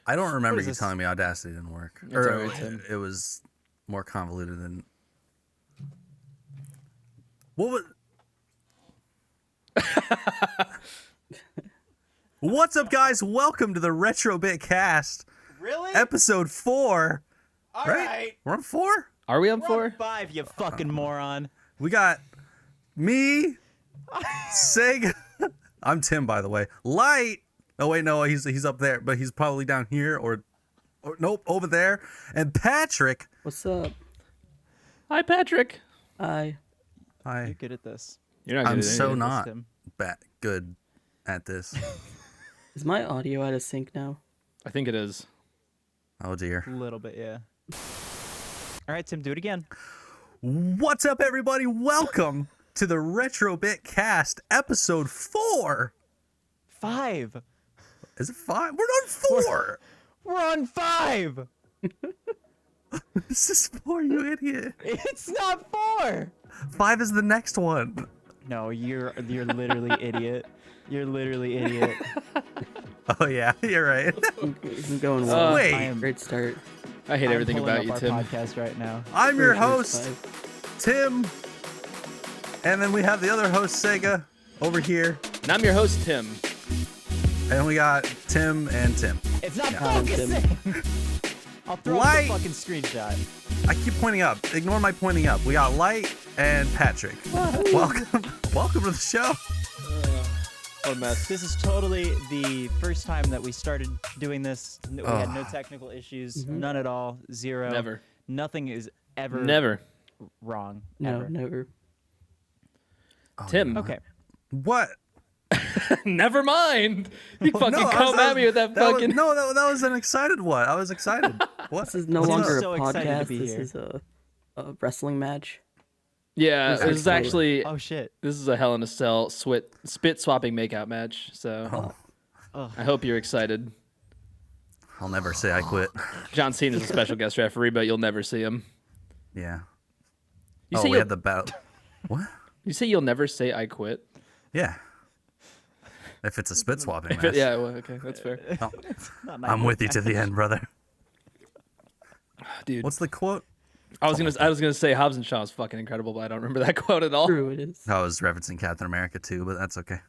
I don't remember you this? telling me Audacity didn't work. It's Or alright, Tim. it was more convoluted than... What was... What's up, guys? Welcome to the Retrobit Cast. Really? Episode 4. All right? right. We're on 4? Are we on We're 4? on 5, you fucking moron. We got me, Sega. I'm Tim, by the way. Light. Oh, wait, no, he's up there, but he's probably down here or nope, over there. And Patrick. What's up? Hi, Patrick. Hi. Hi. You're good at this. You're not good I'm at so anything. not Tim. good at this. Is my audio out of sync now? I think it is. Oh, dear. A little bit, yeah. All right, Tim, do it again. What's up, everybody? Welcome to the Retrobit Cast, episode 4. 5. Is it 5? We're on 4. We're on 5. This is 4, you idiot. It's not 4. 5 is the next one. No, you're literally idiot. You're literally idiot. Oh, yeah, you're right. I'm going well. Wait. I am, Great start. I hate I'm everything pulling about up you, our Tim. podcast right now. I'm your Pretty sure it's host, 5. Tim. And then we have the other host, Sega, over here. And I'm your host, Tim. And we got Tim and Tim. It's not Tim. focusing. I'll throw up Light. the fucking screenshot. I keep pointing up. Ignore my pointing up. We got Light and Patrick. Welcome to the show. What a mess. This is totally the first time that we started doing this. We had no technical issues, none at all, zero. Never. Nothing is ever Never. wrong. No, ever. never. Tim. Okay. What? Never mind. You fucking No, come at me with that fucking... that was an excited one. I was excited. What? This is no What's longer up? so a excited to podcast. be This here. is a wrestling match. Yeah, This this is is actually... Oh shit. This is a Hell in a Cell spit swapping makeout match, so Oh. I hope you're excited. I'll never say I quit. John Cena is a special guest referee, but you'll never see him. Yeah. You Oh, say we you'll, had the battle. What? you say you'll never say I quit? Yeah. If it's a spit swapping match. Yeah, well, okay, that's fair. Oh, Not my I'm with you to the end, brother. Dude, What's the quote? I was gonna say Hobbs and Shaw is fucking incredible, but I don't remember that quote at all. True, it is. I was referencing Captain America too, but that's okay.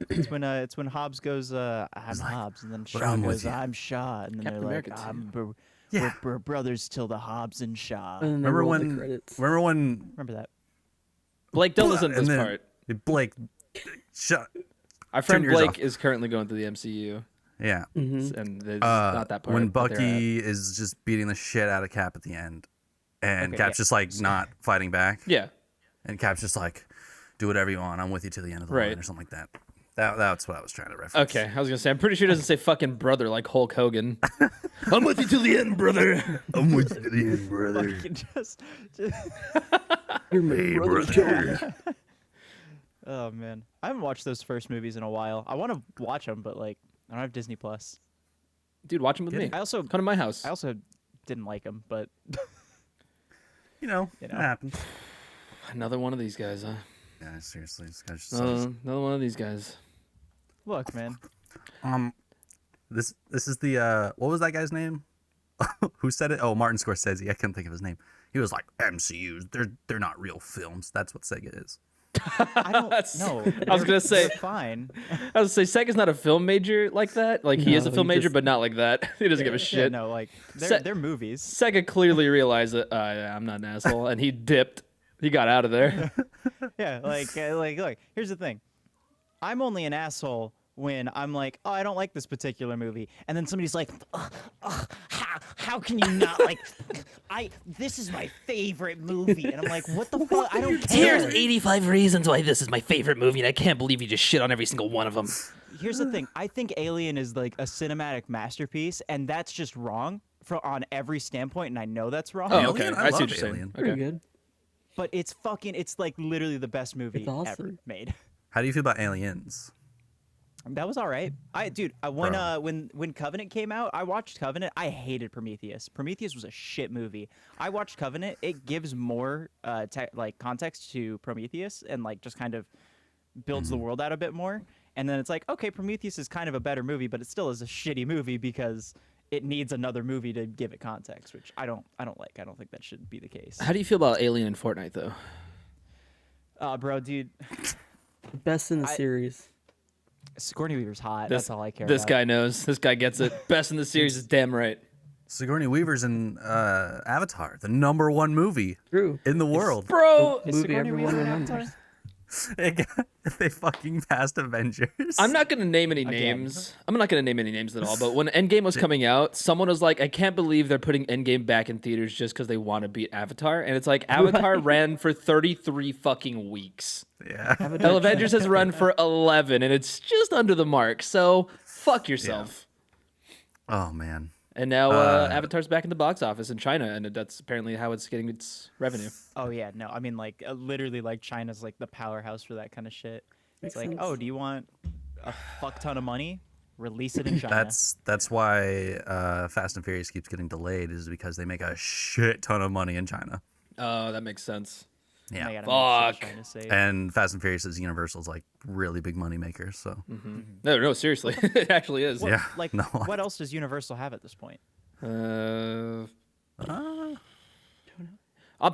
It's when Hobbs goes, I'm Hobbs, and then Shaw I'm with goes, you. I'm Shaw, and then Captain they're like, America Yeah. we're brothers till the Hobbs and Shaw. And then they Remember roll when? the credits. Remember when? Remember that? Blake, don't listen to and this then part. Blake. Shut. Our friend yours Blake off. is currently going through the MCU, Yeah. and there's not that part. When that they're at. Bucky is just beating the shit out of Cap at the end, and Okay, Cap's yeah. just like not fighting back, Yeah, and Cap's just like, "Do whatever you want. I'm with you to the end of the Right. line," or something like that. That's what I was trying to reference. okay. I was gonna say, I'm pretty sure it doesn't say fucking brother like Hulk Hogan. I'm with you till the end, brother. I'm with you to the end, brother. Fucking just You're my Hey, brother, brother. Johnny. oh man, I haven't watched those first movies in a while. I want to watch them, but like I don't have Disney Plus. Dude, watch him with me. I also Come to my house. didn't like them, but You know, You it know. happens. Another one of these guys, huh? Yeah, seriously, this guy's just Another one of these guys. look, man, This is the what was that guy's name? Who said it? Oh, Martin Scorsese. I couldn't think of his name. He was like, MCUs, they're not real films. That's what Sega is. I don't That's- know. I was gonna say- they're fine. I was gonna say Sega's not a film major like that. Like he is a No, film he major, just- but not like that. He doesn't give a Yeah, shit. no, like Se- they're movies. Sega clearly realized that yeah, I'm not an asshole, and he dipped. He got out of there. Yeah, like look. Here's the thing. I'm only an asshole when I'm like, oh, I don't like this particular movie, and then somebody's like, how can you not like? This is my favorite movie, and I'm like, what the fuck? I don't care. Here's 85 reasons why this is my favorite movie, and I can't believe you just shit on every single one of them. Here's the thing. I think Alien is like a cinematic masterpiece, and that's just wrong on every standpoint, and I know that's wrong. Oh, okay. Alien? I I see love what you're saying. Alien. Pretty Okay. good. But it's like literally the best movie It's awesome. ever made. How do you feel about Aliens? That was all right. When Covenant came out, I watched Covenant. I hated Prometheus. Prometheus was a shit movie. I watched Covenant. It gives more context to Prometheus and like just kind of builds the world out a bit more. And then it's like, okay, Prometheus is kind of a better movie, but it still is a shitty movie because it needs another movie to give it context, which I don't like. I don't think that should be the case. How do you feel about Alien and Fortnite though? Bro, dude, The best in the series. Sigourney Weaver's hot. That's all I care This about. guy knows. This guy gets it. Best in the series is damn right. Sigourney Weaver's in Avatar, the #1 movie True. in the world. Bro, Is Movie Sigourney everyone Weaver in remembers. Avatar? They fucking passed Avengers. I'm not gonna name any names. I'm not gonna name any names at all. But when Endgame was coming out, someone was like, "I can't believe they're putting Endgame back in theaters just because they want to beat Avatar." And it's like Avatar ran for 33 fucking weeks. Yeah. Hell, Avengers has run for 11, and it's just under the mark. So fuck yourself. Oh man. And now Avatar's back in the box office in China, and that's apparently how it's getting its revenue. Oh yeah, no, I mean like literally like China's like the powerhouse for that kind of shit. It's Makes like, sense. oh, do you want a fuck ton of money? Release it in China. That's why Fast and Furious keeps getting delayed, is because they make a shit ton of money in China. Oh, that makes sense. Yeah. They gotta make Fuck. sure China safe. And Fast and Furious is Universal's like really big money maker. So No, seriously, it actually is. yeah. Like, no. what else does Universal have at this point?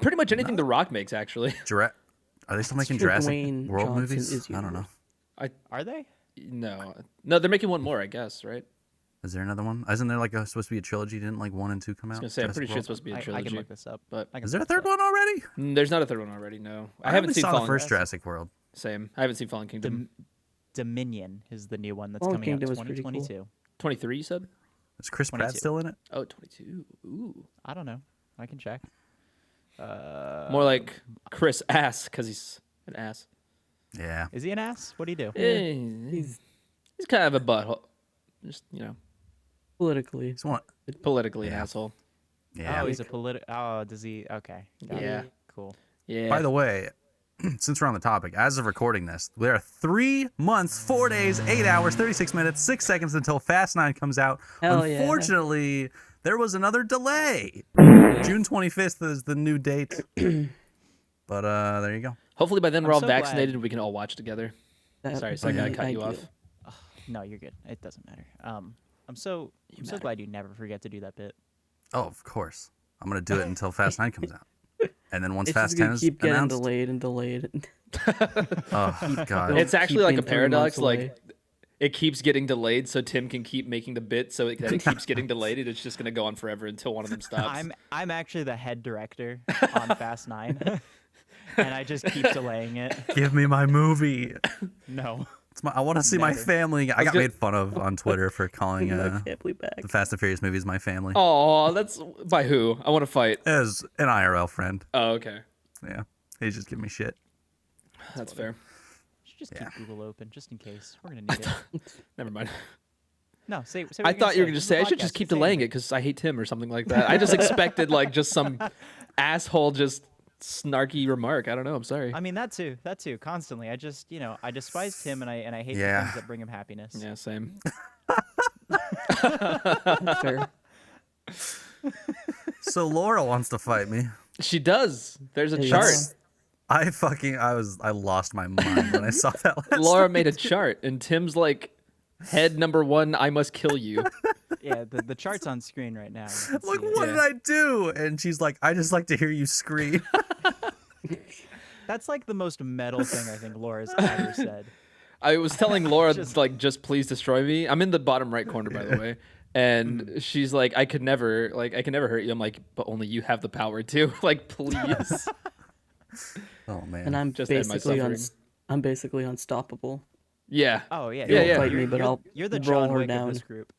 Pretty much anything The Rock makes, actually. Are they still making sure Jurassic Dwayne World Johnson movies? is I don't know. Are they? No, they're making one more, I guess, right? Is there another one? Isn't there like supposed to be a trilogy? Didn't like 1 and 2 come out? I was gonna say, I'm Jurassic pretty sure World? it's supposed to be a I trilogy. can look this up. but- I can Is there a look this third up. one already? There's not a third one already. No, I only haven't seen saw the Fallen. first Jurassic World. Same. I haven't seen Fallen Kingdom. Dominion is the new one that's Fallen coming out Kingdom was pretty cool. 2022. 23, you said? Is Chris Pratt 22. still in it? Oh, 22. Ooh, I don't know. I can check. more like Chris Ass, because he's an ass. Yeah. Is he an ass? What do you do? He's kind of a butthole. Just Politically. He's one. politically an asshole. Yeah. Oh, he's a Oh, does he? Okay. Got Yeah. it. Cool. Yeah. By the way, since we're on the topic, as of recording this, there are 3 months, 4 days, 8 hours, 36 minutes, 6 seconds until Fast 9 comes out. Hell yeah. Unfortunately, there was another delay. June 25th is the new date. But there you go. Hopefully by then we're I'm all so glad- vaccinated and we can all watch together. Sorry, That'd I be cut you off. ideal. No, you're good. It doesn't matter. I'm so glad you never forget to do that bit. Oh, of course. I'm going to do it until Fast 9 comes out. And then once It's Fast just 10 gonna is keep getting announced. delayed and delayed. Oh, God. It's actually like a keeping 3 months paradox. Like away. it keeps getting delayed, so Tim can keep making the bit, so that it keeps getting delayed, and it's just gonna go on forever until one of them stops. I'm actually the head director on Fast 9, and I just keep delaying it. Give me my movie. No. I want to see my Never. family. I got made fun of on Twitter for calling My family back. the Fast and Furious movies my family. Oh, that's by who? I want to fight. As an IRL friend. Oh, okay, Yeah. He's just giving me shit. that's fair. Should just keep Google open just in case. We're gonna need it. Never mind. No, say. I thought you were gonna say I should just keep delaying it because I hate Tim or something like that. I just expected like just some asshole just snarky remark. I don't know. I'm sorry. I mean that too, constantly. I just, I despise him and I hate the Yeah. things that bring him happiness. Yeah, same. Fair. So Laura wants to fight me. She does. There's a Hey, chart. I lost my mind when I saw that last Laura night. made a chart, and Tim's like, head number 1, I must kill you. Yeah, the chart's on screen right now. You can Like, see it. what Yeah. did I do? And she's like, I just like to hear you scream. That's like the most metal thing I think Laura's ever said. I was telling Laura, just please destroy me. I'm in the bottom right corner, by the way. And she's like, I could never hurt you. I'm like, but only you have the power to. Like, please. Oh, man. And I'm Just end my basically suffering. I'm basically unstoppable. Yeah. Oh yeah, Yeah, You'll yeah. fight me, but you're, I'll you're the roll John her Wick down. of this group.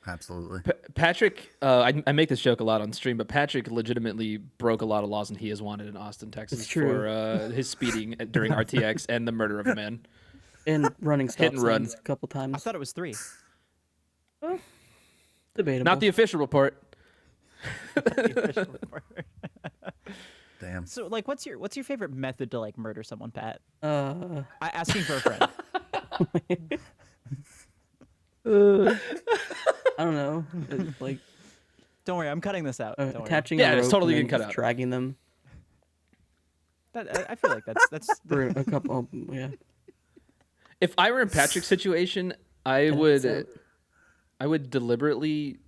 Absolutely. Patrick, I make this joke a lot on stream, but Patrick legitimately broke a lot of laws, and he is wanted in Austin, Texas It's true. for his speeding during RTX and the murder of a man. And running stop Hit and run. signs a couple I times. thought it was 3. Debatable. Not the official report. Damn. So like, what's your favorite method to like murder someone, Pat? Asking for a friend. I don't know. Like Don't worry, I'm cutting this out. Don't worry. attaching Yeah, a it's rope totally and getting then cut just out. dragging them I feel like that's for a couple. Yeah. If I were in Patrick's situation, I it. would deliberately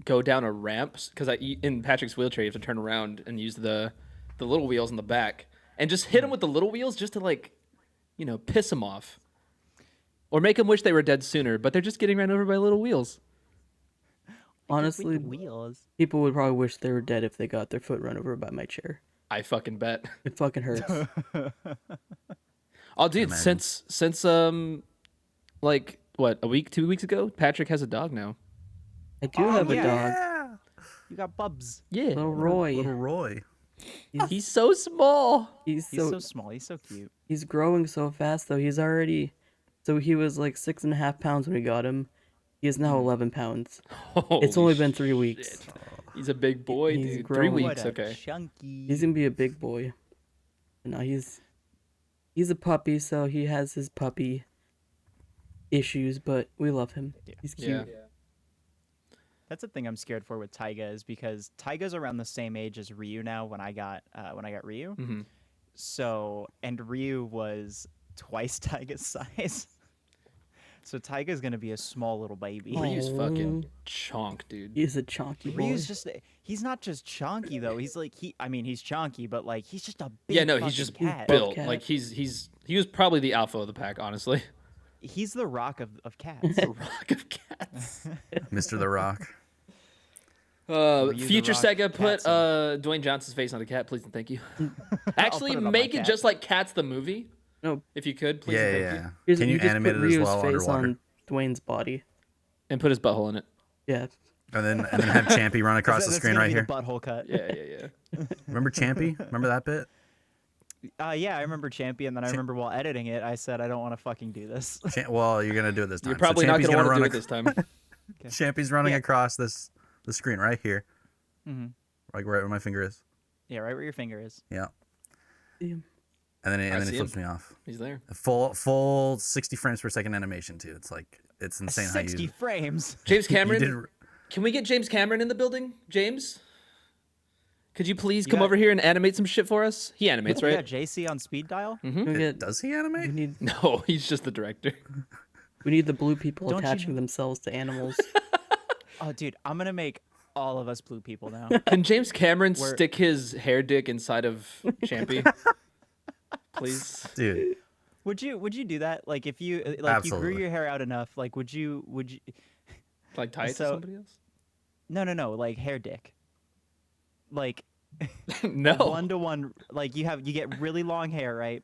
go down a ramp because in Patrick's wheelchair you have to turn around and use the little wheels in the back and just hit him with the little wheels just to like, piss him off, or make him wish they were dead sooner. But they're just getting ran over by little wheels. Honestly, wheels. people would probably wish they were dead if they got their foot run over by my chair. I fucking bet. It fucking hurts. Oh, dude, Imagine. since like what, a week, 2 weeks ago, Patrick has a dog now. I do have a yeah. dog, Yeah. You got Bubs. Yeah, little Roy. Little Roy. he's so small. He's He's so small. He's so cute. He's growing so fast though. He's already, so he was like 6.5 pounds when we got him. He is now 11 pounds. It's only been 3 weeks. He's a big boy, He's dude. growing. 3 What weeks, a okay. chunky. He's gonna be a big boy. And now he's a puppy, so he has his puppy issues, but we love him. He's cute. Yeah. That's the thing I'm scared for with Taiga, is because Taiga's around the same age as Ryu now when I got Ryu. Mhm. So, and Ryu was twice Taiga's size. So Taiga's gonna be a small little baby. Oh. Ryu's fucking chonk, dude. He's a chonky boy. Ryu's he's not just chunky though. He's like he's chunky, but like he's just a big Yeah, no, fucking he's just cat. built. cat. Like he was probably the alpha of the pack, honestly. He's the rock of cats. The rock of cats. Mr. The Rock. Ryu the Future Rock Sega, put Catson. Dwayne Johnson's face on a cat, please and thank you. Actually, put it on my make it cat. just like Cats the movie, No, if you could, please Yeah, and yeah, thank yeah. you. Can you just animate put it as Ryu's well face underwater? on Dwayne's body? And put his butthole in it. Yeah. And then have Champy run across the That's screen gonna right be here. The butthole cut. Yeah. Remember Champy? Remember that bit? Yeah, I remember Champion. Then I remember while editing it, I said I don't want to fucking do this. Well, you're gonna do it this time. You're probably so not Champy's going to want to run do it this time. Champy's running Yeah. across the screen right here, Mm-hmm. like right where my finger is. Yeah, right where your finger is. Yeah. Damn. And then see he flips him. me off. He's there. Full 60 frames per second animation too. It's insane how 60 you frames. James you Cameron, did. can we get James Cameron in the building? James? Could you please come got- over here and animate some shit for us? He animates, We got right? JC on speed dial. Can we get, Does he we animate? need No, he's just the director. we need the blue people Don't you attaching know- themselves to animals. Oh, dude, I'm gonna make all of us blue people now. Can James Cameron We're- stick his hair dick inside of Champy? Please. Dude, Would you do that? Like if you you grew Absolutely. your hair out enough, like would you? Like tie it to So- somebody else? No, like hair dick. Like No. 1-to-1. Like you get really long hair, right?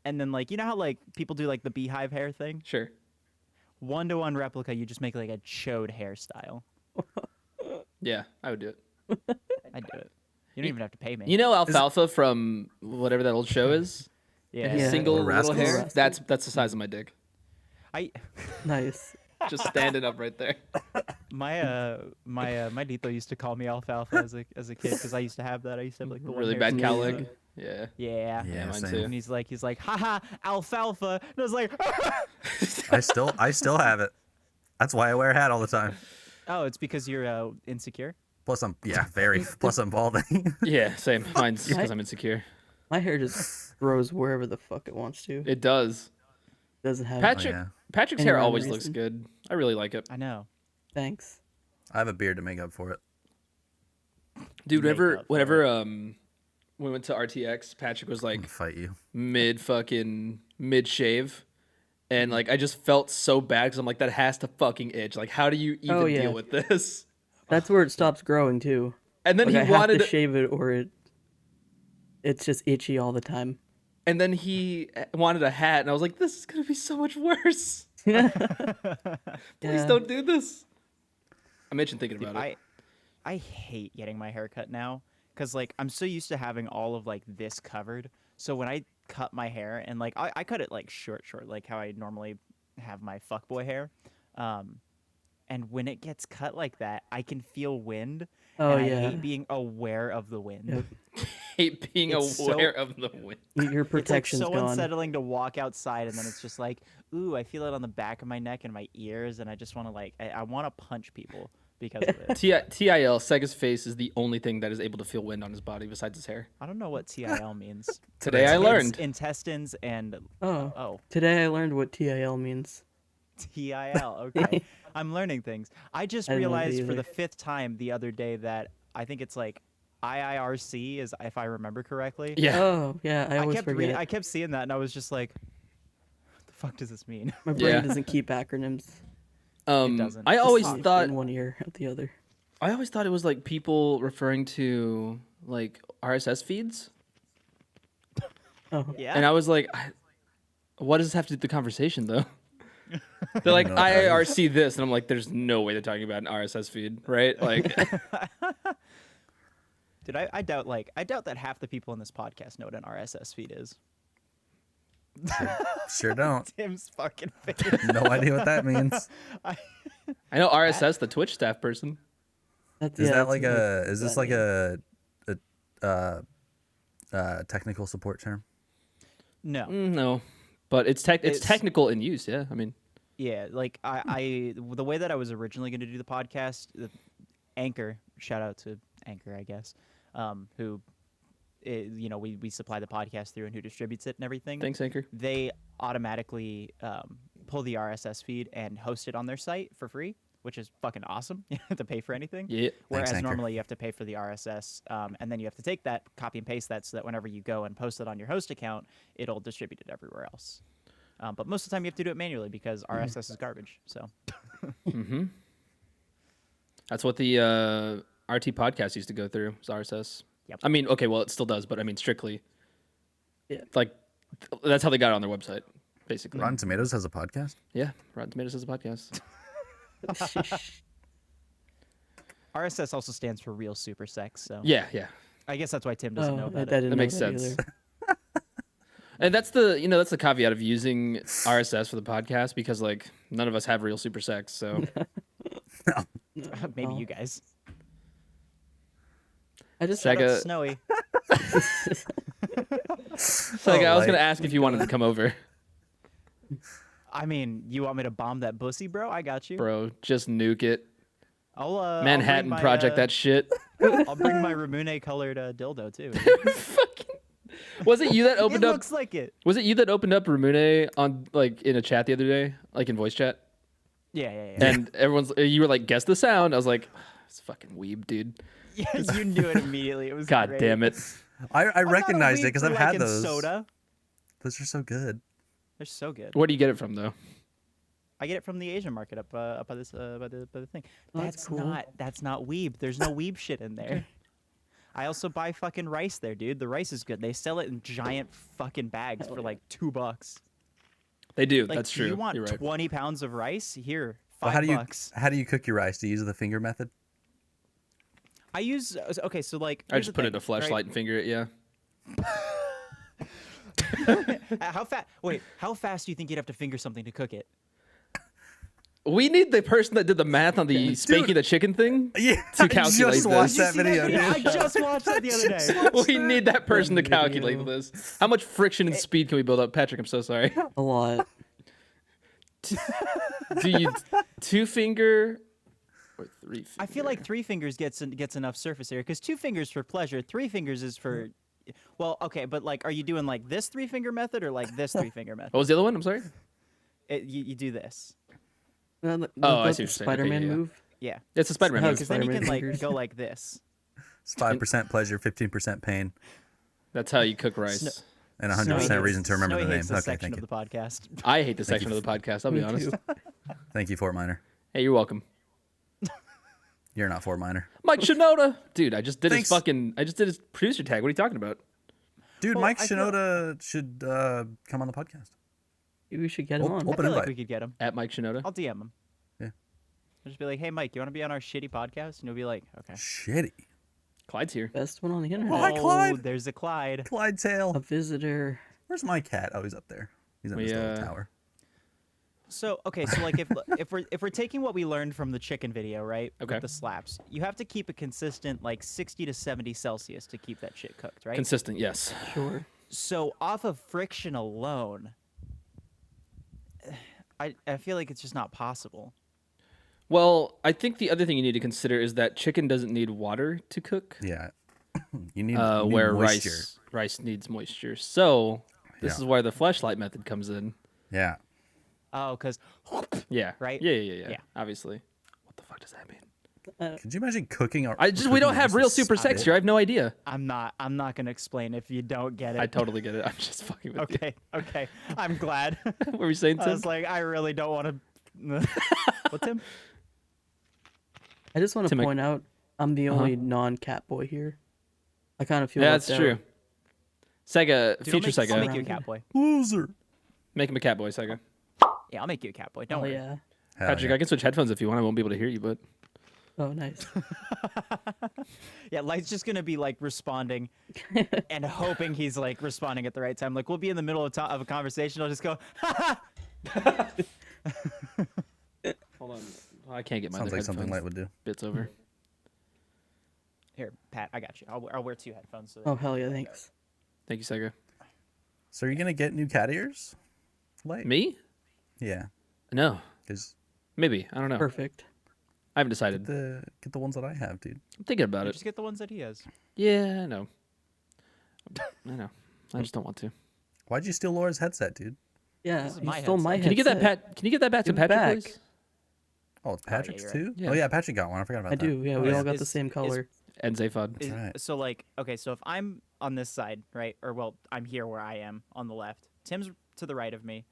And then like you know how like people do like the beehive hair thing. Sure. 1-to-1 replica. You just make like a chode hairstyle. Yeah, I would do it. I'd do it. You don't even have to pay me. You know Alfalfa from whatever that old show is? yeah. His Yeah. single Little little hair? Rascals? That's the size of my dick. I Nice. Just standing up right there. my Dito used to call me Alfalfa as a kid because I used to have that. I used to have like the one Really hair bad cow strip. leg. Yeah. Yeah. Yeah, mine same. too. And he's like, haha, alfalfa. And I was like, I still have it. That's why I wear a hat all the time. oh, it's because you're insecure. Plus plus I'm balding. Yeah, same. Mine's because I'm insecure. My hair just grows wherever the fuck it wants to. It does. Doesn't have. Patrick yeah. Patrick's Any hair rhyme or always looks reason? good. I really like it. I know. Thanks. I have a beard to make up for it. Dude, Make whenever up for whenever we went to RTX, Patrick was I'm like gonna fight you. mid shave. And like I just felt so bad because I'm like, that has to fucking itch. Like, how do you even Oh, yeah. deal with this? That's where it stops growing too. And then Like, I he have wanted to shave it, or it's just itchy all the time. and then he wanted a hat, and I was like, this is gonna be so much worse. Please Yeah. don't do this. I'm itching thinking Dude, about it. I hate getting my hair cut now because like I'm so used to having all of like this covered. So when I cut my hair and like I cut it like short, like how I normally have my fuckboy hair. And when it gets cut like that, I can feel wind. Oh, and I yeah. hate being aware of the wind. Yep. Hate being It's so- aware of the wind. Your It's like protection's so gone. unsettling to walk outside and then it's just like, ooh, I feel it on the back of my neck and my ears, and I just want to like I want to punch people because of it. TIL, Sega's face is the only thing that is able to feel wind on his body besides his hair. I don't know what TIL means. Today I It's learned. intestines and Oh. oh Today I learned what TIL means. TIL. Okay. I'm learning things. I just I didn't know that realized for either. the 5th time the other day that I think it's like IIRC is, if I remember correctly. Yeah. Oh, yeah, I always forget. I kept seeing that and I was just like, what the fuck does this mean? My brain Yeah. doesn't keep acronyms. doesn't. I It's always tough. thought in one ear, out the other. it was like people referring to like RSS feeds, Oh, Yeah. and I was like, what does this have to do with the conversation though? They're like know what that is. IIRC this, and I'm like, there's no way they're talking about an RSS feed, right? Like, Dude, I doubt that half the people in this podcast know what an RSS feed is. Sure don't. Tim's fucking face. No idea what that means. I know RSS, the Twitch staff person. that's, Is yeah, that that's like what a? Is this that like means. a technical support term? No. No, but it's It's- technical in use. Yeah, I mean, Yeah, like the way that I was originally going to do the podcast, Anchor, shout out to Anchor, I guess, who, we supply the podcast through and who distributes it and everything. thanks, Anchor. They automatically pull the RSS feed and host it on their site for free, which is fucking awesome. You don't have to pay for anything. Yeah. Whereas Anchor. normally you have to pay for the RSS, and then you have to take that, copy and paste that, so that whenever you go and post it on your host account, it'll distribute it everywhere else. But most of the time you have to do it manually because RSS is garbage. So Mm-hmm. That's what the RT podcast used to go through. Was RSS. Yep. I mean, okay, well, it still does, but I mean, strictly. Yeah. Like, that's how they got it on their website, basically. Rotten Tomatoes has a podcast. Yeah, Rotten Tomatoes has a podcast. RSS also stands for real super sex. So Yeah, yeah. I guess that's why Tim doesn't know Oh, I about it. didn't That know makes that sense. either. And that's the caveat of using RSS for the podcast because like none of us have real super sex, so Maybe Oh. you guys. I just Shout out to Sega- Snowy. so like, I was like- gonna ask if you wanted to come over, I mean, you want me to bomb that pussy, bro? I got you. bro. Just nuke it. I'll Manhattan bring my, Project that shit. I'll bring my Ramune colored dildo too. Was it you that It opened up? looks like it. Was it you that opened up Ramune on like in a chat the other day, like in voice chat? Yeah. And you were like, guess the sound. I was like, it's fucking weeb, dude. Yeah, you knew it immediately. It was God great. damn it. I I'm not a recognized it weeb because for I've had liking those. Soda. Those are so good. They're so good. Where do you get it from though? I get it from the Asian market up by this by the thing. Oh, that's That's cool. not weeb. There's no weeb shit in there. I also buy fucking rice there, dude. The rice is good. They sell it in giant fucking bags for like $2. They do. Like, That's true. Do you want You're right. 20 pounds of rice? Here, Well, $5. how do you cook your rice? Do you use the finger method? I use okay, so like I here's just the put it in thing, a flashlight right? and finger it. Yeah. How fast? Wait, how fast do you think you'd have to finger something to cook it? We need the person that did the math on the spanking the chicken thing. Yeah, To I calculate just watched this. that video, dude. I just watched that the other day. We need that person to video. calculate this. How much friction and speed can we build up? Patrick, I'm so sorry. a lot. Do you two finger or three finger? I feel like 3 fingers gets enough surface area because 2 fingers for pleasure, 3 fingers is for. Well, okay, but like, are you doing like this 3-finger method or like this 3-finger method? What was the other one? I'm sorry. You do this. Oh, I see the what you're saying. Okay, Spider-Man yeah, yeah. move. Yeah, It's a Spider-Man How move. because then you can Spider-Man like fingers. go like this. It's 5% pleasure, 15% pain, That's how you cook rice. and Snowy 100% hates- reason to remember Snowy the name. hates this Okay, section thank of you. the podcast. I hate this section of the podcast. I'll be Me honest. too. Thank you, Fort Minor. Hey, you're welcome. You're not Fort Minor. Mike Shinoda, dude. I just did Thanks. his producer tag. What are you talking about? Dude, Well, Mike I feel- Shinoda should come on the podcast. Maybe we should get him on. I Open feel like invite. we could get him. At Mike Shinoda. I'll DM him. Yeah. I'll just be like, hey, Mike, you want to be on our shitty podcast? And he'll be like, okay. Shitty. Clyde's here. Best one on the internet. Oh, hi, Clyde. There's a Clyde. Clyde Tail. A visitor. Where's my cat? Oh, he's up there. He's in We, this little tower. So okay, so like if we're taking what we learned from the chicken video, right? Okay. With the slaps, you have to keep a consistent like 60 to 70 Celsius to keep that shit cooked, right? Consistent, yes. Sure. So off of friction alone, I feel like it's just not possible. Well, I think the other thing you need to consider is that chicken doesn't need water to cook, Yeah. you need where moisture. rice needs moisture. So this Yeah. is where the fleshlight method comes in. Yeah. Oh, because Yeah. Right? Yeah. Yeah. Obviously. What the fuck does that mean? Could you imagine cooking? We don't have real super sex here. I have no idea. I'm not gonna explain if you don't get it. I totally get it. I'm just fucking with Okay. I'm glad. you. What were you saying, I Tim? was like, I really don't want to. What's him? I just want to Tim, point out I'm the only non-cat boy here. I kind of feel Yeah, left that's true. out. Sega, Dude, future I'll make you a Sega. cat boy. Loser. Make him a cat boy, Sega. Yeah, I'll make you a cat boy. Don't Oh worry. yeah. Hell Patrick, yeah. I can switch headphones if you want. I won't be able to hear you, but Oh, nice. Yeah, Light's just gonna be like responding and hoping he's like responding at the right time. Like we'll be in the middle of a conversation. I'll just go, hold on. I can't get my Sounds other like something headphones Light would do. bits over. here, Pat, I got you. I'll wear 2 headphones. So Oh hell yeah, thanks. Thank you, Sega. So are you gonna get new cat ears? Light? Me? Yeah. No. Because Maybe. I don't know. Perfect. I haven't decided. get the ones that I have, dude. I'm thinking about it. just get the ones that he has. Yeah, I know. I know. I just don't want to. Why'd you steal Laura's headset, dude? Yeah, This is you my stole my headset. Can you get that headset. Can you get that back Give to it Patrick, back. please? Oh, it's Patrick's you're right. too? Yeah. Oh yeah, Patrick got one. I forgot about I that. do. Yeah, we Is- all got the is- same is- color. And Zaphod. Is- right. So like, okay, so if I'm on this side, right, or well, I'm here where I am on the left. Tim's to the right of me.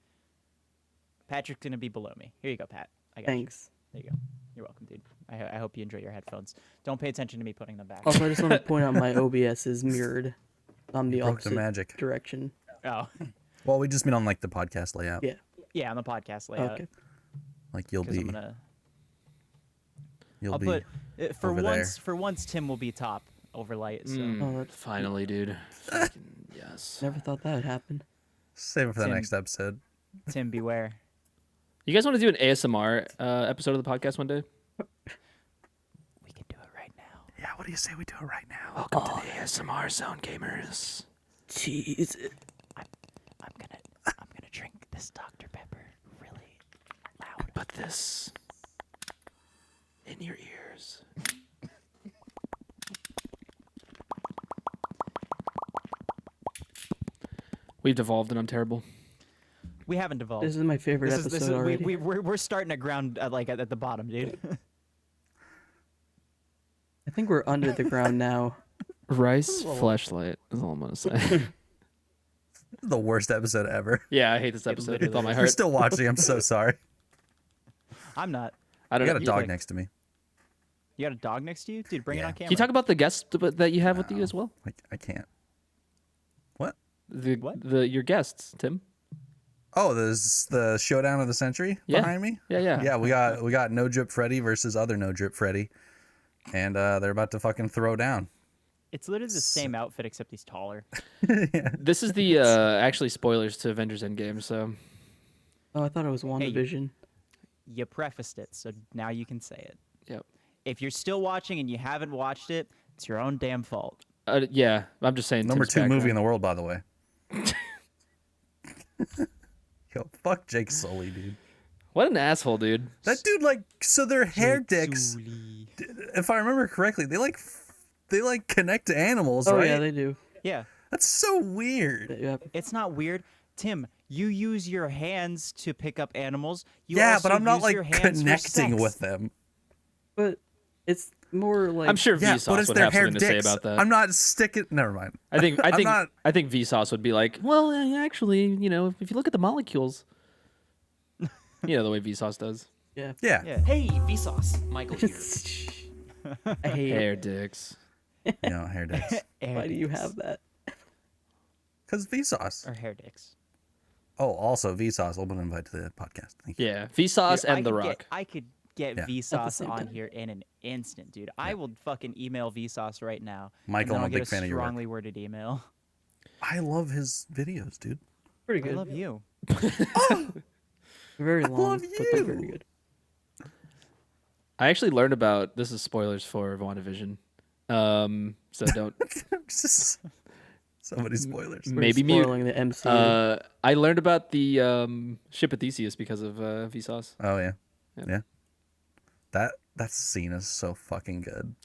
Patrick's gonna be below me. Here you go, Pat. I got you. Thanks. There you go. You're welcome, dude. I hope you enjoy your headphones. Don't pay attention to me putting them back. Also, I just want to point out my OBS is mirrored on the Broke the opposite magic. direction. Oh, Well, we just mean on like the podcast layout. Yeah. yeah, on the podcast layout. Okay. Like you'll 'Cause be I'm gonna. you'll I'll be put for over once. there. For once, Tim will be top over Light. So Oh, that's Finally, dude. Fucking yes. never thought that would happen. save it for the Tim. next episode. Tim, beware. You guys want to do an ASMR episode of the podcast one day? We can do it right now. Yeah, what do you say we do it right now? Welcome to the ASMR zone, gamers. Jeez. I'm gonna drink this Dr. Pepper really loud. Put this in your ears. We've devolved and I'm terrible. We haven't devolved. This is my favorite episode already. we're starting at ground at the bottom, dude. I think we're under the ground now. Rice flashlight is all I'm gonna say. The worst episode ever. Yeah, I hate this episode with all my If heart. you're still watching, I'm so sorry. I'm not. I I don't got know. a You, dog like- next to me. You got a dog next to you, dude? Bring it Yeah. on Can camera. can you talk about the guest that you have with you as well? I can't. What? Your guests, Tim? Oh, there's the showdown of the century Yeah. behind me. Yeah. Yeah, we got No Drip Freddy versus other No Drip Freddy, and they're about to fucking throw down. It's literally the same outfit except he's taller. This is the actually spoilers to Avengers Endgame, so Oh, I thought it was WandaVision. You prefaced it, so now you can say it. yep. If you're still watching and you haven't watched it, it's your own damn fault. Yeah, I'm just saying. Number Tim's 2 movie background. in the world, by the way. Yo, fuck Jake Sully, dude. What an asshole, dude. That dude, like, so their hair dicks, if I remember correctly, they connect to animals, Oh right? yeah, they do. Yeah, That's so weird. Yeah. it's not weird. Tim, you use your hands to pick up animals. You Yeah, also but I'm not use like your hands for connecting sex. with them. But it's more like I'm sure Yeah, but Vsauce it's would their have hair something to say dicks. about that. I'm not sticking. Never mind. I think I'm not- I think Vsauce would be like, well, actually, if you look at the molecules, you know the way Vsauce does. yeah. Yeah. Yeah. Hey, Vsauce. Michael here. I hate Hair it. dicks. Hair dicks. Why do you have that? Because Vsauce. Or hair dicks? Oh, also Vsauce. Open invite to the podcast. Thank you. Yeah, Vsauce Dude, I and The could Rock. I could get Yeah. Vsauce same on time. here in an instant, dude. I will fucking email Vsauce right now. Michael, and I'm then a I'll big get fan of your work. strongly worded email. I love his videos, dude. Pretty I good. love you. Very long, love but they're you. very good. I actually learned about this is spoilers for WandaVision. So don't Just so many spoilers. We're maybe mute. spoiling the MCU. I learned about the ship of Theseus because of Vsauce. Oh yeah. Yep. Yeah. That scene is so fucking good.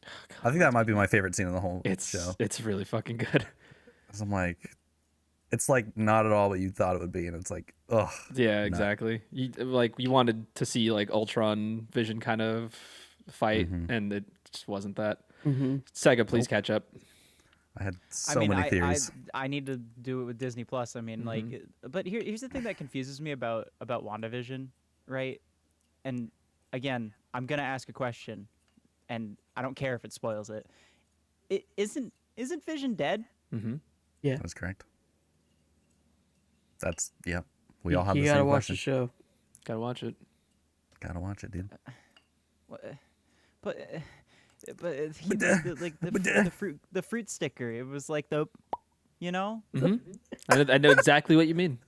I think that might be my favorite scene in the whole show. It's really fucking good. 'Cause I'm like, it's like not at all what you thought it would be, and it's like, ugh. Yeah, exactly. You wanted to see like Ultron Vision kind of fight, and it just wasn't that. Sega, please catch up. I had so many theories. I need to do it with Disney Plus. I mean, like, but here's the thing that confuses me about WandaVision, right? And again, I'm gonna ask a question, and I don't care if it spoils it. Isn't Vision dead? Yeah. That's correct. That's We all have You the gotta same watch question. the show. Gotta watch it. Gotta watch it, dude. But the fruit sticker. It was like the, you know, I know exactly what you mean.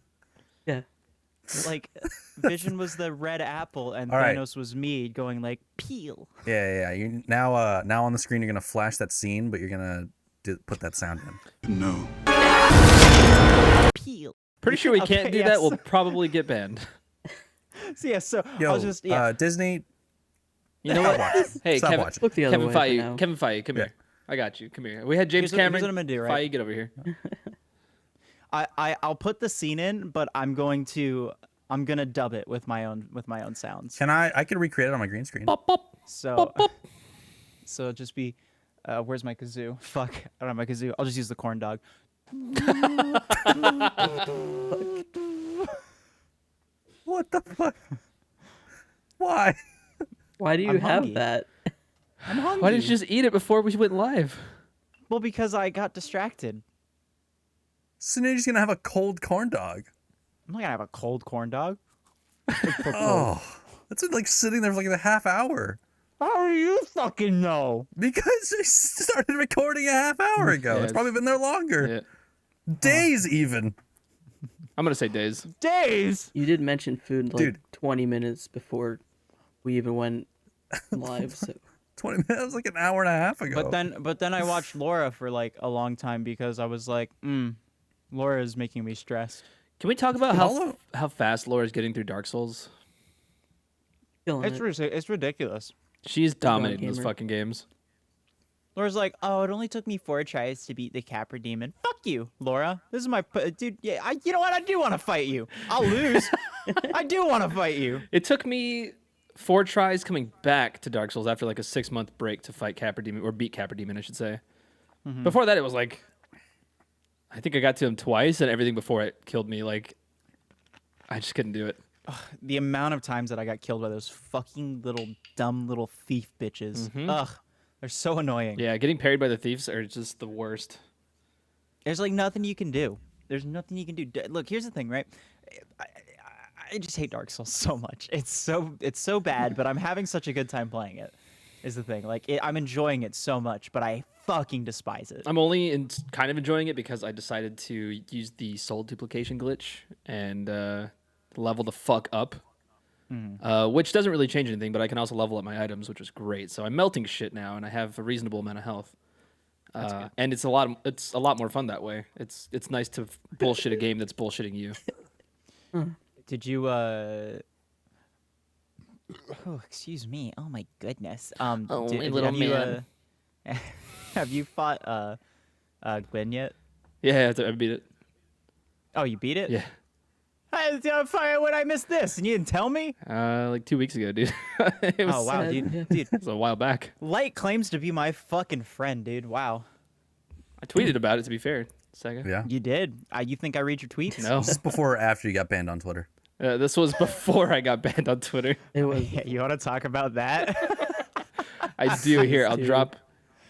Yeah. like Vision was the red apple and All right. Thanos was me going like peel. Yeah. You now on the screen you're gonna flash that scene, but you're gonna put that sound in. No. Peel. Pretty sure we can't do yes. that. We'll probably get banned. So yeah, so Yo, I'll just Disney. You know Stop what? watching. Hey, Stop Kevin, watching. Look the other Kevin way for Feige, now. Kevin Feige, come here. I got you. Come here. We had James Here's what Cameron. I'm gonna do, right? Feige, get over here. I'll put the scene in, but I'm gonna dub it with my own sounds. Can I could recreate it on my green screen. Pop, pop. So it'll just be where's my kazoo? Fuck, I don't have my kazoo. I'll just use the corn dog. What the fuck? Why? Why do you I'm have hungry. that? I'm hungry. Why didn't you just eat it before we went live? Well, because I got distracted. So now you're just gonna have a cold corn dog. I'm not gonna have a cold corn dog. Oh, that's like sitting there for like a half hour. How do you fucking know? Because we started recording a half hour ago. Yeah, It's probably been there longer. Yeah. Days even. I'm gonna say days. Days. You did mention food like Dude. 20 minutes before we even went live. So 20 minutes, that was like an hour and a half ago. But then I watched Laura for like a long time because I was like, Laura is making me stressed. Can we talk about Hello? how fast Laura's getting through Dark Souls? killing it. It's ridiculous. She's dominating those gamer. fucking games. Laura's like, oh, it only took me 4 tries to beat the Capra Demon. Fuck you, Laura. This is my dude. Yeah, you know what? I do want to fight you. I'll lose. I do want to fight you. It took me 4 tries coming back to Dark Souls after like a 6-month break to fight Capra Demon, or beat Capra Demon, I should say. Before that, it was like, I think I got to him twice, and everything before it killed me. Like, I just couldn't do it. The amount of times that I got killed by those fucking dumb little thief bitches. Ugh, they're so annoying. Yeah, getting parried by the thieves are just the worst. There's like nothing you can do. There's nothing you can do. Look, here's the thing, right? I just hate Dark Souls so much. It's so bad, but I'm having such a good time playing it. Is the thing. Like I'm enjoying it so much, but I fucking despise it. I'm only kind of enjoying it because I decided to use the soul duplication glitch and level the fuck up, which doesn't really change anything, but I can also level up my items, which is great. So I'm melting shit now, and I have a reasonable amount of health. And it's a lot more fun that way. It's nice to bullshit a game that's bullshitting you. Did you Oh, excuse me. Oh my goodness. little have man. You, have you fought Gwen yet? Yeah, I beat it. Oh, you beat it? Yeah, Fire! When I missed this, and you didn't tell me? like 2 weeks ago, dude. It was, Oh wow, dude. Dude, it was a while back. Light claims to be my fucking friend, dude. Wow. I tweeted about it. To be fair, Sega. Yeah. You did. You think I read your tweets? No, This is before or after you got banned on Twitter. this was before I got banned on Twitter. It was Yeah, you want to talk about that? I do here. I'll Dude. drop.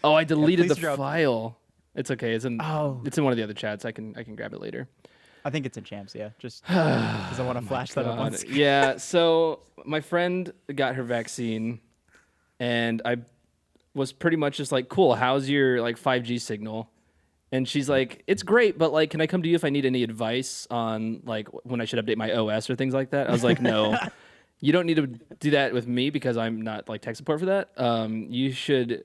Oh, I deleted please the drop. file. It's okay. It's in. Oh. It's in one of the other chats. I can grab it later. I think it's in champs, yeah. Just because I want to flash that up on God. screen. Yeah. So my friend got her vaccine, and I was pretty much just like, "Cool. How's your like 5G signal?" And she's like, "It's great, but like, can I come to you if I need any advice on like when I should update my OS or things like that?" I was like, "No, you don't need to do that with me because I'm not like tech support for that. You should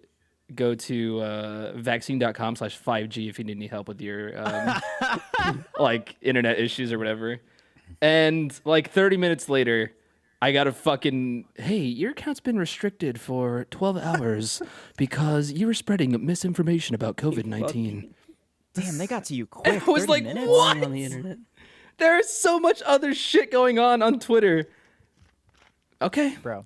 go to vaccine.com/5G if you need any help with your like internet issues or whatever." And like 30 minutes later, I got a fucking, "Hey, your account's been restricted for 12 hours because you were spreading misinformation about COVID-19. Damn, they got to you quick. I was 30 like, minutes? what? On the internet. There is so much other shit going on Twitter. Okay. Bro,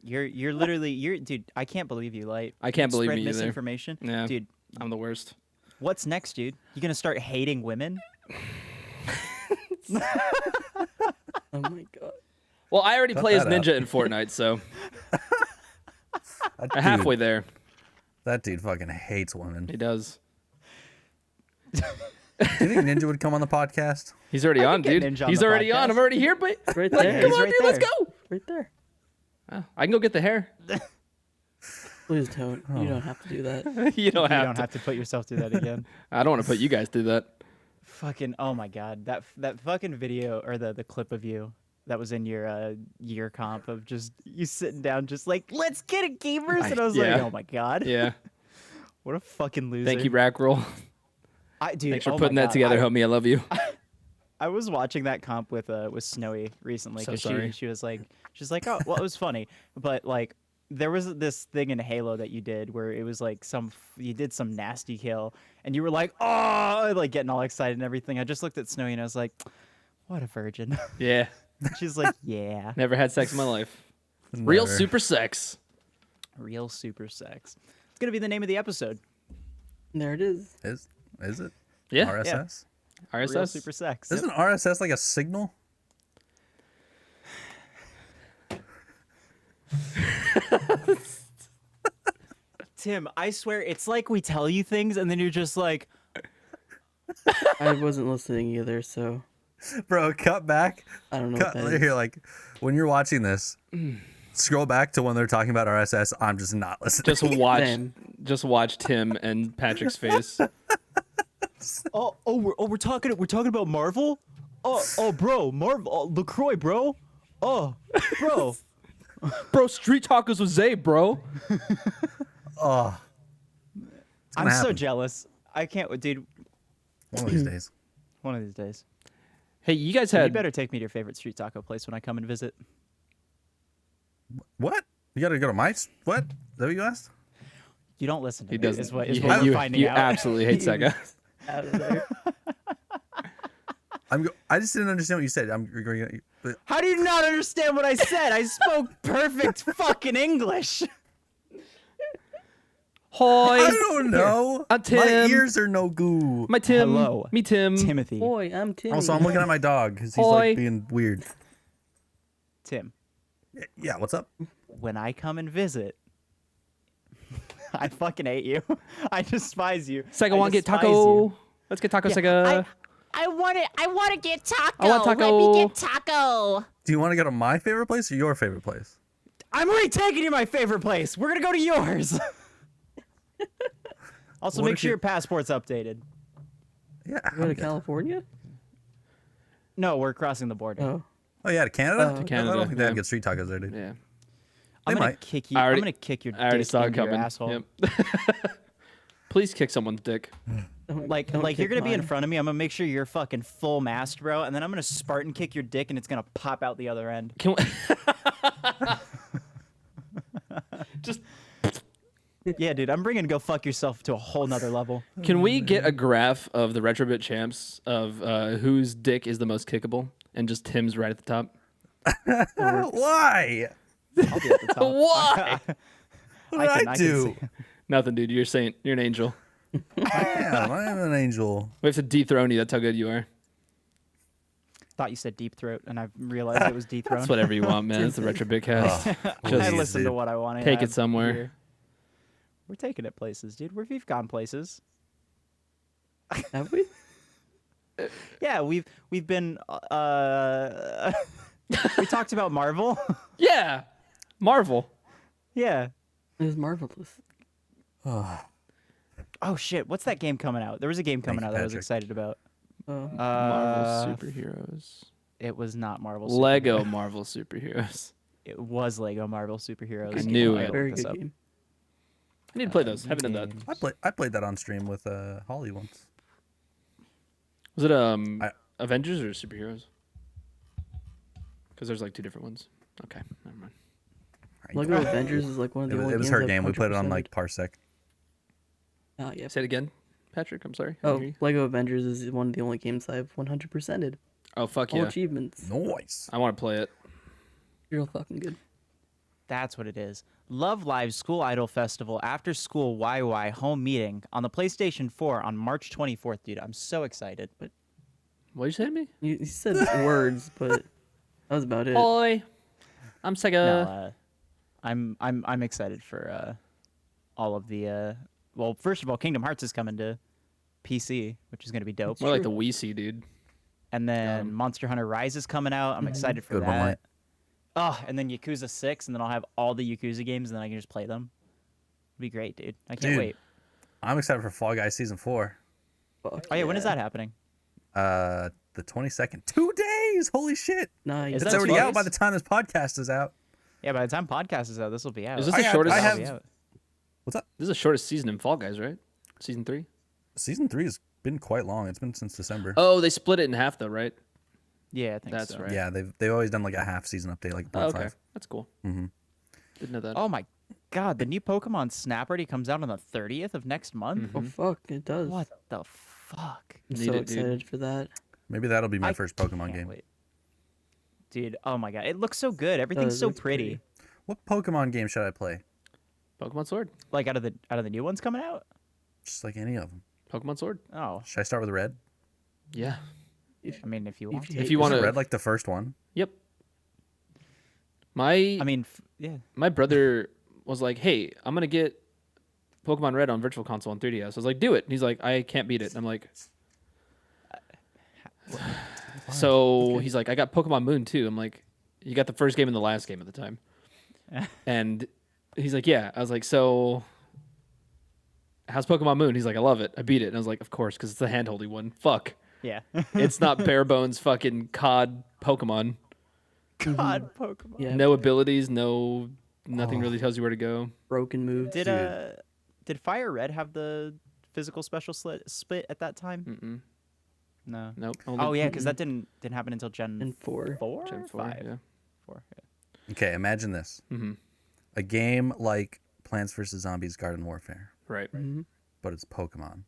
you're literally dude. I can't believe you, Light. I can't believe Spread me either. misinformation. Yeah. Dude, I'm the worst. what's next, dude? You gonna start hating women? Oh my god. Well, I already play as that out. Ninja in Fortnite, so That I'm halfway dude, there. that dude fucking hates women. He does. Do you think Ninja would come on the podcast? He's already on, get dude. Ninja on He's the already on. podcast. I'm already here, but Right like, there. come He's on, right dude, let's there. go. Right there. Oh, I can go get the hair. Please don't. Oh. You don't have to do that. You don't You have don't to. have to put yourself through that again. I don't want to put you guys through that. Fucking oh my god, that fucking video or the clip of you that was in your year comp of just you sitting down just like let's get it gamers, and I was like, Yeah. oh my god, Yeah. what a fucking loser. Thank you, Rackroll. Dude. Thanks for oh my putting that God, together, I, homie. I love you. I was watching that comp with Snowy recently So because sorry. she was like oh well it was funny, but like there was this thing in Halo that you did where it was like you did some nasty kill and you were like oh like getting all excited and everything. I just looked at Snowy and I was like, what a virgin. Yeah. She's like, yeah, Never had sex in my life. Real Never. super sex. real super sex. It's gonna be the name of the episode. There it is. Is it? Yeah. RSS? Real RSS. super sex. Isn't RSS like a signal? Tim, I swear it's like we tell you things and then you're just like, I wasn't listening either, so Bro, cut back. I don't know Cut what that is. here, like when you're watching this, scroll back to when they're talking about RSS. I'm just not listening. Same. Just watch Tim and Patrick's face. we're talking about Marvel. Bro, Marvel, LaCroix, bro. Oh, bro. Bro, street tacos with Zay, bro. Oh, I'm so happen. jealous. I can't, dude. one of these days. One of these days. Hey, you guys You had better take me to your favorite street taco place when I come and visit. What? You gotta go to my what? Is that what you asked? You don't listen to He me. doesn't. Is what you, I'm you, finding you out. absolutely hate Sega. Out of there. I just didn't understand what you said. I'm going. How do you not understand what I said? I spoke perfect fucking English. Hoi. I don't know. I'm Tim. My ears are no goo. My Tim. Hello. Me Tim. Timothy. Boy, I'm Timmy. Also, I'm looking at my dog because he's Hoi. like being weird. Tim, Yeah, what's up? when I come and visit, I fucking hate you. I despise you. Sega, I want to get despise taco? you. Let's get taco, Sega. I want to get taco. I want Let taco. me get taco. Do you want to go to my favorite place or your favorite place? I'm already taking you to my favorite place. We're gonna go to yours. Also, What make if sure you- your passport's updated. Yeah. Go to California? No, we're crossing the border. Oh. Oh yeah, to Canada. To I Canada, don't think they have yeah. good street tacos there, dude. yeah. I'm they gonna might. kick you. I already- I'm gonna kick your I already dick saw it into your coming. asshole. Yep. Please kick someone's dick. Like Don't you're kick gonna be in mine. front of me. I'm gonna make sure you're fucking full mast, bro, and then I'm gonna Spartan kick your dick, and it's gonna pop out the other end. Can we... Just Yeah, dude, I'm bringing go fuck yourself to a whole nother level. can we get a graph of the Retrobit champs of whose dick is the most kickable, and just Tim's right at the top? Why? I'll be at the top. Why? What did I do? Nothing, dude. You're a saint. You're an angel. Damn, I am an angel. We have to dethrone you. That's how good you are. Thought you said deep throat, and I realized it was dethroned. It's whatever you want, man. It's the Retrobit Cast. I Just listened to dude. what I wanted. take it somewhere. We're taking it places, dude. We've gone places. Have we? Yeah, we've been. We talked about Marvel. Yeah, Marvel. Yeah. It was marvelous. Oh shit! What's that game coming out? There was a game coming you, out that I was Patrick. excited about. Oh. Marvel superheroes. It was not Marvel. Lego Superheroes. Marvel superheroes. It was Lego Marvel Superheroes. I knew I'll it. look Very this good up. game. I need to play those. Haven't done that. I played that on stream with Holly once. Was it I- Avengers or superheroes? Because there's like two different ones. Okay, never mind. Lego Avengers is like one of the only It was games her I've game. We put it on 100%'d. like Parsec. Oh, yeah. Say it again. Patrick? I'm sorry. Oh, Lego Avengers is one of the only games I've 100%ed. Oh, fuck All yeah. achievements. Nice. I want to play it. Real fucking good. That's what it is. Love Live School Idol Festival After School YY Home Meeting on the PlayStation 4 on March 24th, dude. I'm so excited. But What did you say to me? You said words, but that was about it. Oi. I'm Sega. no, I'm excited for all of the well, first of all, Kingdom Hearts is coming to PC, which is going to be dope. More like the Wii C, dude. And then Monster Hunter Rise is coming out. I'm excited for Good one, that. Light. Oh, and then Yakuza 6, and then I'll have all the Yakuza games, and then I can just play them. It'll be great, dude. I can't Dude. wait. I'm excited for Fall Guys Season 4. Fuck Oh yeah, when is that happening? The 22nd. 2 days! Holy shit! Nice. Is It's that already twice? out by the time this podcast is out. Yeah, by the time podcast is out, this will be out. Is this I the have- shortest? I It'll have- be out. What's up? This is the shortest season in Fall Guys, right? Season 3. Season 3 has been quite long. It's been since December. Oh, they split it in half though, right? Yeah, I think That's so. right. Yeah, they've always done like a half season update, like Oh, 0.5. okay, that's cool. Mm-hmm. Didn't know that. Oh my god, the new Pokemon Snap already comes out on the 30th of next month? Oh fuck, it does. What the fuck? I'm Need so it, dude. excited for that. Maybe that'll be my I first Pokemon Can't game. wait. Dude, oh my god, it looks so good. Everything's Does, so looks pretty. pretty. What Pokemon game should I play? Pokemon Sword. Like out of the new ones coming out? Just like any of them. Pokemon Sword. Oh, Should I start with Red? Yeah. I mean, if you want you to. If you hate want Isn't to. Red like the first one? Yep. My I mean, yeah. my brother was like, "Hey, I'm gonna get Pokemon Red on Virtual Console on 3DS." I was like, "Do it." And he's like, "I can't beat it." And I'm like, so he's like, "I got Pokemon Moon too." I'm like, "You got the first game and the last game at the time." And he's like, "Yeah." I was like, "So how's Pokemon Moon?" He's like, "I love it. I beat it." And I was like, "Of course, because it's the handholdy one. Fuck, Yeah. it's not bare bones fucking COD Pokemon. God, Pokemon. Yeah. No abilities, nothing really tells you where to go." Broken moves. Did Fire Red have the physical special split at that time? Mm-mm. No. Nope. Oh yeah, because that didn't happen until Gen And 4. 4, Gen 4, 5, yeah. 4. Yeah. Okay, imagine this. Mm-hmm. A game like Plants vs. Zombies Garden Warfare, Right. Mhm. but it's Pokemon.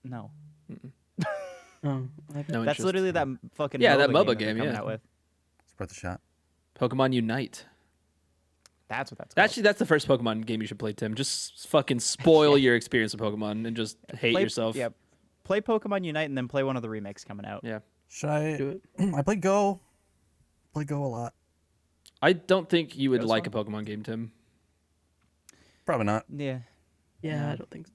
No, Oh, No that's interest. literally that fucking Yeah, that MOBA they're game, coming yeah. out with. It's worth a shot. Pokemon Unite. That's what that's called. Actually, that's the first Pokemon game you should play, Tim. Just fucking spoil your experience with Pokemon and just hate Play- yourself. Yeah, play Pokemon Unite and then play one of the remakes coming out. Yeah. Should I? do it. I play Go. Play Go a lot. I don't think you would Goes like a fun. Pokemon game, Tim. Probably not. Yeah. Yeah, Yeah. I don't think so.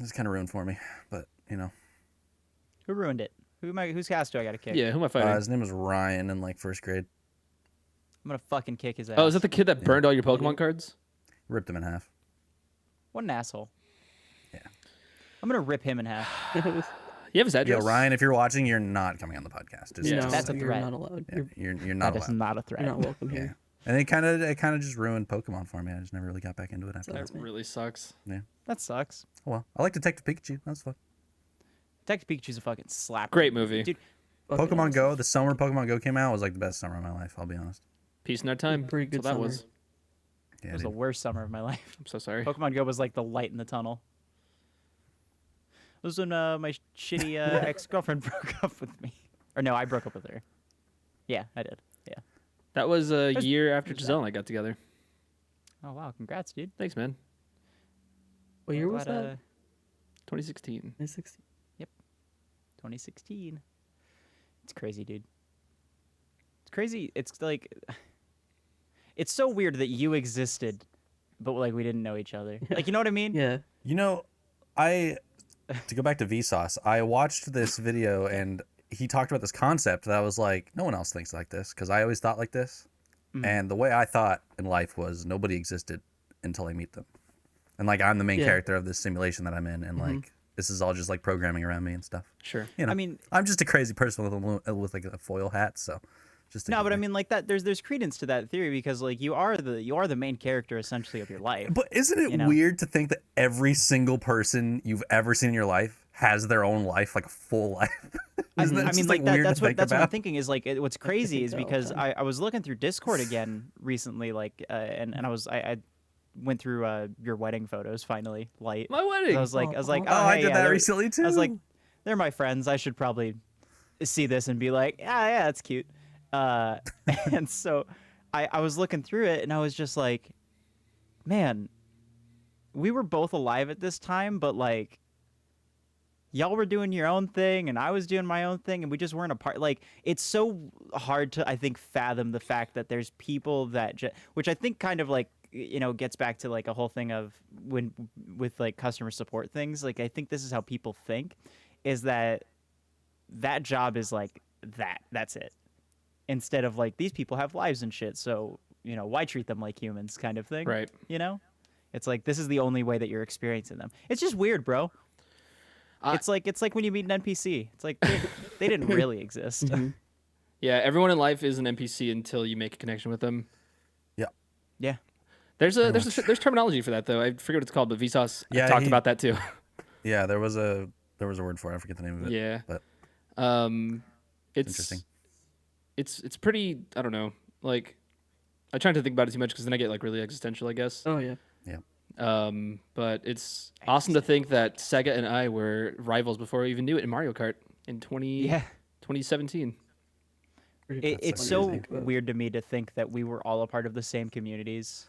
It's kind of ruined for me, but you know. Who ruined it? Whose cast do I got to kick? Yeah, who am I fighting? His name was Ryan in like first grade. I'm gonna fucking kick his ass. Oh, is that the kid that burned all your Pokemon cards? Ripped him in half. What an asshole. Yeah. I'm gonna rip him in half. You have his Yo, address? Ryan, if you're watching, you're not coming on the podcast. Just, Yeah. No, That's a you're threat. not allowed. yeah, you're not That is allowed. not a threat. You're not welcome Yeah. here. And it kind of just ruined Pokemon for me. I just never really got back into it after that. That really sucks. That sucks. Oh, well, I like Detective Pikachu. That's fun. Detective Pikachu's a fucking slap. Great movie. Dude, Fucking Pokemon awesome. Go, the summer Pokemon Go came out was like the best summer of my life. I'll be honest. Peace in our time. Pretty That's good what that summer. was. Yeah, it was the dude. worst summer of my life. I'm so sorry. Pokemon Go was like the light in the tunnel. It was when my shitty ex-girlfriend broke up with me. Or no, I broke up with her. Yeah, I did. Yeah. That was a There's- year after there's Giselle and I got together. Oh wow, congrats, dude. Thanks, man. What year was Glad, that? 2016. 2016. 2016. It's crazy, dude. It's crazy. It's like it's so weird that you existed, but like we didn't know each other. Like, you know what I mean? Yeah. You know, to go back to Vsauce, I watched this video and he talked about this concept that I was like, no one else thinks like this because I always thought like this. And the way I thought in life was nobody existed until I meet them. And like I'm the main Yeah. character of this simulation that I'm in, and like this is all just like programming around me and stuff. Sure. You know, I mean, I'm just a crazy person with like a foil hat, so just no, but I ignore me. mean, like that. There's credence to that theory because like you are the main character essentially of your life. But isn't it you know? weird to think that every single person you've ever seen in your life has their own life, like a full life? Isn't that I mean, just, like that. weird to That's what think I'm about? thinking is like what's crazy is think all the because time. I was looking through Discord again recently, like, and I went through your wedding photos finally, Light. My wedding. I was like, Oh, oh, I hey, did yeah, that they're- recently too. I was like, they're my friends. I should probably see this and be like, yeah, that's cute. And so I was looking through it and I was just like, man, we were both alive at this time, but like, y'all were doing your own thing and I was doing my own thing and we just weren't apart. Like, it's so hard to, I think, fathom the fact that there's people that which I think kind of like, gets back to like a whole thing of with like customer support things. Like, I think this is how people think, is that job is like that's it, instead of like, these people have lives and shit, so why treat them like humans, kind of thing. Right. It's like, this is the only way that you're experiencing them. It's just weird, bro. It's like when you meet an NPC. It's like they didn't really exist. Yeah, everyone in life is an NPC until you make a connection with them. Yeah. There's terminology for that though. I forget what it's called, but Vsauce talked he- about that too. Yeah, there was a word for it. I forget the name of it. Yeah. But It's interesting. It's pretty. I don't know. Like, I try not to think about it too much because then I get like really existential, I guess. Oh yeah. But it's awesome to think that Sega and I were rivals before we even knew it in Mario Kart in 2017. It's so so crazy. weird to me to think that we were all a part of the same communities,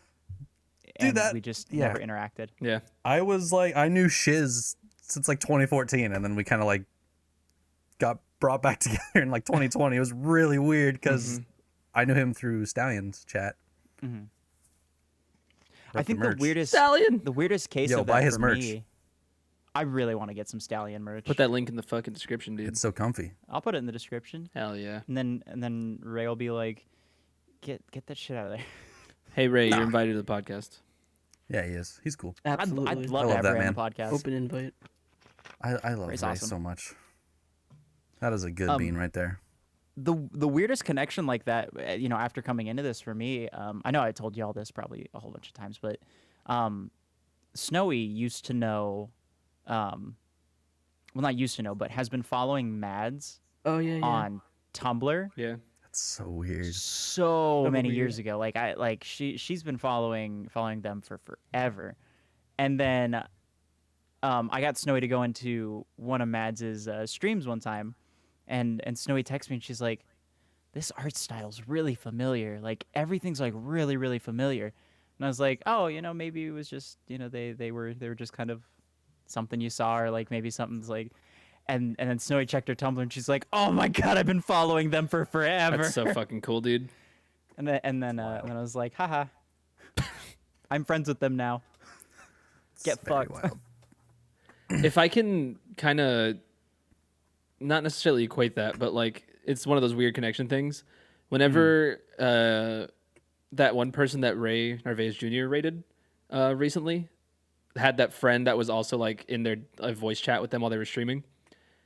Dude, and that- we just yeah. never interacted. Yeah. I was like, I knew Shiz since like 2014, and then we kind of like got brought back together in like 2020. It was really weird because I knew him through Stallion's chat. I think merch. the weirdest case Yo, of buy that his for merch. me. I really want to get some Stallion merch. Put that link in the fucking description, dude. It's so comfy. I'll put it in the description, Hell yeah. and then Ray will be like, get that shit out of there. Hey Ray, you're invited to the podcast. Yeah, he is. He's cool. Absolutely. I'd love I to love have that, Ray on man. the podcast. Open invite. I love Ray's Ray awesome. so much. That is a good bean right there. The weirdest connection like that, after coming into this for me, I know I told you all this probably a whole bunch of times, but Snowy used to know, well, not used to know, but has been following Mads Oh yeah. on Tumblr Yeah. That's so weird. so Double many weird. years ago. Like she's been following them for forever, and then I got Snowy to go into one of Mads's streams one time, and Snowy texts me and she's like, "This art style's really familiar. Like, everything's like really, really familiar." And I was like, "Oh, maybe it was just they were just kind of something you saw, or like maybe something's like." And then Snowy checked her Tumblr and she's like, "Oh my god, I've been following them for forever." That's so fucking cool, dude. And then I was like, haha, I'm friends with them now. Get It's very fucked. wild. If I can kind of not necessarily equate that, but like it's one of those weird connection things. Whenever that one person that Ray Narvaez Jr. rated recently had that friend that was also like in their voice chat with them while they were streaming,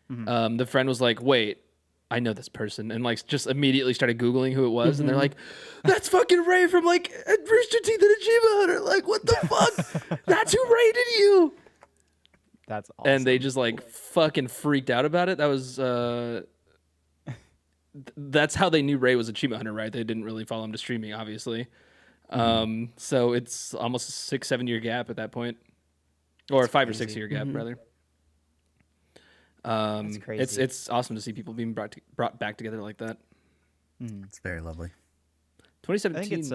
the friend was like, "Wait, I know this person," and like just immediately started Googling who it was, and they're like, "That's fucking Ray from like Rooster Teeth and Achievement Hunter." Like, what the fuck? That's who rated you. That's awesome. And they just like fucking freaked out about it. That was that's how they knew Ray was Achievement Hunter, right? They didn't really follow him to streaming, obviously. So it's almost a 6-7 year gap at that point, or a 5 or 6 year gap rather. That's crazy. It's awesome to see people being brought back together like that. It's very lovely. 2017. I think it's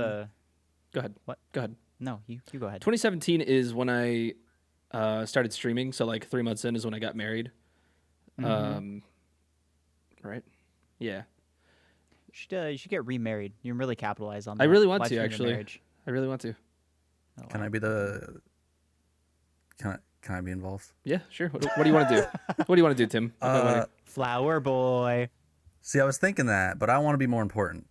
Go ahead. What? Go ahead. No, you go ahead. 2017 is when I started streaming. So like 3 months in is when I got married. Right? Yeah. You should get remarried. You can really capitalize on I that. really want Life to, from your actually. marriage. I really want to. Can I be the? Can I be involved? Yeah, sure. What do you want to do? What do you want to do, Tim? with my wedding? Flower boy. See, I was thinking that, but I want to be more important.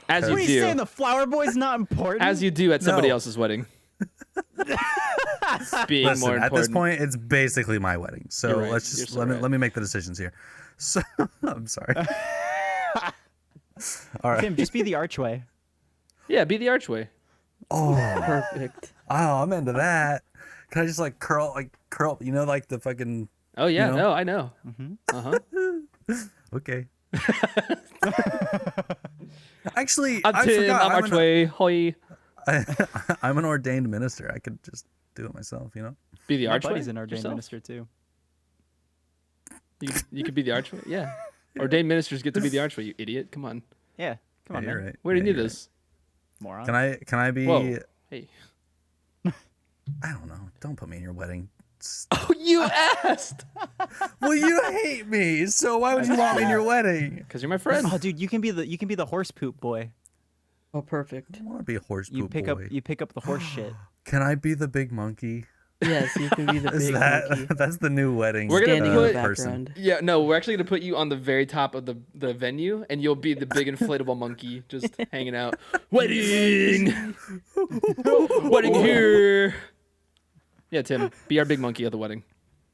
As What are you you do. saying? The flower boy's not important? As you do at somebody No. else's wedding. Being Listen, more important. at this point, it's basically my wedding. So You're right. let's You're just so let me right. let me make the decisions here. So I'm sorry. All right. Tim, just be the archway. Yeah, be the archway. Oh, Perfect. I'm into that. Can I just like curl, like the fucking? Oh yeah, You know? no, I know. Okay. Actually, I'm I Tim. forgot. I'm archway. Hoi. I'm an ordained minister. I could just do it myself, you know? Be the My archway. buddy's an ordained yourself? minister too. You could be the archway. Yeah. Ordained ministers get to be the archway. You idiot. Come on. Yeah, come on, Yeah, man. you're right. Where do you Yeah, need you're this? Moron. Can I be? Whoa. Hey. I don't know. Don't put me in your wedding. Oh, you asked. Well, you hate me, so why would you want me in your wedding? Because you're my friend. Oh, dude, you can be the horse poop boy. Oh, perfect. I want to be a horse You poop pick boy. up the horse shit. Can I be the big monkey? Yes, you can be the Is big that monkey that's the new wedding? We're gonna standing in the put- background. Yeah, no, we're actually gonna put you on the very top of the venue, and you'll be the big inflatable monkey just hanging out. Wedding, wedding here. Yeah, Tim, be our big monkey at the wedding.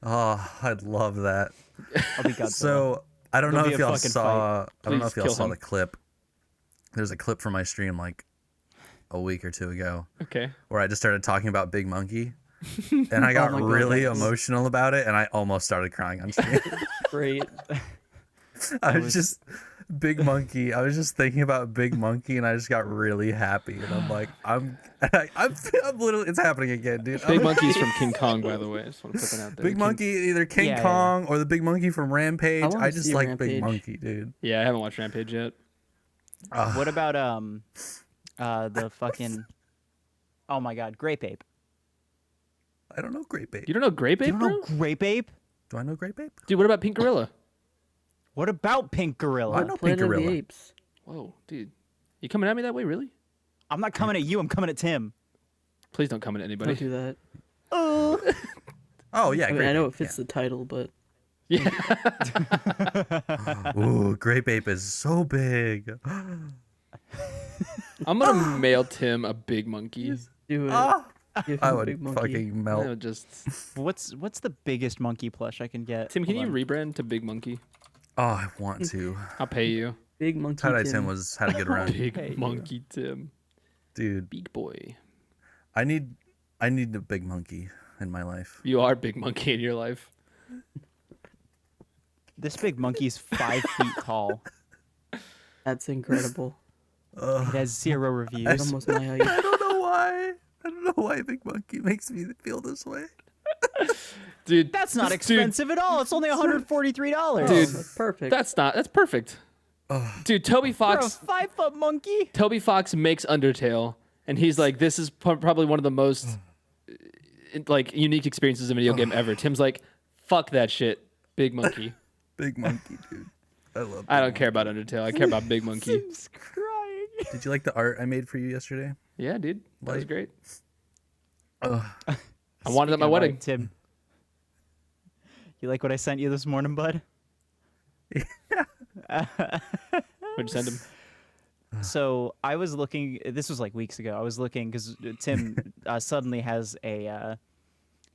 Oh, I'd love that. I'll be Godzilla. So I don't There'll know be if a y'all fucking saw. I don't know Please if y'all kill saw him. the clip. There's a clip from my stream like a week or two ago Okay. where I just started talking about Big Monkey, and I got my God, really that's- emotional about it, and I almost started crying on stream. Great. I was just Big Monkey. I was just thinking about Big Monkey, and I just got really happy. And I'm like, I'm literally, it's happening again, dude. Big monkey's from King Kong, by the way. I just want to put that out there. Big Monkey, either King Yeah, yeah. Kong or the Big Monkey from Rampage. wanna I just see like Rampage. Big Monkey, dude. Yeah, I haven't watched Rampage yet. What about the fucking oh my god, Grape Ape. I don't know Grape Ape. You don't know Grape Ape, You don't bro? know Grape Ape? Do I know Grape Ape? Dude, what about Pink Gorilla? What about Pink Gorilla? I know Pink Planet of the Gorilla. Apes. Whoa, dude. You coming at me that way, really? I'm not coming at you, I'm coming at Tim. Please don't come at anybody. Don't do that. Oh yeah, I mean, Grape I know Ape, it fits the title, but Yeah. yeah. Ooh, Grape Ape is so big. I'm gonna mail Tim a big monkey. do it. Ah, Give I him a would big monkey. fucking I melt. would just What's the biggest monkey plush I can get? Tim, can you Hold on. rebrand to Big Monkey? Oh, I want to. I'll pay you. Big monkey. Tie-Dye Tim. Tim had a good run, Big Hey, Monkey Tim. dude. Big boy. I need a big monkey in my life. You are Big Monkey in your life. This big monkey's 5 feet tall. That's incredible. It has 0 That's reviews. almost my height. I don't know why. I don't know why Big Monkey makes me feel this way. Dude, That's not expensive at all. It's only $143. Dude. That's perfect. that's perfect. Dude, Toby For a Fox 5-foot monkey? Toby Fox makes Undertale, and he's like, this is probably one of the most like unique experiences in a video game ever. Tim's like, fuck that shit, Big Monkey. Big Monkey, dude. I love. I don't care about Undertale. I care about Big Monkey. Tim's crying. Did you like the art I made for you yesterday? Yeah, dude, that was Like- great. Ugh. I wanted it at my Speaking of wedding. art, Tim. You like what I sent you this morning, bud? What'd you send him? So I was looking. This was like weeks ago. I was looking because Tim suddenly has an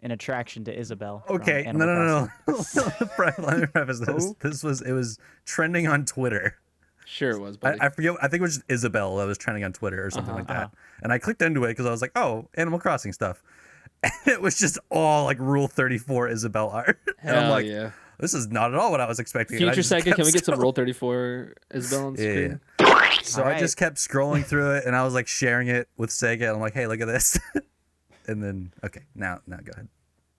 attraction to Isabel. from Okay, Animal no. Crossing. Let me preface this. It was trending on Twitter. Sure it was, buddy. I forget. I think it was just Isabel that was trending on Twitter or something like that. And I clicked into it because I was like, oh, Animal Crossing stuff. And it was just all like Rule 34 Isabel art. And I'm Hell like, yeah. this is not at all what I was expecting. And I Future just Sega, kept can we get some scrolling. Roll 34 Isabel on Yeah, screen? yeah. So I Alright. just kept scrolling through it, and I was like sharing it with Sega. And I'm like, hey, look at this. And then, okay, now go ahead.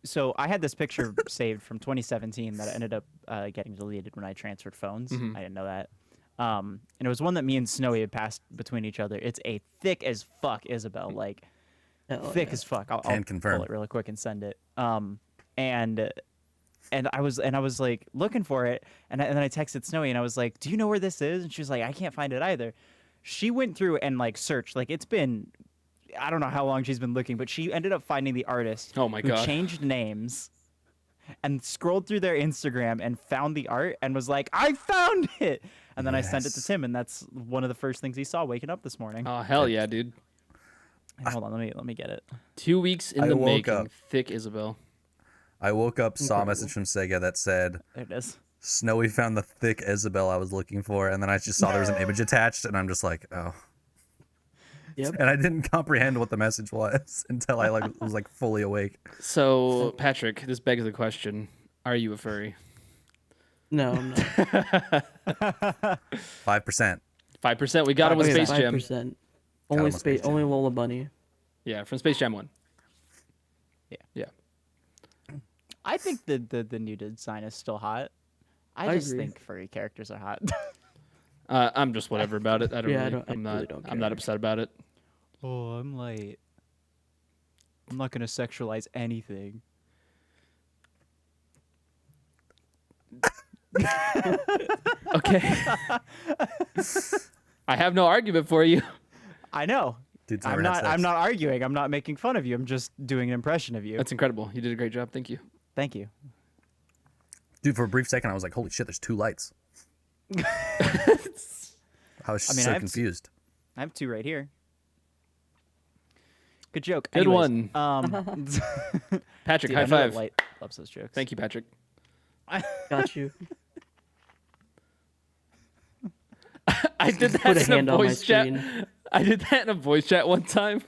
So I had this picture saved from 2017 that ended up getting deleted when I transferred phones. Mm-hmm. I didn't know that. And it was one that me and Snowy had passed between each other. It's a thick as fuck Isabel, like Hell thick yeah. as fuck. I'll Can confirm. pull it really quick and send it. And I was like looking for it, and then I texted Snowy and I was like, "Do you know where this is?" And she was like, "I can't find it either." She went through and like searched. Like it's been, I don't know how long she's been looking, but she ended up finding the artist. Oh my who God. changed names and scrolled through their Instagram and found the art and was like, "I found it!" And then I sent it to Yes. Tim, and that's one of the first things he saw waking up this morning. Oh, hell yeah, dude. Hold on, let me get it. 2 weeks in I the woke making. up. Thick Isabel. I woke up, saw a message from Sega that said, There it is. Snowy found the thick Isabel I was looking for, and then I just saw there was an image attached, and I'm just like, oh. Yep. And I didn't comprehend what the message was until I was like fully awake. So, Patrick, this begs the question: are you a furry? No, I'm not. 5%. 5%. We got him with Okay, Space Jam. 5%. Only almost Space Jam. only Lola Bunny. Yeah, from Space Jam 1. Yeah. Yeah. I think the new design is still hot. I I just agree. think furry characters are hot. I'm just whatever about it. I don't Yeah, I really, don't- I I'm really not, don't I'm not care. upset about it. Oh, I'm late. I'm not gonna sexualize anything. Okay. I have no argument for you. I know. Dude's I'm never had not. sex. I'm not arguing. I'm not making fun of you. I'm just doing an impression of you. That's incredible. You did a great job. Thank you. Thank you. Dude, for a brief second, I was like, holy shit, there's 2 lights. I was I mean, so I have confused. I have 2 right here. Good joke. Good Anyways, one. Patrick, dude, high I know that five. Light loves those jokes. Thank you, Patrick. Got you. I did Put that a in a hand on my voice chat. screen. I did that in a voice chat one time.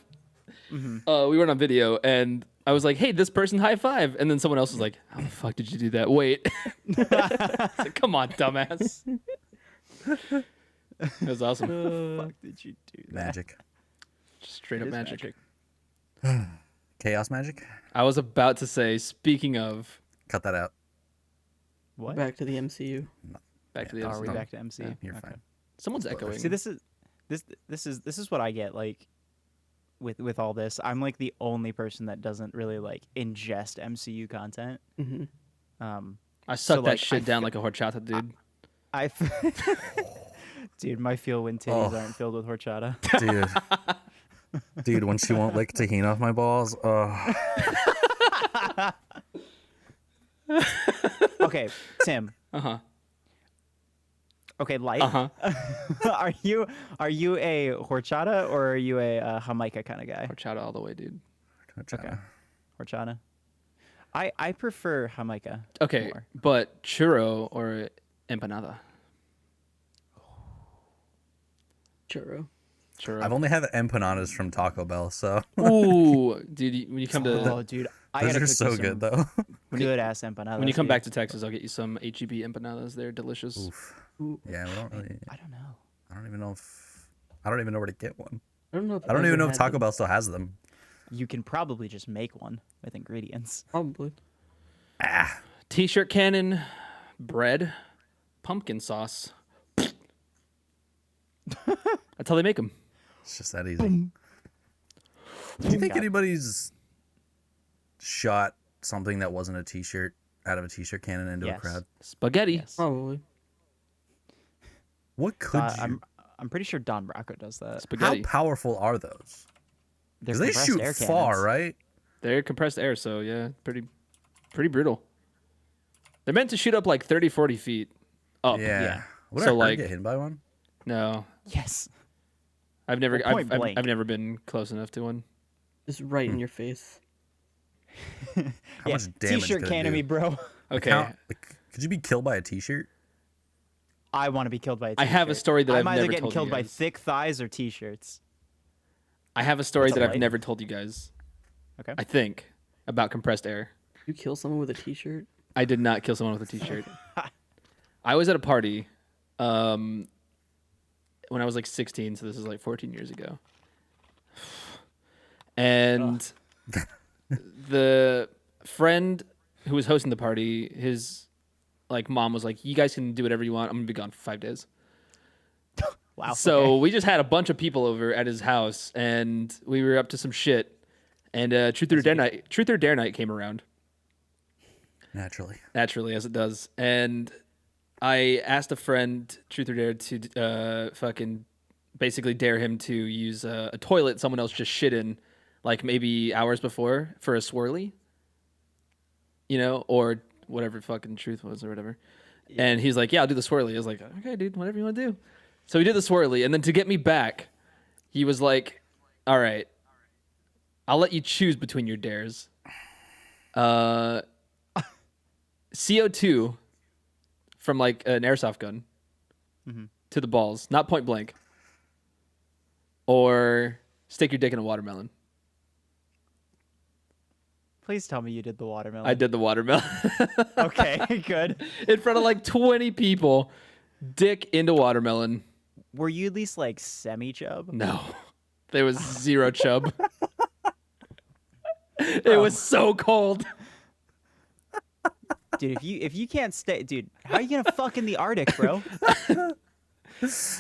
We went on video, and I was like, "Hey, this person high five," and then someone else was like, "How the fuck did you do that?" Wait, I was like, come on, dumbass. That was awesome. Fuck did you do that? Magic. Just straight It up is magic. Chaos magic? I was about to say, speaking of, Cut that out. What? Back to the MCU. back to the Are we episode. back to MC? Yeah, you're Okay. fine. Someone's echoing. See, this is what I get like with all this. I'm like the only person that doesn't really like ingest MCU content. Hmm. I suck so, that like, shit down like a horchata, dude. Dude, my feel when titties aren't filled with horchata. Dude, when she won't lick tahini off my balls. Okay, Tim. Uh-huh. Okay, Light. Uh-huh. are you a horchata or are you a Jamaica kind of guy? Horchata all the way, dude. Okay. Horchata. I prefer Jamaica. Okay, more. but churro or empanada? Churro. Churro. I've only had the empanadas from Taco Bell, so Ooh, dude, when you come to Oh, dude, I those gotta are cook so you good some though. good ass empanadas. when you come dude. back to Texas, I'll get you some HEB empanadas. They're delicious. Oof. Ooh, Yeah, we don't really. I don't know. I don't even know if. I don't even know where to get one. I don't know if I don't I've even ever know if had Taco them. Bell still has them. You can probably just make one with ingredients. Probably. Ah, T-shirt cannon, bread, pumpkin sauce. That's how they make them. it's just that easy. Do you think God. anybody's shot something that wasn't a T-shirt out of a T-shirt cannon into a Yes. crowd? Spaghetti. Yes. Probably. What could you? I'm pretty sure Don Bracco does that. How Spaghetti. powerful are those? They're Because they compressed shoot air far, cannons. right? They're compressed air, so yeah, pretty brutal. They're meant to shoot up like 30, 40 feet up. Yeah. Would So, I like- get hit by one? No, Yes. I've never, Well, point I've blank. never been close enough to one. Just right in your face. How Yeah, much damage T-shirt could it cannon do? me, bro. Okay, Could you be killed by a T-shirt? I want to be killed by a I T-shirt. have a story that I'm I've either never getting told killed you by guys. thick thighs or T-shirts. I have a story What's that up, I've Light? never told you guys. Okay. I think about compressed air. You kill someone with a T-shirt. I did not kill someone with a T-shirt. I was at a party when I was like 16, so this is like 14 years ago. And the friend who was hosting the party, his like mom was like, "You guys can do whatever you want. I'm gonna be gone for 5 days." Wow. So okay. we just had a bunch of people over at his house, and we were up to some shit. And Truth or Dare night came around. Naturally, as it does. And I asked a friend, Truth or Dare, to fucking basically dare him to use a toilet someone else just shit in, like maybe hours before for a swirly, or whatever fucking truth was or whatever. Yeah. And he's like, "Yeah, I'll do the swirly." I was like, "Okay, dude, whatever you want to do." So he did the swirly, and then to get me back, he was like, "All right, I'll let you choose between your dares. CO2 from like an airsoft gun to the balls, not point blank, or stick your dick in a watermelon." Please tell me you did the watermelon. I did the watermelon Okay, good. in front of like 20 people. Dick into watermelon. Were you at least like semi-chub? No. There was zero chub. It was so cold. Dude, if you can't stay, dude, how are you gonna fuck in the Arctic, bro?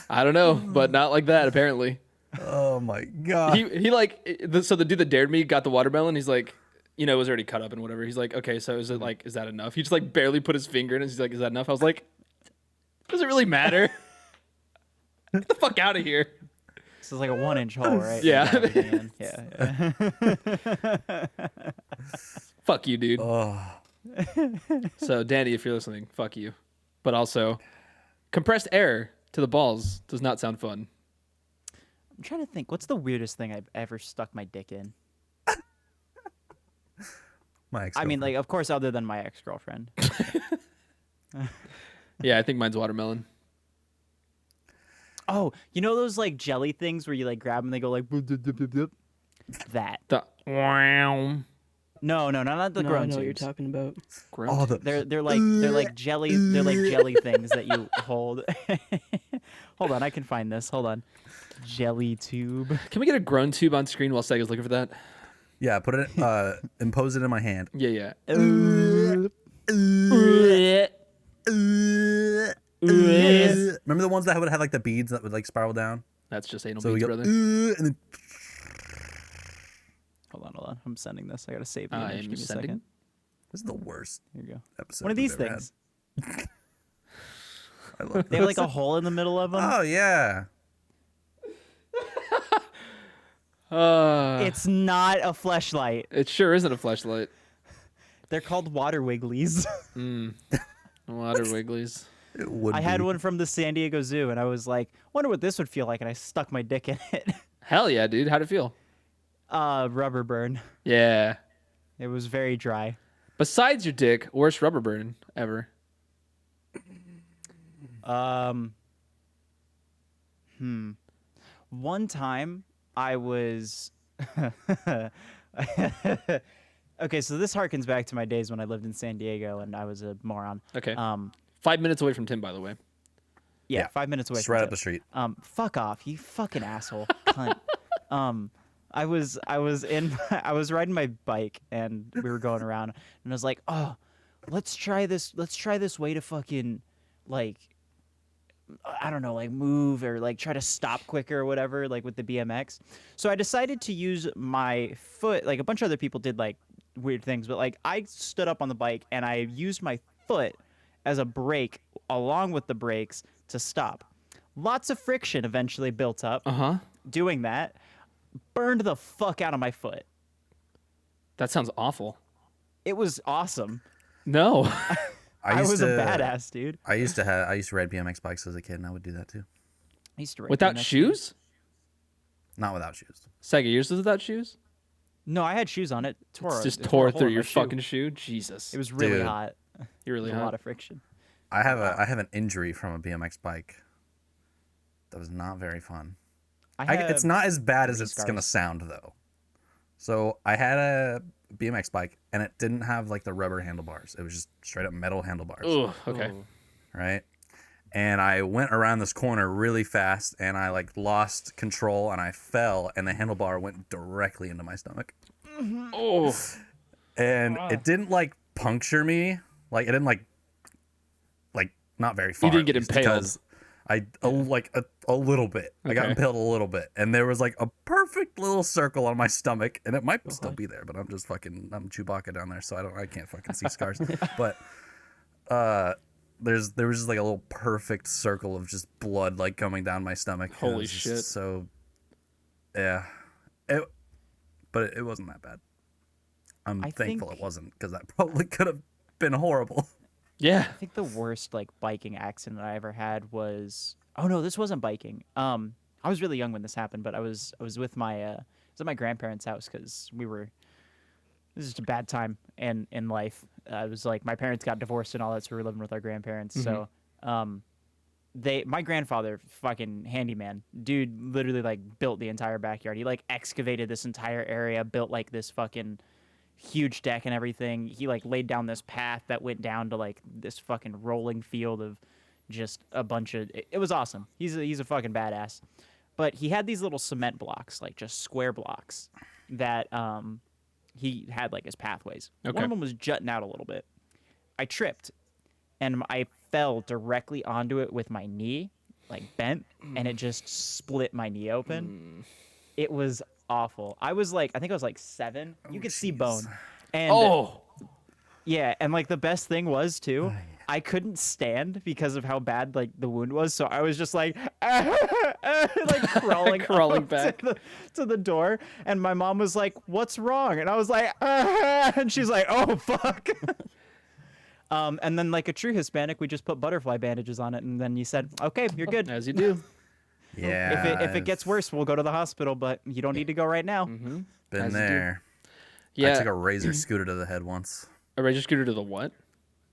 I don't know, but not like that apparently. Oh my god. He like so the dude that dared me got the watermelon. He's like, you know, it was already cut up and whatever. He's like, okay, so is that enough? He just like barely put his finger in it. He's like, is that enough? I was like, does it really matter? Get the fuck out of here. This is like a 1-inch hole, right? Yeah. Yeah. Fuck you, dude. Oh. So Danny, if you're listening, fuck you. But also, compressed air to the balls does not sound fun. I'm trying to think. What's the weirdest thing I've ever stuck my dick in? My ex. I mean, like, of course, other than my ex-girlfriend. Yeah, I think mine's watermelon. Oh, you know those like jelly things where you like grab them and they go like boop, boop, boop, boop, boop? That. Wow. No, not the No, I grown know what you're tubes. talking about. oh, the, They're like jelly things that you hold. Hold on, I can find this. Hold on. Jelly tube. Can we get a groan tube on screen while Sega's looking for that? yeah, put it. Impose it in my hand. Yeah. Remember the ones that would have like the beads that would like spiral down? That's just anal So we beads, go, brother. and then Hold on. I'm sending this. I gotta save the I image. am Give me a sending. second. this is the worst Here you go. episode. One of we've these ever things. had. I love They have like a hole in the middle of them. Oh yeah. It's not a fleshlight. It sure isn't a fleshlight. They're called water wigglies. Water wigglies. It would. I had be. one from the San Diego Zoo, and I was like, wonder what this would feel like, and I stuck my dick in it. Hell yeah, dude. How'd it feel? Rubber burn. Yeah. It was very dry. Besides your dick, worst rubber burn ever. One time I was okay, so this harkens back to my days when I lived in San Diego and I was a moron. Okay. 5 minutes away from Tim, by the way. Yeah, Yeah. 5 minutes away Just from right Tim. up the street. Fuck off, you fucking asshole, cunt. I was riding my bike and we were going around and I was like, oh, let's try this way to fucking like, I don't know, like move or like try to stop quicker or whatever, like with the BMX. So I decided to use my foot. Like a bunch of other people did like weird things, but like I stood up on the bike and I used my foot as a brake along with the brakes to stop. Lots of friction eventually built up. Doing that, burned the fuck out of my foot. That sounds awful. It was awesome. No. I used was to, a badass, dude. I used to ride BMX bikes as a kid, and I would do that too. I used to ride Without BMX. shoes? Not without shoes. Sega, yours was without shoes? No, I had shoes on it. Just it tore a hole through in your my shoe. fucking shoe? Jesus. It was really Dude. hot. You're really There was a lot hot. of friction. I have an injury from a BMX bike. That was not very fun. It's not as bad as it's gonna sound though. So I had a BMX bike and it didn't have like the rubber handlebars. It was just straight up metal handlebars. Ugh, okay. Right? And I went around this corner really fast and I like lost control and I fell and the handlebar went directly into my stomach. Oh. And it didn't like puncture me. Like it didn't like not very far. didn't get at least, impaled. because a little bit. I got Okay. impaled a little bit, and there was like a perfect little circle on my stomach, and it might still be there, but I'm Chewbacca down there, so I can't fucking see scars. But there was just like a little perfect circle of just blood like coming down my stomach. and it Holy was just shit. So yeah, but it wasn't that bad. I'm thankful think- it wasn't, because that probably could have been horrible. Yeah. I think the worst like biking accident I ever had was this wasn't biking. I was really young when this happened, but I was with my I was at my grandparents' house because this is just a bad time in life. It was like my parents got divorced and all that, so we were living with our grandparents. So my grandfather, fucking handyman dude, literally like built the entire backyard. He like excavated this entire area, built like this fucking huge deck and everything. He like laid down this path that went down to like this fucking rolling field of just a bunch of it was awesome. He's a fucking badass. but he had these little cement blocks, like just square blocks that he had like his pathways. Okay. One of them was jutting out a little bit. I tripped, and I fell directly onto it with my knee, like bent, and it just split my knee open. It was awful. I think I was like 7. You could see bone. And Oh, yeah, and like the best thing was too, I couldn't stand because of how bad like the wound was. So I was just like, like crawling, Crawling up back. to the door. And my mom was like, "What's wrong?" And I was like, and she's like, "Oh fuck." And then like a true Hispanic, we just put butterfly bandages on it, and then you said, "Okay, you're good." as you do. Yeah. If it gets worse, we'll go to the hospital, but you don't need to go right now. Been as you do. there. I Yeah, took a razor scooter to the head once. a razor scooter to the what?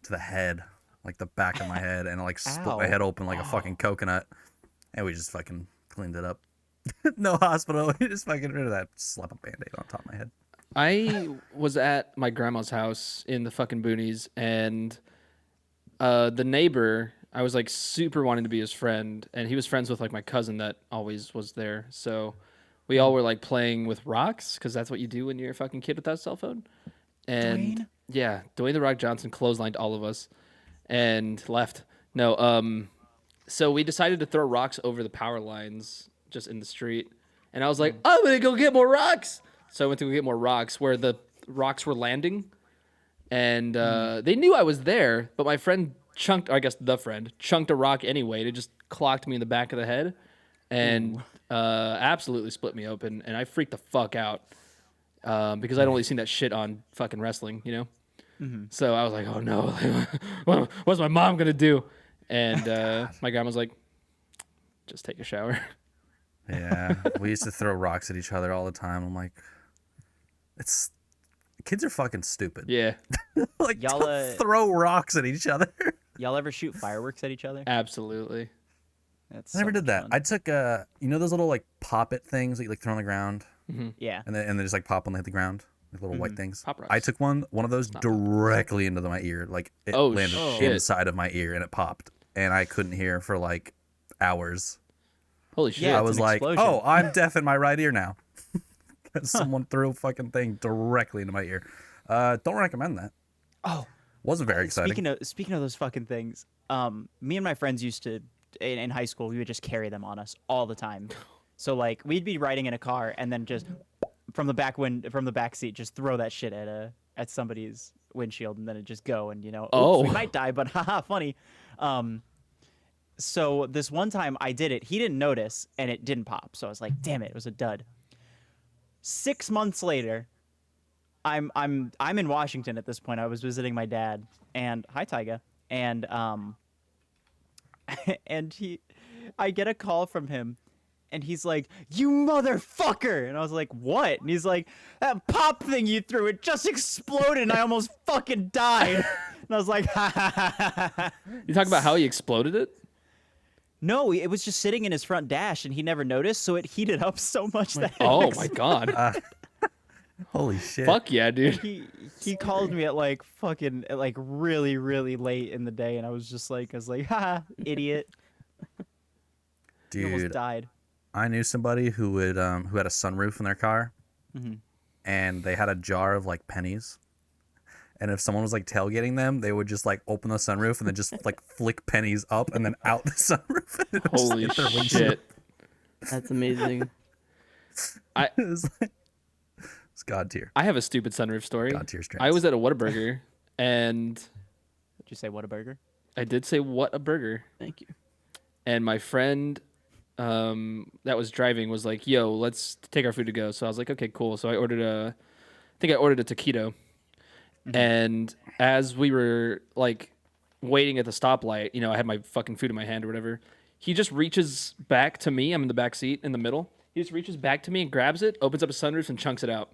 To the head. Like the back of my head. And it like split my Ow. head open like a fucking coconut. And we just fucking cleaned it up. No hospital. We just fucking rid of that. Slap a band-aid on top of my head. I was at my grandma's house in the fucking boonies, and the neighbor, I was like super wanting to be his friend, and he was friends with like my cousin that always was there. So we all were like playing with rocks, because that's what you do when you're a fucking kid without a cell phone. And Dwayne? yeah, Dwayne the Rock Johnson clotheslined all of us and left. No, so we decided to throw rocks over the power lines just in the street, and I was like, I'm gonna go get more rocks. So I went to go get more rocks where the rocks were landing, and they knew I was there, but my friend chunked a rock anyway. It just clocked me in the back of the head and absolutely split me open, and I freaked the fuck out because I'd only seen that shit on fucking wrestling, you know? So I was like, oh no, what's my mom gonna do? And my grandma was like, just take a shower. Yeah. We used to throw rocks at each other all the time. I'm like, kids are fucking stupid. Yeah, Like, Y'all, don't throw rocks at each other. Y'all ever shoot fireworks at each other? absolutely. That's I never so did much that. fun. I took you know those little like pop it things that you like throw on the ground Yeah. and they just like pop when they hit the ground, like little white things. Pop rocks. I took one of those directly into my ear, like it Oh, landed shit. inside of my ear and it popped, and I couldn't hear for like hours. Holy shit. Yeah, I it's was an like, explosion. oh, I'm deaf in my right ear now. 'Cause someone threw a fucking thing directly into my ear. Don't recommend that. Oh, Wasn't very exciting. speaking of those fucking things, me and my friends used to in high school, we would just carry them on us all the time. So like we'd be riding in a car and then just from the back seat just throw that shit at somebody's windshield, and then it just go, and oops, Oh. we might die, but haha, funny. So this one time I did it, he didn't notice, and it didn't pop. So I was like, damn it was a dud. 6 months later, I'm in Washington at this point. I was visiting my dad, and hi Tyga, and and I get a call from him, and he's like, "You motherfucker!" And I was like, "What?" And he's like, "That pop thing you threw, it just exploded, and I almost fucking died." And I was like, "Ha ha ha ha ha." You talk about how he exploded it? No, it was just sitting in his front dash, and he never noticed, so it heated up so much that it Oh my god. Holy shit. Fuck yeah, dude. he called me at like really really late in the day, and I was like, "Ha, idiot!" He almost Dude, died. I knew somebody who had a sunroof in their car, and they had a jar of like pennies. And if someone was like tailgating them, they would just like open the sunroof and then just like flick pennies up and then out the sunroof. And it would just Holy hit their windshield. shit. That's amazing. It was like, it's God tier. I have a stupid sunroof story. God tier strengths. I was at a Whataburger, and Did you say what a burger? I did say what a burger. Thank you. And my friend that was driving was like, yo, let's take our food to go. So I was like, okay, cool. So I ordered a taquito. And as we were like waiting at the stoplight, I had my fucking food in my hand or whatever. He just reaches back to me. I'm in the back seat in the middle. He just reaches back to me and grabs it, opens up a sunroof and chunks it out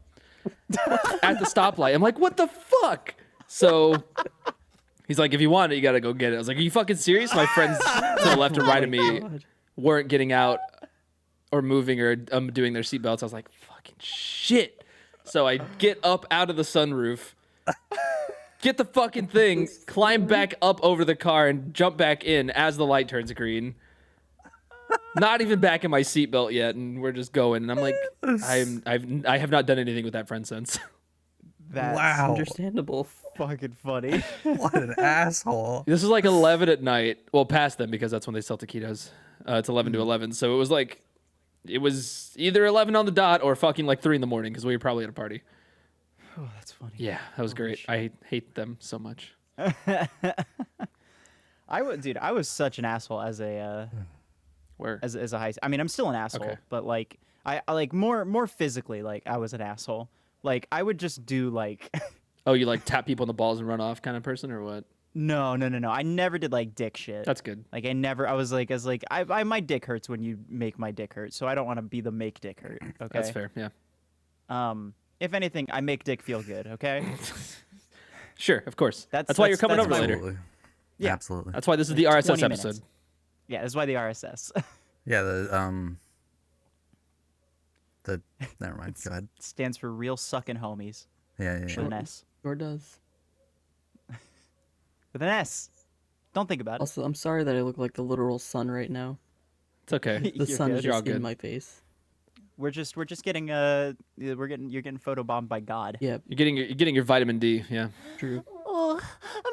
at the stoplight. I'm like, what the fuck? So he's like, if you want it, you got to go get it. I was like, are you fucking serious? My friends to the left and right of me God. weren't getting out or moving or doing their seatbelts. I was like, fucking shit. So I get up out of the sunroof, get the fucking thing, climb back up over the car, and jump back in as the light turns green. Not even back in my seatbelt yet, and we're just going. And I'm like, I have not done anything with that friend since. That's Wow. Understandable. fucking funny. What an asshole. This is like 11 at night. Well, past them because that's when they sell taquitos. It's 11 to 11, so it was like, it was either 11 on the dot or fucking like 3 in the morning because we were probably at a party. Oh, that's funny. Yeah, that was great. I hate them so much. Dude, I was such an asshole as a Where? as a high. I mean, I'm still an asshole, Okay. but like I like more physically, like I was an asshole. Like I would just do like Oh, you like tap people on the balls and run off kind of person or what? no. I never did like dick shit. That's good. Like I was like I my dick hurts when you make my dick hurt, so I don't want to be the make dick hurt. Okay. That's fair. Yeah. If anything, I make dick feel good. Okay. Sure, of course. That's- why you're coming that's over my- later. Absolutely. Yeah. Absolutely. That's why this is the RSS 20 episode. minutes. Yeah, that's why the RSS Yeah, never mind. Go ahead. stands for real sucking homies Yeah. with an S. Sure does. With an S. Don't think about it. Also, I'm sorry that I look like the literal sun right now. It's okay. The You're sun good. is You're all just in good. my face. We're just getting you're getting photobombed by God. Yeah, You're getting your vitamin D. Yeah. true. Oh,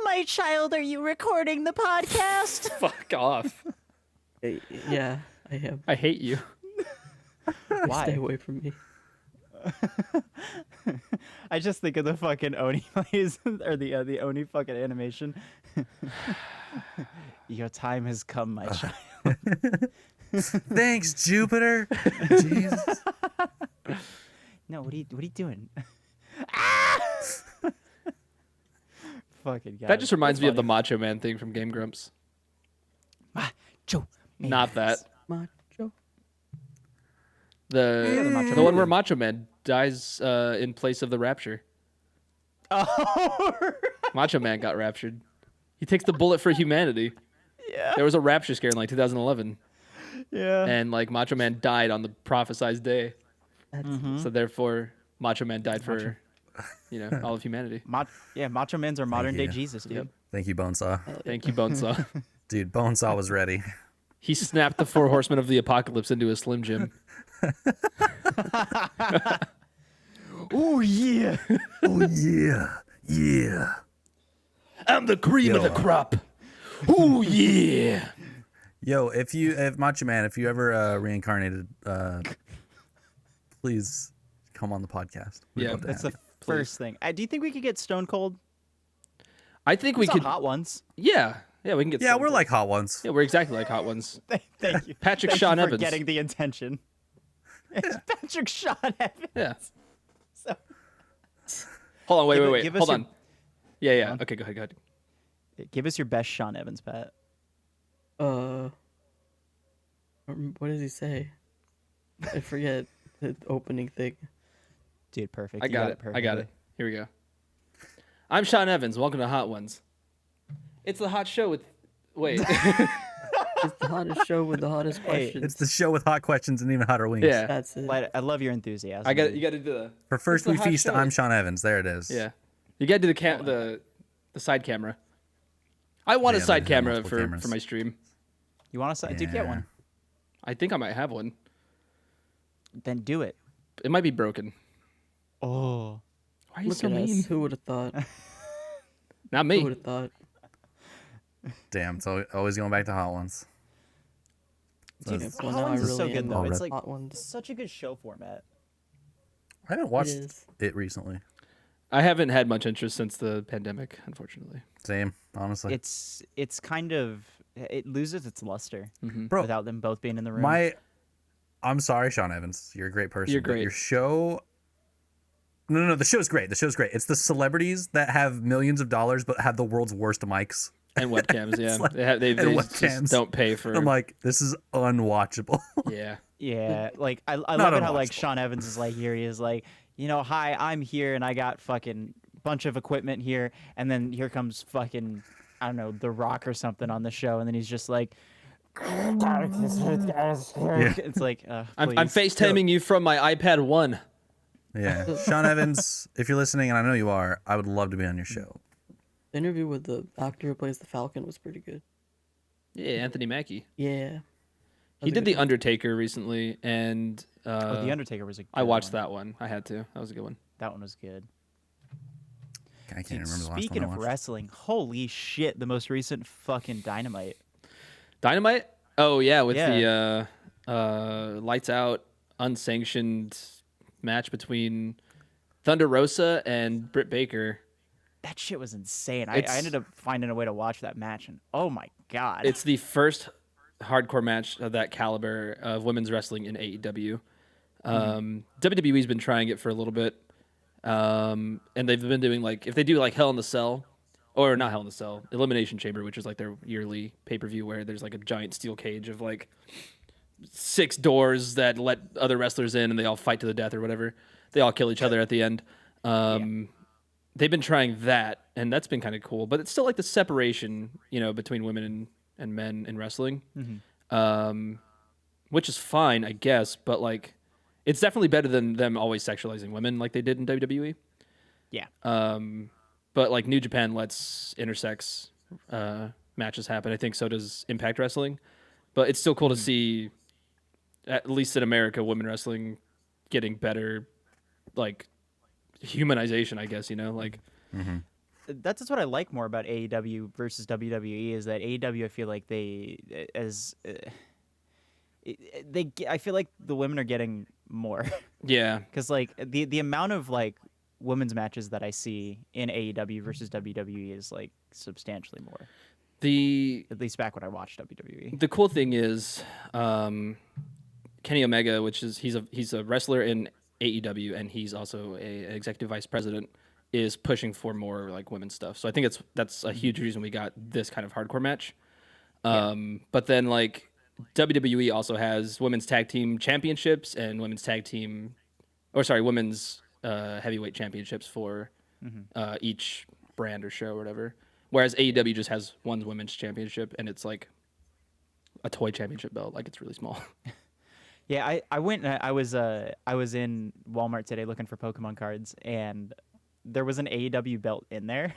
my child, are you recording the podcast? Fuck off. Yeah, I am. I hate you. Why? Stay away from me. I just think of the fucking Oni plays or the Oni fucking animation. Your time has come, my child. Thanks, Jupiter. Jesus. No, what are you doing? Fucking God. That just reminds That's me of the funny. Macho Man thing from Game Grumps. Macho Not that. Macho. The Macho the one Man. where Macho Man dies in place of the Rapture. Oh, Macho Man got raptured. He takes the bullet for humanity. yeah. There was a rapture scare in like 2011, Yeah. and like Macho Man died on the prophesized day. That's So therefore, Macho Man died for, all of humanity. Macho Man's our modern day you. Jesus, dude. Thank you, Bonesaw. Thank you, Bonesaw. Dude, Bonesaw was ready. He snapped the 4 horsemen of the apocalypse into a Slim Jim. Oh yeah. Oh yeah. Yeah. I'm the cream of the Yo. crop. Ooh yeah. Yo, if Macho Man, if you ever reincarnated, please come on the podcast. We'd Yeah, love to That's have the you. first thing. Do you think we could get Stone Cold? I think we Some could. hot ones. Yeah, we can get. Yeah, some. we're like hot ones. Yeah, we're exactly like hot ones. Thank you. Patrick Thank Sean you for Evans. getting the intention. It's Patrick Sean Evans. Yeah. So, Hold on, wait. give us Hold your- on. Yeah. Okay, go ahead. give us your best Sean Evans, Pat. what does he say? I forget the opening thing. Dude, perfect. I You got it. I got perfectly. it. Here we go. I'm Sean Evans. Welcome to Hot Ones. It's the hot show with. Wait. It's the hottest show with the hottest questions. It's the show with hot questions and even hotter wings. Yeah. That's it. I love your enthusiasm. You dude. got to do the. For first the we hot feast, show. I'm Sean Evans. There it is. Yeah. You got to do the side camera. I want a Yeah, side they have camera multiple for cameras. my stream. You want to say, dude, get Yeah. one. I think I might have one. Then do it. It might be broken. Oh. Why are you Look so at mean? us. Who would have thought? Not Who me. would have thought? Damn, so always going back to hot ones. Dude, That's- Well, Hot now I Ones is so really good am though. all It's red. like Hot ones. such a good show format. I haven't watched is. it recently. I haven't had much interest since the pandemic, unfortunately. Same, honestly. It's kind of it loses its luster Bro, without them both being in the room. I'm sorry, Sean Evans. You're a great person. You're but great. Your show. No. The show's great. The show's great. It's the celebrities that have millions of dollars but have the world's worst mics. And webcams, yeah. like- they and just webcams. don't pay for. I'm like, this is unwatchable. yeah. Yeah, like I Not love it how like unwatchable. Sean Evans is like here he is like, hi, I'm here and I got fucking bunch of equipment here, and then here comes fucking I don't know, The Rock or something on the show, and then he's just like it's like I'm please. FaceTiming you from my iPad 1. Yeah. Sean Evans, if you're listening, and I know you are, I would love to be on your show. The interview with the actor who plays the Falcon was pretty good. Yeah, Anthony Mackie. Yeah. He did The Undertaker recently, and The Undertaker was a good I watched one. that one. I had to. That was a good one. That one was good. I can't Dude, remember the last speaking one I of watched. wrestling, holy shit, the most recent fucking Dynamite. Dynamite? Oh yeah, with Yeah. the lights out, unsanctioned match between Thunder Rosa and Britt Baker. That shit was insane. I It's- ended up finding a way to watch that match, and oh my god. It's the first hardcore match of that caliber of women's wrestling in AEW. WWE's been trying it for a little bit, and they've been doing like if they do like Hell in the Cell, or not Hell in the Cell, Elimination Chamber, which is like their yearly pay-per-view where there's like a giant steel cage of like 6 doors that let other wrestlers in and they all fight to the death or whatever. They all kill each other at the end. They've been trying that, and that's been kind of cool. But it's still like the separation, between women and men in wrestling, which is fine, I guess. But like, it's definitely better than them always sexualizing women like they did in WWE. yeah. But like New Japan lets intersex matches happen. I think so does Impact Wrestling. But it's still cool to see, at least in America, women wrestling getting better, like humanization. I guess like. That's just what I like more about AEW versus WWE is that AEW I feel like I feel like the women are getting more Yeah, because like the amount of like women's matches that I see in AEW versus WWE is like substantially more. At least back when I watched WWE. The cool thing is, Kenny Omega, which is he's a wrestler in AEW and he's also an executive vice president, is pushing for more like women's stuff. So I think that's a huge reason we got this kind of hardcore match. But then like WWE also has women's tag team championships and women's heavyweight championships for each brand or show or whatever. Whereas AEW just has one women's championship and it's like a toy championship belt. Like it's really small. Yeah, I went and I was in Walmart today looking for Pokemon cards and there was an AEW belt in there,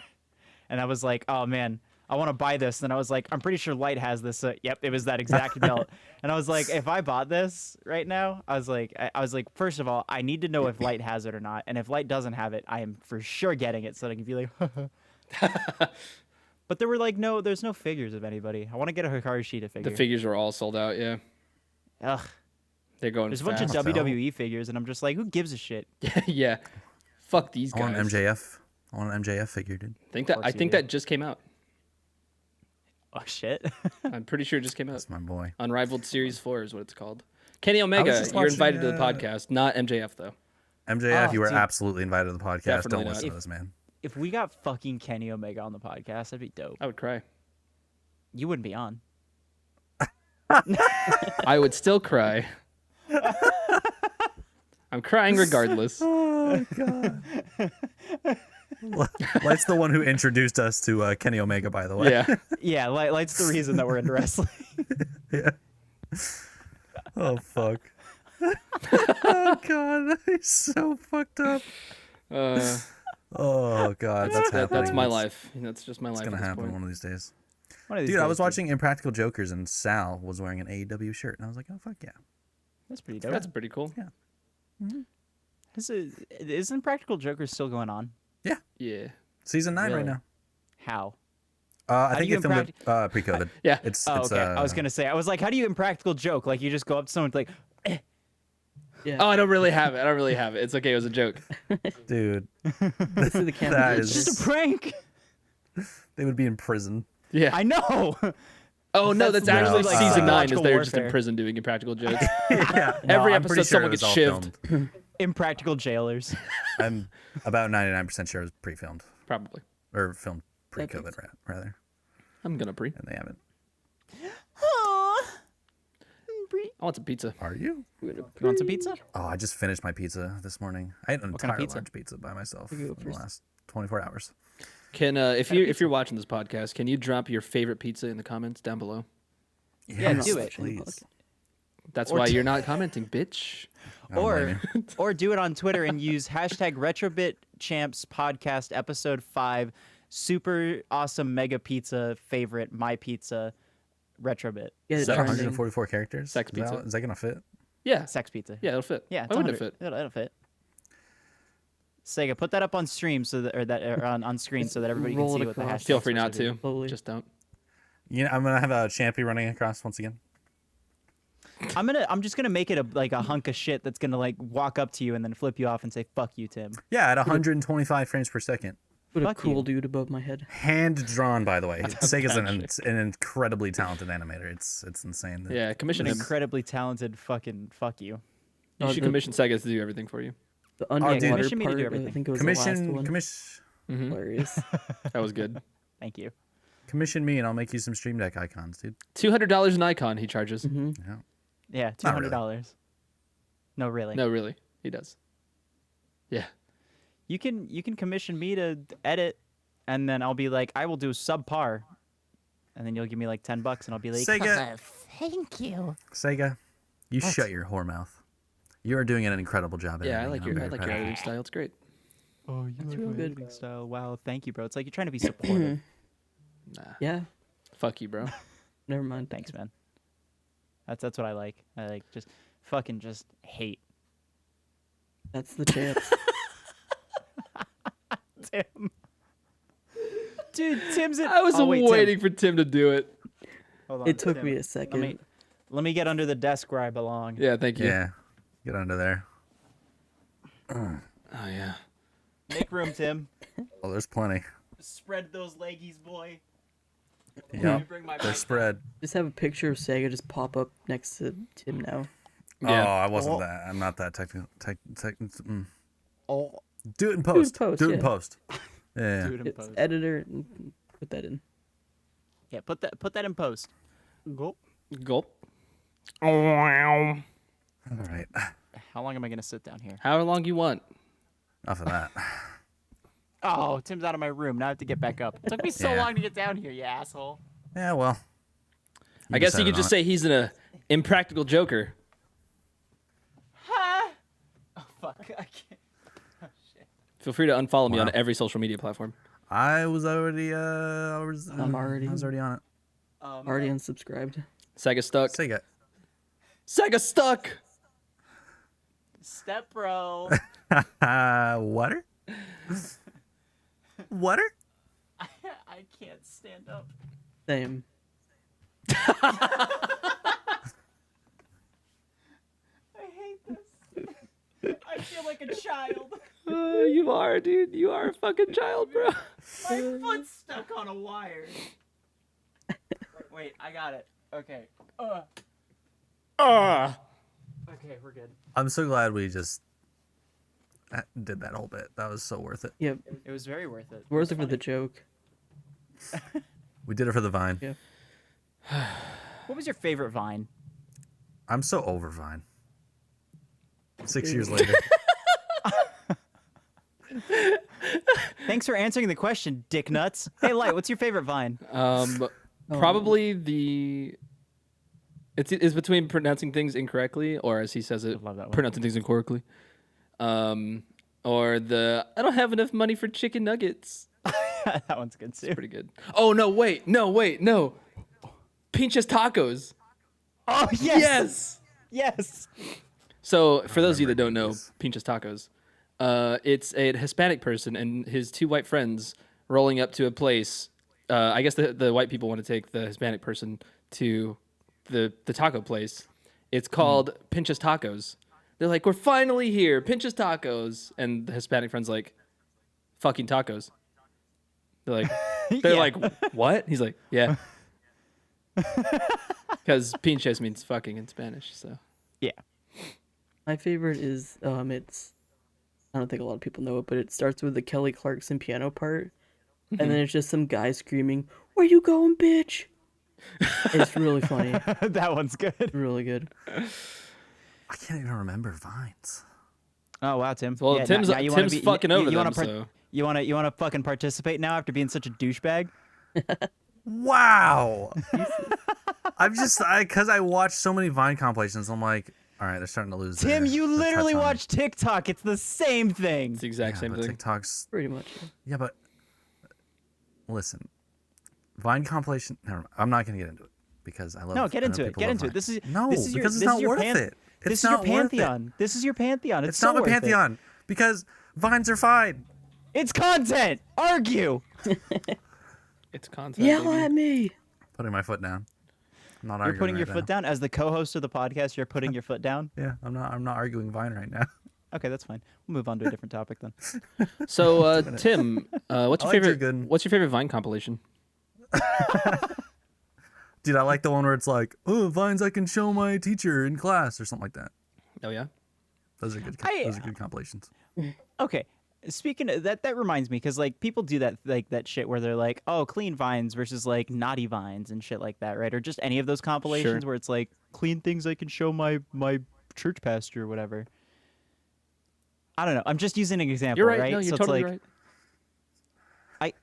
and I was like, oh man, I want to buy this. And I was like, I'm pretty sure Light has this. Yep, it was that exact belt. And I was like, if I bought this right now, I was like, first of all, I need to know if Light has it or not, and if Light doesn't have it, I am for sure getting it so that I can be like. But there were like there's no figures of anybody. I want to get a Hikaru Shida figure. The figures are all sold out. Yeah, Ugh. they're going. There's a bunch of fast. WWE figures, and I'm just like, who gives a shit? Yeah, fuck these I guys. want an MJF. I want an MJF figure, dude. I think that just came out. Oh shit. I'm pretty sure it just came out. That's my boy. Unrivaled Series 4 is what it's called. Kenny Omega, just you're watching, invited to the podcast, not MJF though. MJF, Oh, you were dude. absolutely invited to the podcast. Definitely Don't not. listen to this, man. If we got fucking Kenny Omega on the podcast, that'd be dope. I would cry. You wouldn't be on. I would still cry. I'm crying regardless. Oh god. Light's the one who introduced us to Kenny Omega, by the way. Yeah. Yeah, Light's the reason that we're into wrestling. Oh fuck. Oh god, he's so fucked up. Oh god, that's happening. That's my life. That's just my life. It's gonna at this happen point. one of these days. One of these Dude, I days, was watching Impractical Jokers and Sal was wearing an AEW shirt, and I was like, oh fuck yeah. That's pretty dope. That's pretty cool. Isn't Practical Joker still going on? Yeah. Season 9 Really? right now. How? I do think you they filmed it pre-COVID. Yeah. It's Oh, okay. I was uh, gonna say, I was like, how do you impractical joke? Like, you just go up to someone like, Oh, I don't really have it. It's okay. It was a joke. dude. This is the camera. That it's is- just a prank. They would be in prison. Yeah. I know. Oh no, that's literally actually like season 9 is psychological they're just in warfare. prison doing impractical jokes. Yeah. Every I'm pretty episode someone it was gets all shivved. filmed. Impractical jailers. I'm about 99% sure it was pre-filmed Probably. or filmed pre-COVID rather, I'm gonna pre. and they haven't. I want some pizza. Are you? You want some pizza? Oh, I just finished my pizza this morning. I ate an What kind of entire pizza? large pizza by myself You go in the first. last 24 hours. Can if you're watching this podcast, can you drop your favorite pizza in the comments down below? Yeah, do it. Please. That's Or why t- you're not commenting, bitch. I don't blame you. Or do it on Twitter and use hashtag Retrobit Champs Podcast Episode 5 Super Awesome Mega Pizza Favorite My Pizza Retrobit. Get it Sex. trending. 144 characters. Sex pizza. Is that gonna fit? Yeah. Sex pizza. Yeah, it'll fit. Yeah, Why wouldn't it fit? It'll fit. Sega, put that up on stream or on screen so that everybody can Roll it see what the across. hashtag. Feel free not to. Slowly. Just don't. You know, I'm gonna have a Champy running across once again. I'm just gonna make it a hunk of shit that's gonna like walk up to you and then flip you off and say "fuck you, Tim." Yeah, at 125 frames per second. Put a Fuck cool you. dude above my head. Hand drawn, by the way. Sega's an incredibly talented animator. It's insane. Yeah, commission An him. incredibly talented fucking fuck you. You should the- commission Sega to do everything for you. The underwater commission me to part, do I everything. think it was the last Commission, one. Hilarious. That was good. Thank you. commission me, and I'll make you some Stream Deck icons, dude. $200 an icon he charges. Mm-hmm. Yeah. Yeah, Not really. $200. No, really. No, really, he does. Yeah. You can commission me to edit, and then I'll be like, I will do subpar, and then you'll give me like $10, and I'll be like, Sega, Thank you. Sega, you shut your whore mouth. You are doing an incredible job. Yeah, I editing, like and your I'm I very like proud your of you. editing style. It's great. oh, you like real my good. editing style. Wow, thank you, bro. It's like you're trying to be supportive. Yeah. Fuck you, bro. Never mind. Thanks, man. That's what I like. I like just fucking just hate That's the chance. Tim. Dude, Tim's it. I was oh, wait, Tim. waiting for Tim to do it. Hold on, It took Tim. me a second. Let me get under the desk where I belong. Yeah, thank you. Yeah, get under there. Oh yeah. Make room, Tim. Oh, there's plenty. Spread those leggies, boy. Yeah, Bring my they're spread. Just have a picture of Sega just pop up next to Tim now. Yeah. Oh, I wasn't Oh. that. I'm not that technical. Oh, Do it in post. post, Do it in yeah. post. Yeah. dude, in It's post. editor. Put that in. Yeah, put that in post. Go. Gulp. All right. How long am I gonna sit down here? However long you want. Enough of that. Oh, Tim's out of my room. Now I have to get back up. It took me so Yeah. long to get down here, you asshole. Yeah, well. I guess you decided could just on say he's an impractical joker. Oh fuck! I can't. Feel free to unfollow me Wow. on every social media platform. it. I was already. I'm already on it. already unsubscribed. Sega stuck. Sega. Sega stuck. Step bro. Water. Water. I can't stand up. Same. I hate this. I feel like a child. You are, dude. You are a fucking child, bro. My foot's stuck on a wire. Wait, I got it. Okay. Okay, we're good. I'm so glad we just did that whole bit. That was so worth it. Yep. It was very worth it. Worth it for the joke. We did it for the Vine. Yeah. What was your favorite Vine? I'm so over Vine. 6 years later. Thanks for answering the question, dick nuts. Hey, Light, what's your favorite Vine? Probably the. It's between pronouncing things incorrectly, or as he says it, love that one. pronouncing things incorrectly. Or the I don't have enough money for chicken nuggets. That one's good too. Pretty good. Oh no! Wait! No! Pinchas Tacos. Oh yes, yes. So for those of you that don't know, Pinchas Tacos, it's a Hispanic person and his two white friends rolling up to a place. I guess the white people want to take the Hispanic person to the taco place. It's called Pinchas Tacos. They're like, we're finally here, Pinchas Tacos, and the Hispanic friend's like, fucking tacos. They're like, Yeah. like, what? He's like, yeah, because pinches means fucking in Spanish. So Yeah. My favorite is it's. I don't think a lot of people know it, but it starts with the Kelly Clarkson piano part, and then it's just some guy screaming, "Where you going, bitch?" It's really funny. That one's good. Really good. I can't even remember Vines. Oh wow, Tim. Well, Yeah, Tim's now you wanna Tim's be- fucking you- over you them. wanna So You wanna fucking participate now after being such a douchebag? Wow. Because I watched so many Vine compilations, I'm like, all right, they're starting to lose. Tim, their you literally touch on me. watch TikTok. It's the same thing. it's the exact Yeah, same but thing. TikTok's Pretty much. yeah, but listen, Vine compilation. Never mind. I'm not gonna get into it. because I love. No, get I know into it. people Get love into it. Vine. This is no, this is your, because this it's not is your worth pan- it. This It's is your not worth it. pantheon. This is your pantheon. It's so not my worth it. pantheon because Vines are fine. It's content. Argue. It's content. Yell baby. at me. Putting my foot down. I'm not You're arguing putting your right foot now. down as the co-host of the podcast. You're putting your foot down. Yeah, I'm not arguing Vine right now. Okay, that's fine. We'll move on to a different topic then. So, Tim, what's I your like favorite? Drew Gooden. What's your favorite Vine compilation? Dude, I like the one where it's like, oh, Vines I can show my teacher in class or something like that. Oh yeah. Those are good. Those are good compilations. Okay. Speaking of that, that reminds me because like people do that like that shit where they're like, oh, clean vines versus like naughty vines and shit like that, right? Or just any of those compilations Sure. where it's like clean things I can show my church pastor or whatever. I don't know. I'm just using an example, You're right. right? No, you're so totally it's like, right.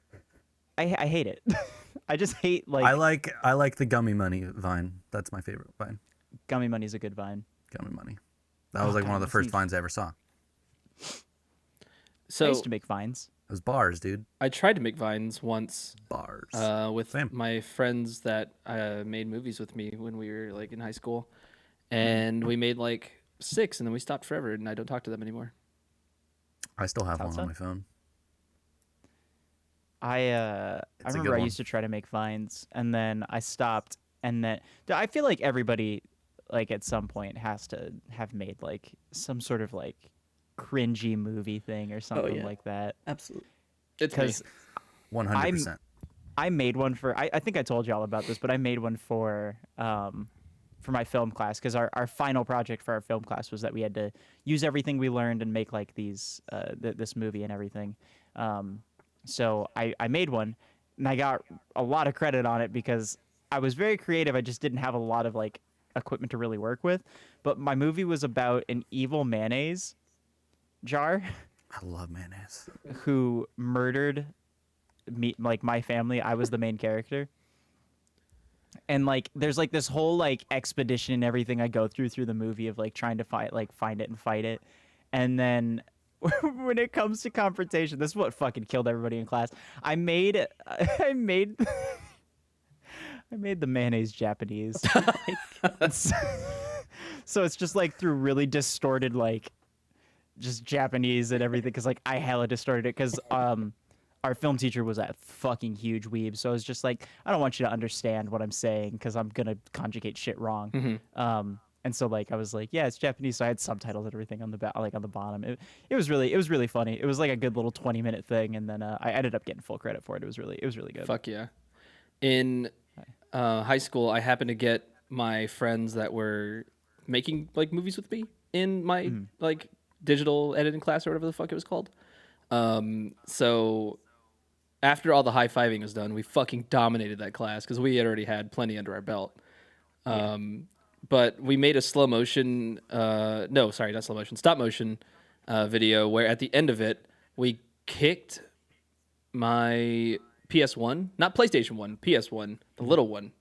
I hate it. I just hate like I like the Gummy Money Vine. That's my favorite Vine. Gummy Money's a good vine. Gummy Money. That was like one of the God, first these- Vines I ever saw. I So used to make vines. It was bars, dude. I tried to make Vines once Bars. with Same. my friends that made movies with me when we were like in high school, and we made like 6, and then we stopped forever, and I don't talk to them anymore. I still have one Salsa? on my phone. I a remember good I one. used to try to make vines and then I stopped and then I feel like everybody like at some point has to have made like some sort of like cringy movie thing or something yeah. like that. Absolutely. It's me. Because 100%. I made one for I think I told you all about this, but I made one for my film class because our final project for our film class was that we had to use everything we learned and make like these this movie and everything. So I made one and I got a lot of credit on it because I was very creative. I just didn't have a lot of like equipment to really work with. But my movie was about an evil mayonnaise jar I love mayonnaise. who murdered me, like my family. I was the main character. And like there's like this whole like expedition and everything I go through the movie of like trying to find it and fight it. And then when it comes to confrontation, this is what fucking killed everybody in class. I made the mayonnaise Japanese. So it's just like through really distorted like just Japanese and everything because like I hella distorted it because our film teacher was a fucking huge weeb, so I was just like, I don't want you to understand what I'm saying because I'm gonna conjugate shit wrong. And so like I was like, yeah, it's Japanese, so I had subtitles and everything on the like on the bottom. It was really funny. It was like a good little 20-minute thing, and then I ended up getting full credit for it. It was really good. Fuck yeah. In high school, I happened to get my friends that were making like movies with me in my like digital editing class or whatever the fuck it was called. So after all the high-fiving was done, we fucking dominated that class because we had already had plenty under our belt. But we made a slow motion, no, sorry, not slow motion, stop motion video where at the end of it, we kicked my PS1, not PlayStation 1, PS1, the little one.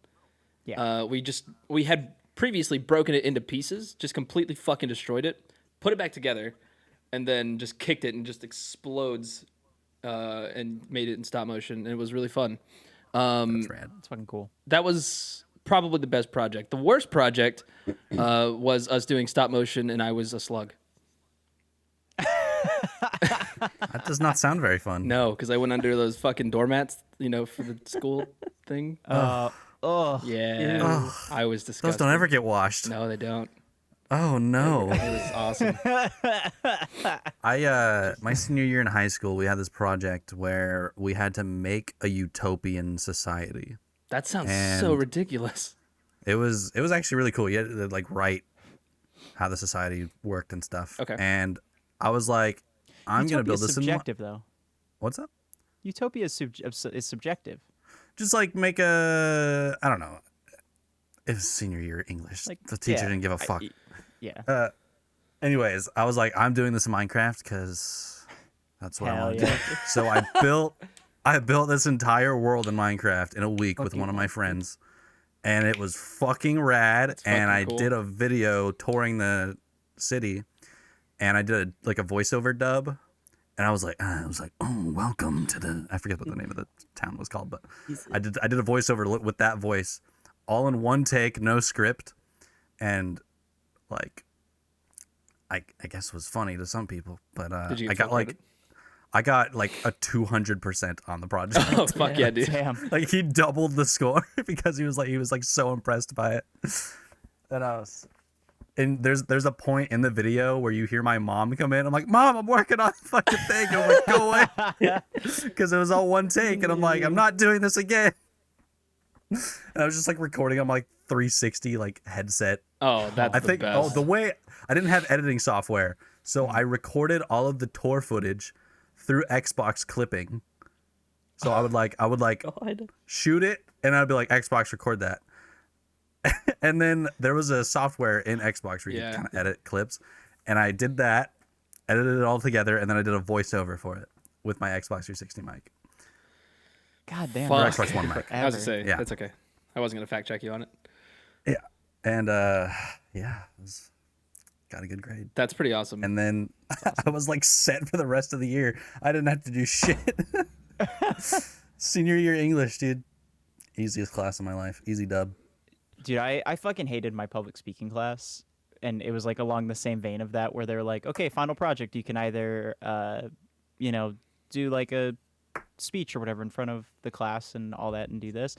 Yeah. We had previously broken it into pieces, just completely fucking destroyed it, put it back together, and then just kicked it and just explodes and made it in stop motion. And it was really fun. That's rad. It's fucking cool. That was probably the best project. The worst project was us doing stop motion and I was a slug. That does not sound very fun. No, because I went under those fucking doormats, you know, for the school thing. Oh, Yeah. I was disgusted. Those don't ever get washed. No, they don't. Oh no. It was awesome. My senior year in high school, we had this project where we had to make a utopian society. That sounds so And- ridiculous. It was actually really cool. You had to like write how the society worked and stuff. Okay. And I was like, I'm gonna build Utopia's this in. subjective though. What's up? Utopia is subjective. Just like make a, I don't know. It was senior year English. Like The teacher yeah, didn't give a fuck. Yeah. Anyways, I was like, I'm doing this in Minecraft because that's what I Hell want to yeah. do. So I built this entire world in Minecraft in a week with one of my friends, and it was fucking rad. And I fucking cool. did a video touring the city, and I did a voiceover dub, and I was like, oh, welcome to the. I forget what the name of the town was called, but I did a voiceover with that voice all in one take, no script, and like I guess it was funny to some people, but Did you I get got full credit? I got like a 200% on the project. Oh fuck yeah, dude. Damn. Like he doubled the score because he was like so impressed by it. And there's a point in the video where you hear my mom come in. I'm like, Mom, I'm working on the fucking thing. I'm like, go away, because it was all one take, and I'm like, I'm not doing this again. And I was just like recording on like 360 like headset. Oh, that's I the think best. the way I didn't have editing software, so I recorded all of the tour footage through Xbox clipping. So I would like God. shoot it, and I'd be like, Xbox, record that. And then there was a software in Xbox where you Yeah. could kind of edit clips, and I did that, edited it all together, and then I did a voiceover for it with my Xbox 360 mic. God damn. Fuck. Xbox One mic. I was to say, Yeah. that's okay. I wasn't gonna fact check you on it. Yeah, and yeah, it was, got a good grade. That's pretty awesome. And then I was like set for the rest of the year. I didn't have to do shit. Senior year English, dude. Easiest class of my life. Easy dub. Dude, I fucking hated my public speaking class, and it was like along the same vein of that, where they're like, okay, final project, you can either do like a speech or whatever in front of the class and all that and do this,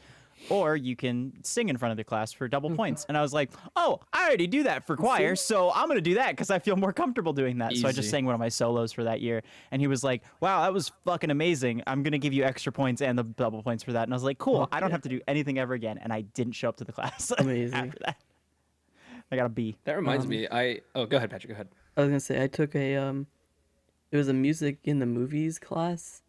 or you can sing in front of the class for double points. And I was like, oh, I already do that for choir, so I'm gonna do that because I feel more comfortable doing that. So I just Easy. sang one of my solos for that year, and he was like, wow, that was fucking amazing, I'm gonna give you extra points and the double points for that. And I was like, cool, I don't have to do anything ever again. And I didn't show up to the class Amazing. after that. I got a B. That reminds me. Go ahead, Patrick. Go ahead. I was gonna say I took a it was a music in the movies class,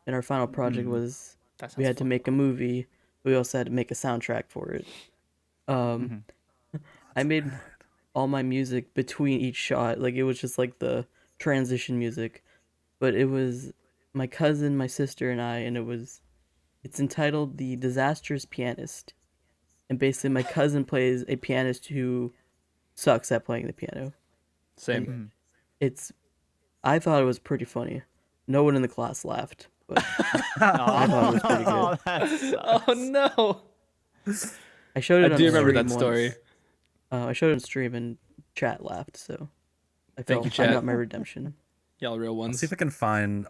and our final project was That sounds we had to fun. make a movie. We also had to make a soundtrack for it. I made all my music between each shot, like it was just like the transition music, but it was my cousin, my sister, and I, and it's entitled The Disastrous Pianist, and basically my cousin plays a pianist who sucks at playing the piano. Same. I thought it was pretty funny. No one in the class laughed, but I thought it was pretty good. Oh, that sucks. Oh no! I showed it I on do remember stream that story. once. I showed it on stream and chat laughed, so I Thank felt you, I chat. got my redemption. Y'all real I'll ones. see if I can find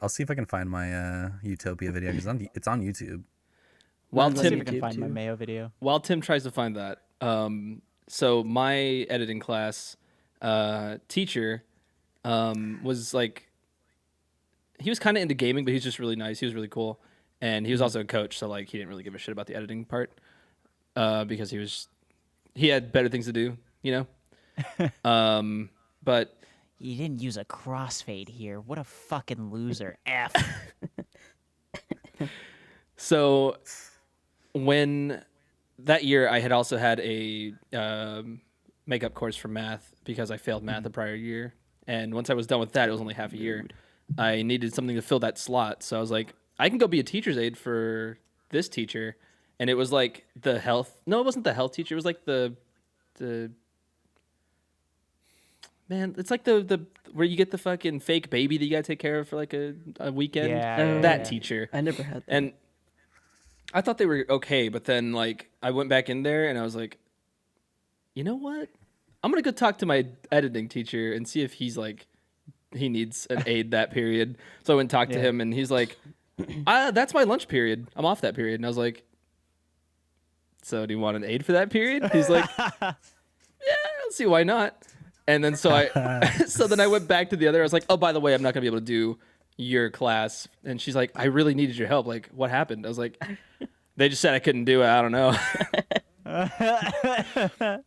my Utopia video because it's on YouTube. While Mine's on See if I Tim, can YouTube find my too. Mayo video. while Tim tries to find that, so my editing class teacher was like, he was kind of into gaming, but he's just really nice. He was really cool, and he was also a coach, so like he didn't really give a shit about the editing part because he had better things to do, you know. But You didn't use a crossfade here. What a fucking loser. F. so when that year I had also had a makeup course for math because I failed math the prior year, and once I was done with that, it was only half a year. I needed something to fill that slot, so I was like, I can go be a teacher's aide for this teacher, and it was like the health. No, it wasn't the health teacher. It was like the man. It's like the where you get the fucking fake baby that you gotta take care of for like a weekend. Yeah, that yeah. teacher. I never had that. And I thought they were okay, but then like I went back in there and I was like, you know what? I'm gonna go talk to my editing teacher and see if he's like he needs an aid that period. So I went and talked to Yeah. him and he's like, that's my lunch period. I'm off that period. And I was like, so do you want an aid for that period? He's like, yeah, I'll see why not. And then so then I went back to the other. I was like, oh, by the way, I'm not gonna be able to do your class. And she's like, I really needed your help. Like, what happened? I was like, they just said I couldn't do it. I don't know.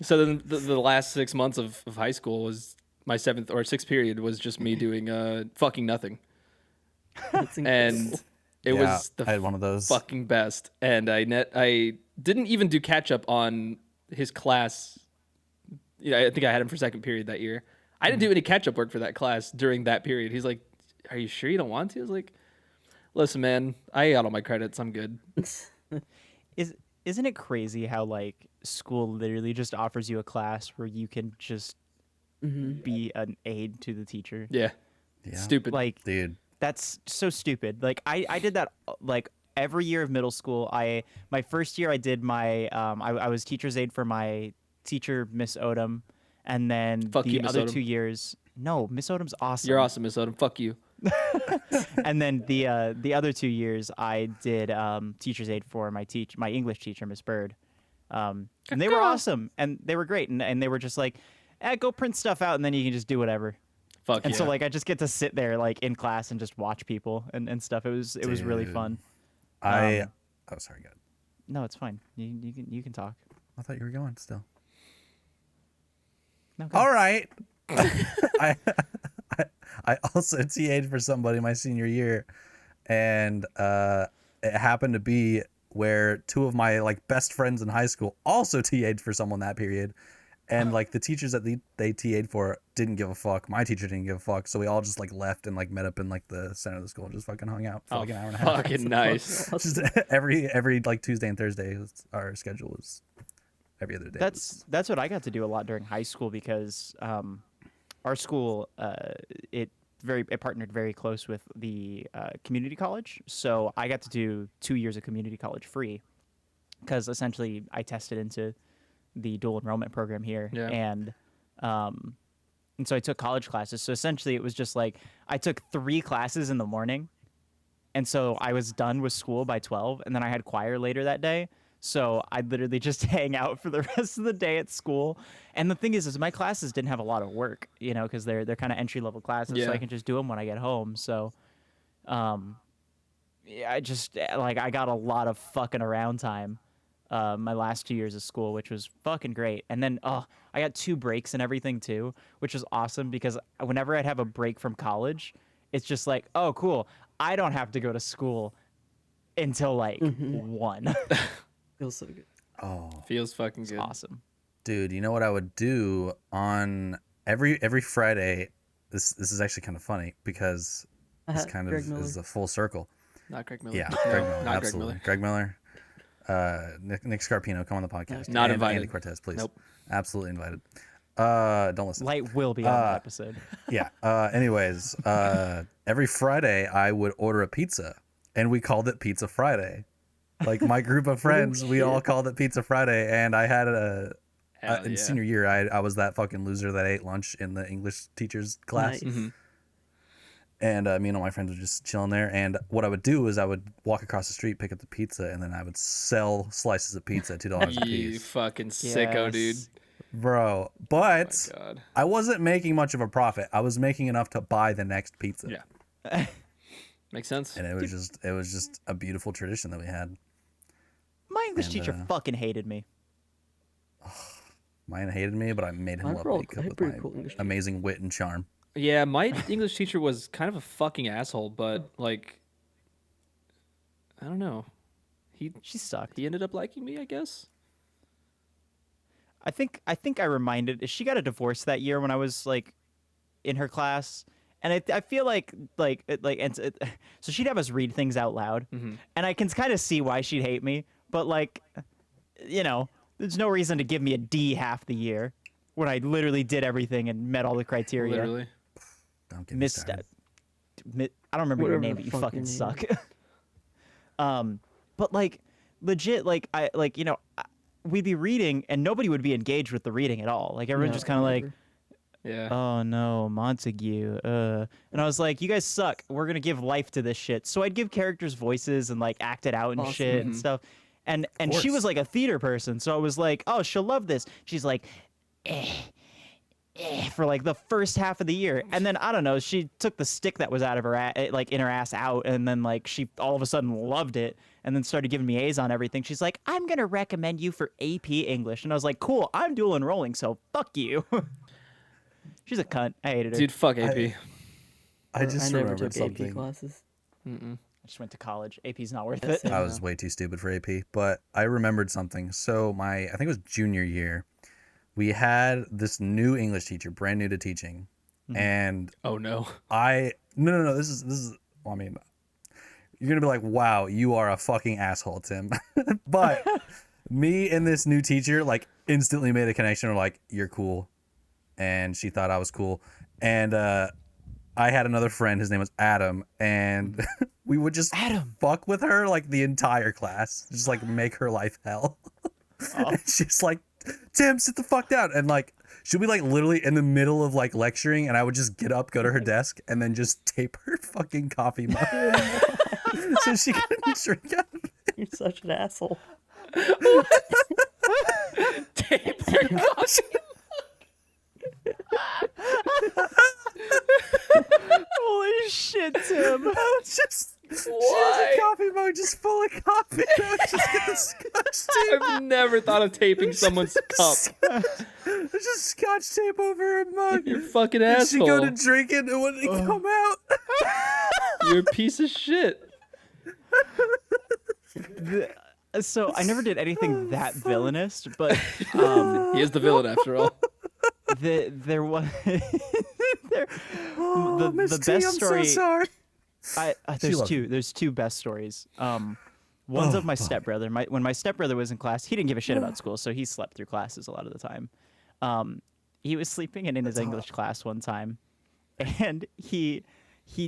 So then the last 6 months of high school was my 7th or 6th period was just me doing fucking nothing. That's incredible. And it Yeah, was the I had one of those. fucking best. And I didn't even do catch up on his class. You know, I think I had him for 2nd period that year. I didn't do any catch up work for that class during that period. He's like, "Are you sure you don't want to?" I was like, "Listen, man, I got all my credits. I'm good." Isn't it crazy how like school literally just offers you a class where you can just be an aide to the teacher? Yeah. Yeah. Stupid. Like Dude. that's so stupid. Like I did that like every year of middle school, my first year I did my I was teacher's aide for my teacher, Miss Odom, and then Fuck the you, Miss other Odom. 2 years. No, Miss Odom's awesome. You're awesome, Miss Odom. Fuck you. And then the other 2 years I did teacher's aide for my English teacher, Miss Bird. And they were awesome and they were great and they were just like, go print stuff out and then you can just do whatever. Fuck And yeah. so like I just get to sit there like in class and just watch people and stuff. It was really Dude. fun. Oh, sorry, go ahead. No, it's fine. You can talk. I thought you were going still. No, go. All right. I also TA'd for somebody my senior year, and it happened to be where two of my like best friends in high school also TA'd for someone that period, and like the teachers that they TA'd for didn't give a fuck. My teacher didn't give a fuck, so we all just like left and like met up in like the center of the school and just fucking hung out for like an hour and a half. Fucking nice. Just every like Tuesday and Thursday, our schedule was every other day. That's what I got to do a lot during high school because our school it partnered very close with the community college, so I got to do 2 years of community college free because essentially I tested into the dual enrollment program here, Yeah. and so I took college classes. So essentially it was just like I took 3 classes in the morning, and so I was done with school by 12, and then I had choir later that day. So I'd literally just hang out for the rest of the day at school. And the thing is my classes didn't have a lot of work, you know, because they're kind of entry level classes, so Yeah. I can just do them when I get home. So, yeah, I got a lot of fucking around time, my last 2 years of school, which was fucking great. And then I got 2 breaks and everything too, which was awesome because whenever I'd have a break from college, it's just like, oh cool, I don't have to go to school until like 1. Feels so good. Oh, Feels fucking good. Awesome. dude, you know what I would do on every Friday? This is actually kind of funny because this kind of Greg Miller. is a full circle. Not Greg Miller. Yeah, No, Greg Miller, not absolutely. Greg Miller, Nick Scarpino, come on the podcast. Not And invited. Andy Cortez, please. Nope. Absolutely invited. Don't listen. Light will be on that episode. Yeah. Anyways, every Friday I would order a pizza, and we called it Pizza Friday. Like my group of friends, we all called it Pizza Friday, and I had Hell in yeah. senior year, I was that fucking loser that ate lunch in the English teacher's class. Nice. Mhm. And me and all my friends were just chilling there. And what I would do is I would walk across the street, pick up the pizza, and then I would sell slices of pizza at $2 a You piece. fucking sicko, dude. Yes. Bro. Oh But my god. I wasn't making much of a profit. I was making enough to buy the next pizza. Yeah. Makes sense. And it was just a beautiful tradition that we had. My English And, teacher fucking hated me. Mine hated me, but I made him Mine love were all me because pretty with my cool English teachers. amazing wit and charm. Yeah, my English teacher was kind of a fucking asshole, but like, I don't know. She sucked. He ended up liking me, I guess. I think I reminded. She got a divorce that year when I was like in her class, and I feel like so she'd have us read things out loud, and I can kind of see why she'd hate me, but like, you know, there's no reason to give me a D half the year when I literally did everything and met all the criteria. Literally. Don't get me Missed started. I don't remember your Whatever name, the but you fuck fucking your suck. But like legit, like I like, you know, we'd be reading and nobody would be engaged with the reading at all. Like everyone's No, just kind of like, never. Yeah. oh no, Montague. And I was like, you guys suck. We're gonna give life to this shit. So I'd give characters voices and like act it out and Awesome. shit and stuff. And she course. was like a theater person, so I was like, oh, she'll love this. She's like, for like the first half of the year, and then I don't know, she took the stick that was out of her like in her ass out, and then like she all of a sudden loved it, and then started giving me A's on everything. She's like, I'm gonna recommend you for AP English, and I was like, cool, I'm dual enrolling, so fuck you. She's a cunt. I hated her. Dude, fuck AP. I just never remembered took AP something. classes. I just went to college. AP's not worth That's it. it. I was way too stupid for AP, but I remembered something. So I think it was junior year, we had this new English teacher, brand new to teaching, and Oh no. no. This is. Well, I mean, you're gonna be like, wow, you are a fucking asshole, Tim. But me and this new teacher like instantly made a connection. We're like, you're cool, and she thought I was cool, and I had another friend. His name was Adam, and we would just Adam. fuck with her like the entire class, just like make her life hell. And she's like, Tim, sit the fuck down. And like, she'll be like literally in the middle of like lecturing, and I would just get up, go to her desk, and then just tape her fucking coffee mug so she couldn't drink out of it. You're such an asshole. Tape her coffee. Holy shit, Tim. I was just, she Why? has a coffee mug just full of coffee. And I would just get the scotch tape. I've never thought of taping someone's cup. There's just scotch tape over her mug. You fucking And she go asshole. to drink it, and it wouldn't come out. You're a piece of shit. So I never did anything that villainous, but He is the villain after all. there was Oh, Miss the T, best I'm story. so sorry. There's two best stories. One's of my stepbrother. When my stepbrother was in class, he didn't give a shit about school, so he slept through classes a lot of the time. He was sleeping in his English class one time, and he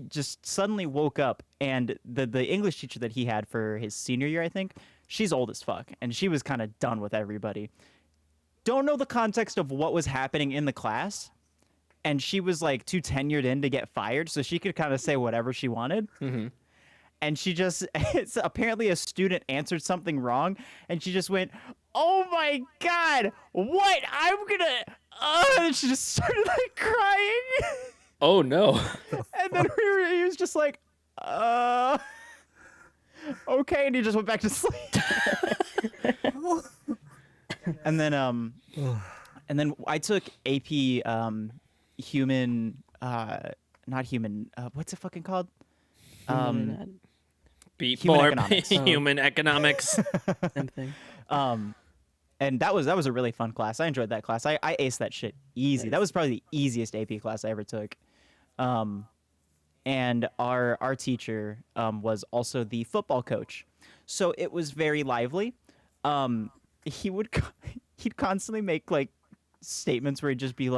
just suddenly woke up, and the English teacher that he had for his senior year, I think, she's old as fuck, and she was kind of done with everybody. Don't know the context of what was happening in the class, and she was like too tenured in to get fired, so she could kind of say whatever she wanted. And she just, it's apparently a student answered something wrong, and she just went, "Oh my god, what? I'm gonna," and she just started like crying. Oh no. And then he was just like, okay, and he just went back to sleep. And then I took AP human, not human. What's it fucking called? Beat Human more economics. human economics. Same thing. And that was a really fun class. I enjoyed that class. I aced that shit easy. That was probably the easiest AP class I ever took. And our teacher was also the football coach, so it was very lively. He'd constantly make like statements where he'd just be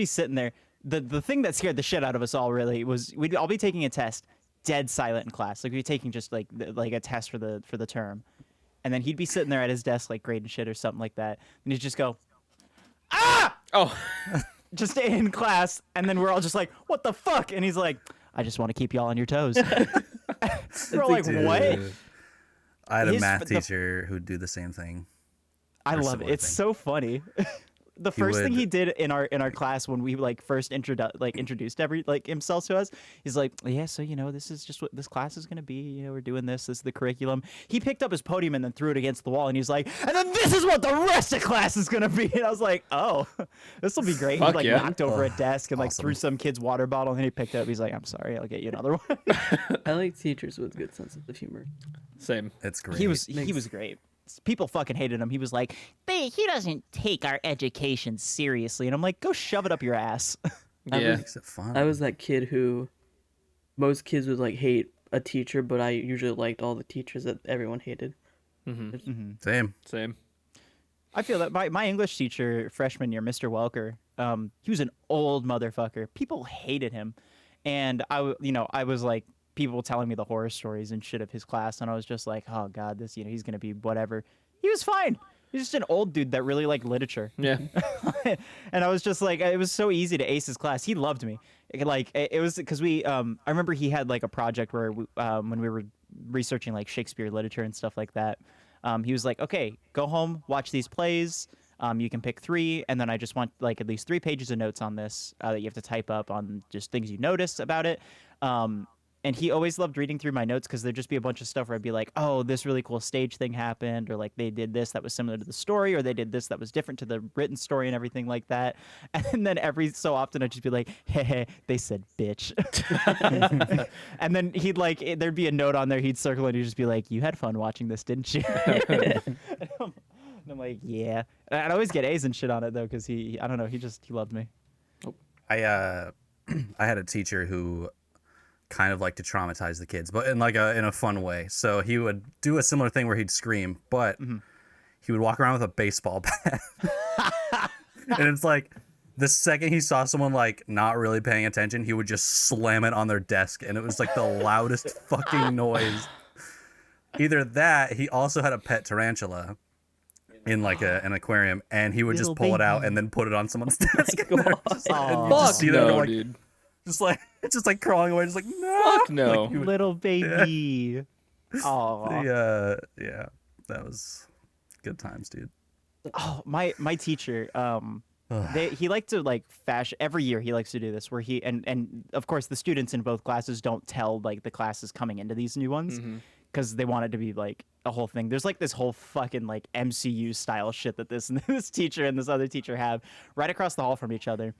sitting there. The thing that scared the shit out of us all really was we'd all be taking a test, dead silent in class. Like we'd be taking just like a test for the term, and then he'd be sitting there at his desk like grading shit or something like that, and he'd just go, "Ah!" Oh. just in class, and then we're all just like, "What the fuck?" And he's like, "I just want to keep y'all on your toes." We're all like, "What?" Dude. I had a His- math the- teacher who'd do the same thing. I or love it. similar It's thing. so funny. The first thing would- he did in our class when we like first introduced himself to us, he's like, "Yeah, so this is just what this class is gonna be. We're doing this. This is the curriculum." He picked up his podium and then threw it against the wall, and he's like, "And then this is what the rest of class is gonna be." And I was like, "Oh, this will be great." Fuck He like yeah. knocked over a desk and like Awesome. threw some kid's water bottle, and he picked it up. He's like, "I'm sorry, I'll get you another one." I like teachers with good sense of humor. Same. It's great. he was great. People fucking hated him. He was like, He doesn't take our education seriously, and I'm like, "Go shove it up your ass." Yeah. Makes it fun. I was that kid who most kids would like hate a teacher, but I usually liked all the teachers that everyone hated. Same. Same. I feel that my English teacher freshman year, Mr. Welker, he was an old motherfucker. People hated him, and I was like, people telling me the horror stories and shit of his class, and I was just like, oh god, this he's gonna be whatever. He was fine. He's just an old dude that really liked literature. Yeah. And I was just like, it was so easy to ace his class. He loved me. Like it was because I remember he had like a project where when we were researching like Shakespeare literature and stuff like that, he was like, okay, go home, watch these plays. You can pick 3, and then I just want like at least 3 pages of notes on this that you have to type up on just things you noticed about it. And he always loved reading through my notes because there'd just be a bunch of stuff where I'd be like, oh, this really cool stage thing happened, or like they did this that was similar to the story, or they did this that was different to the written story and everything like that. And then every so often I'd just be like, hey, they said bitch. And then he'd like, there'd be a note on there, he'd circle, and he'd just be like, you had fun watching this, didn't you? And I'm like, yeah. And I'd always get A's and shit on it though, because he loved me. I had a teacher who kind of liked to traumatize the kids, but in a fun way. So he would do a similar thing where he'd scream, but he would walk around with a baseball bat. And it's like, the second he saw someone like not really paying attention, he would just slam it on their desk, and it was like the loudest fucking noise. Either that, he also had a pet tarantula in like an aquarium, and he would Little just pull it out baby. and then put it on someone's desk. And God. just, and you Fuck just see them no, like, dude. just like crawling away, just like no. Fuck no. Like, he would- Little baby. Oh, yeah, that was good times, dude. oh, my teacher. He liked to like fashion every year. He likes to do this where he and of course the students in both classes don't tell like the classes coming into these new ones because they want it to be like a whole thing. There's like this whole fucking like MCU style shit that this teacher and this other teacher have right across the hall from each other.